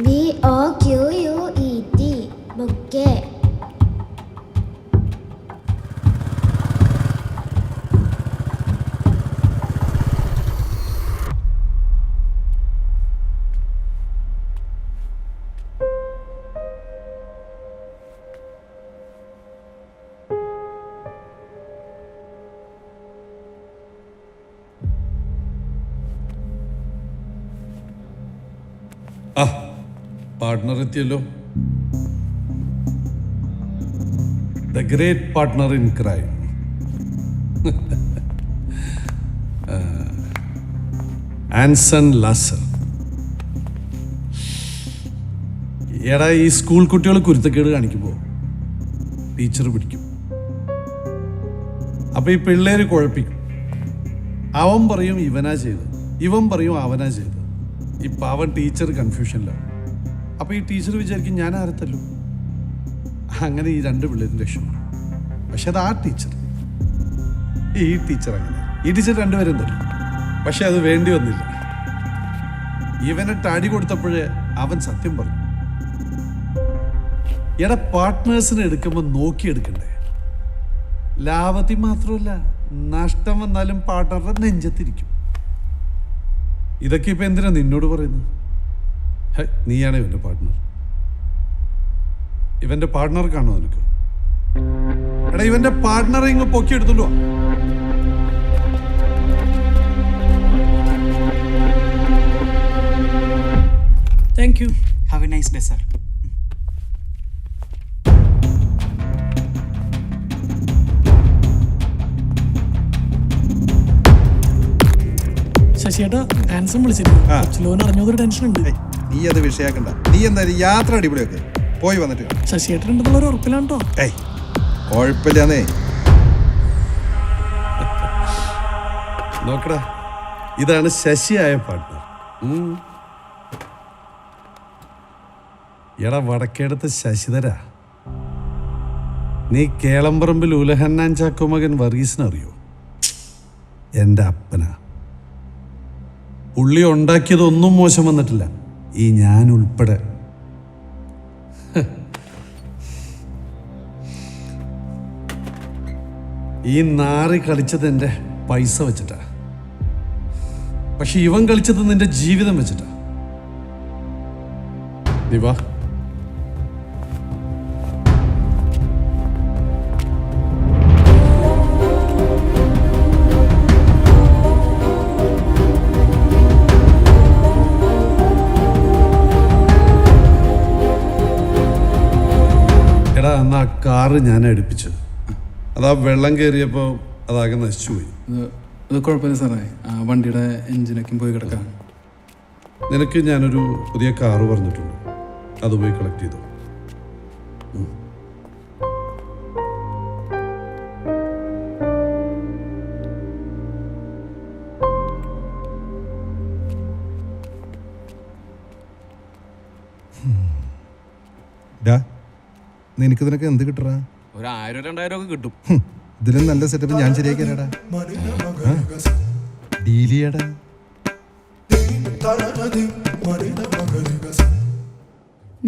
E: BOQUET. Bouquet.
M: ആ, പാർട്ട്ണർ എത്തിയല്ലോ. The great partner in crime. Anson Lazar. എടാ, ഈ സ്കൂൾ കുട്ടികൾ കുരുത്തക്കേട് കാണിക്കുമ്പോൾ ടീച്ചർ പിടിക്കും. അപ്പൊ ഈ പിള്ളേര് കുഴപ്പിക്കും. അവൻ പറയും ഇവനാ ചെയ്തത്, ഇവൻ പറയും അവനാ ചെയ്തത്. ഈ പാവൻ ടീച്ചർ കൺഫ്യൂഷനിലാണ്. അപ്പൊ ഈ ടീച്ചർ വിചാരിക്കും ഞാൻ ആരത്തല്ലോ. അങ്ങനെ ഈ രണ്ട് പിള്ളേരും രക്ഷപ്പെടും. പക്ഷെ അത് ആ ടീച്ചർ, ഈ ടീച്ചർ അങ്ങനെ, ഈ ടീച്ചർ രണ്ടുപേരും തരും. പക്ഷെ അത് വേണ്ടി വന്നില്ല. ഇവനെ ടാടി കൊടുത്തപ്പോഴേ അവൻ സത്യം പറഞ്ഞു. എടാ, പാർട്ട്നേഴ്സിനെ എടുക്കുമ്പോൾ നോക്കിയെടുക്കണ്ടേ. ലാഭത്തിൽ മാത്രമല്ല, നഷ്ടം വന്നാലും പാർട്ട്ണറുടെ നെഞ്ചത്തിരിക്കും. ഇതൊക്കെ ഇപ്പൊ എന്തിനാ നിന്നോട് പറയുന്നത്? നീയാണ് ഇവന്റെ പാർട്ട്ണർ. ഇവന്റെ പാർട്ട്ണർ കാണോ നിനക്ക്? എടാ, ഇവന്റെ പാർട്ട്ണറെ ഇങ്ങ് പൊക്കിയെടുത്തല്ലോ.
F: Thank you.
T: Have a nice day sir.
F: ശശിയേട്ടാ, ആൻസം വിളിച്ചിരുന്നു. ലോൻ അറിഞ്ഞതൊരു ടെൻഷൻ ഉണ്ട്.
T: നീ അത് വിഷയാക്കണ്ട. നീ എന്തായാലും യാത്ര അടിപൊളിയൊക്കെ പോയി വന്നിട്ട്
F: ശശിയേട്ടൻ ഉണ്ടെന്നുള്ള ഒരു ഉറപ്പിലാണ് കേട്ടോ.
T: കുഴപ്പമില്ലാന്നേ.
M: നോക്കടാ, ഇതാണ് ശശിയായ പാർട്ട്ണർ. എടാ, വടക്കേടത്ത് ശശിധര. നീ കേളമ്പറമ്പിൽ ഉലഹന്നാൻ ചാക്കോ മകൻ വർഗീസിനറിയോ? എൻ്റെ അപ്പനാ. പുള്ളി ഉണ്ടാക്കിയതൊന്നും മോശം വന്നിട്ടില്ല, ഈ ഞാൻ ഉൾപ്പെടെ. ഈ നാറി കളിച്ചത് എൻ്റെ പൈസ വെച്ചിട്ടാ. പക്ഷെ ഇവൻ കളിച്ചത് നിന്റെ ജീവിതം വെച്ചിട്ടാ. നീ വാ. എടാ, അന്ന് ആ കാറ് ഞാൻ അടുപ്പിച്ചത്. അതാ വെള്ളം കയറിയപ്പോൾ അതാകെ നശിച്ചുപോയി.
J: അത് കുഴപ്പമില്ല സാറേ, ആ വണ്ടിയുടെ എഞ്ചിനൊക്കെ പോയി കിടക്കാം.
M: നിനക്ക് ഞാനൊരു പുതിയ കാറ് പറഞ്ഞിട്ടുണ്ട്, അത് പോയി കളക്ട് ചെയ്തോ.
U: നിനക്ക് ഇതിനൊക്കെ എന്ത് കിട്ടറാ?
H: ഒരു 1000-2000 ഒക്കെ കിട്ടും.
A: ഇതിലും നല്ല സെറ്റപ്പ് ഞാൻ ശരിയാക്കിയാടാ. ഡീൽ ചെയ്യടാ.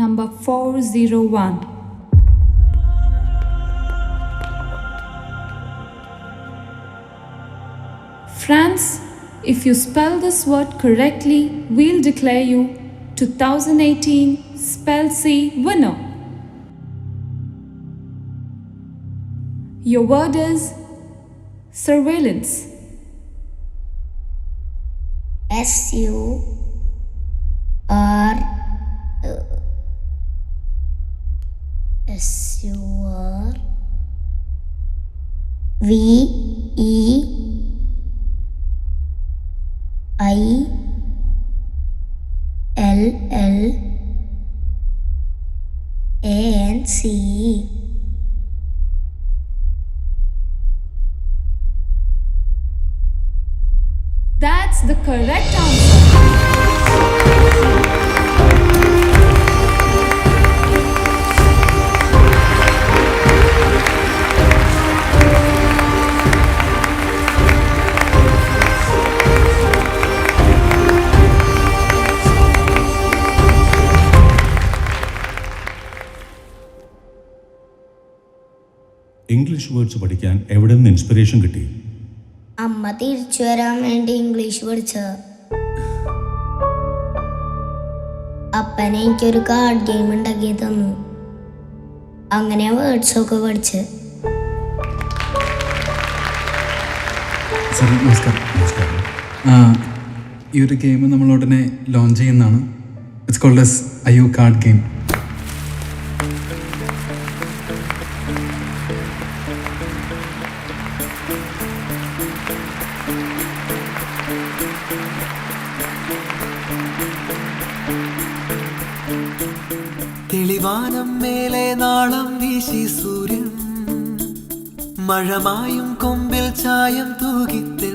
I: Number 401. France, if you spell this word correctly, we'll declare you 2018 Spell C winner. Your word is surveillance.
E: SURVEILLANCE.
I: That's the correct answer.
Q: English words പഠിക്കാൻ എവിടെ നിന്ന് ഇൻസ്പിറേഷൻ കിട്ടി?
E: അമ്മ തിരിച്ചു വരാൻ വേണ്ടി ഇംഗ്ലീഷ് പഠിച്ചത്. അപ്പനെ എനിക്കൊരു കാർഡ് ഗെയിം ഉണ്ടാക്കി തന്നു. അങ്ങനെ വേർഡ്സൊക്കെ പഠിച്ച്.
J: സാർ നമസ്കാരം. ഈ ഒരു ഗെയിം നമ്മൾ ഉടനെ ലോഞ്ച് ചെയ്യുന്നതാണ്. ഇറ്റ്സ് കോൾഡ് എസ് അയ്യോ കാർഡ് ഗെയിം.
N: തെളിവാനം മേലെ നാളം വീശി സൂര്യൻ മഴമായും കൊമ്പിൽ ചായം തൂകിത്തെ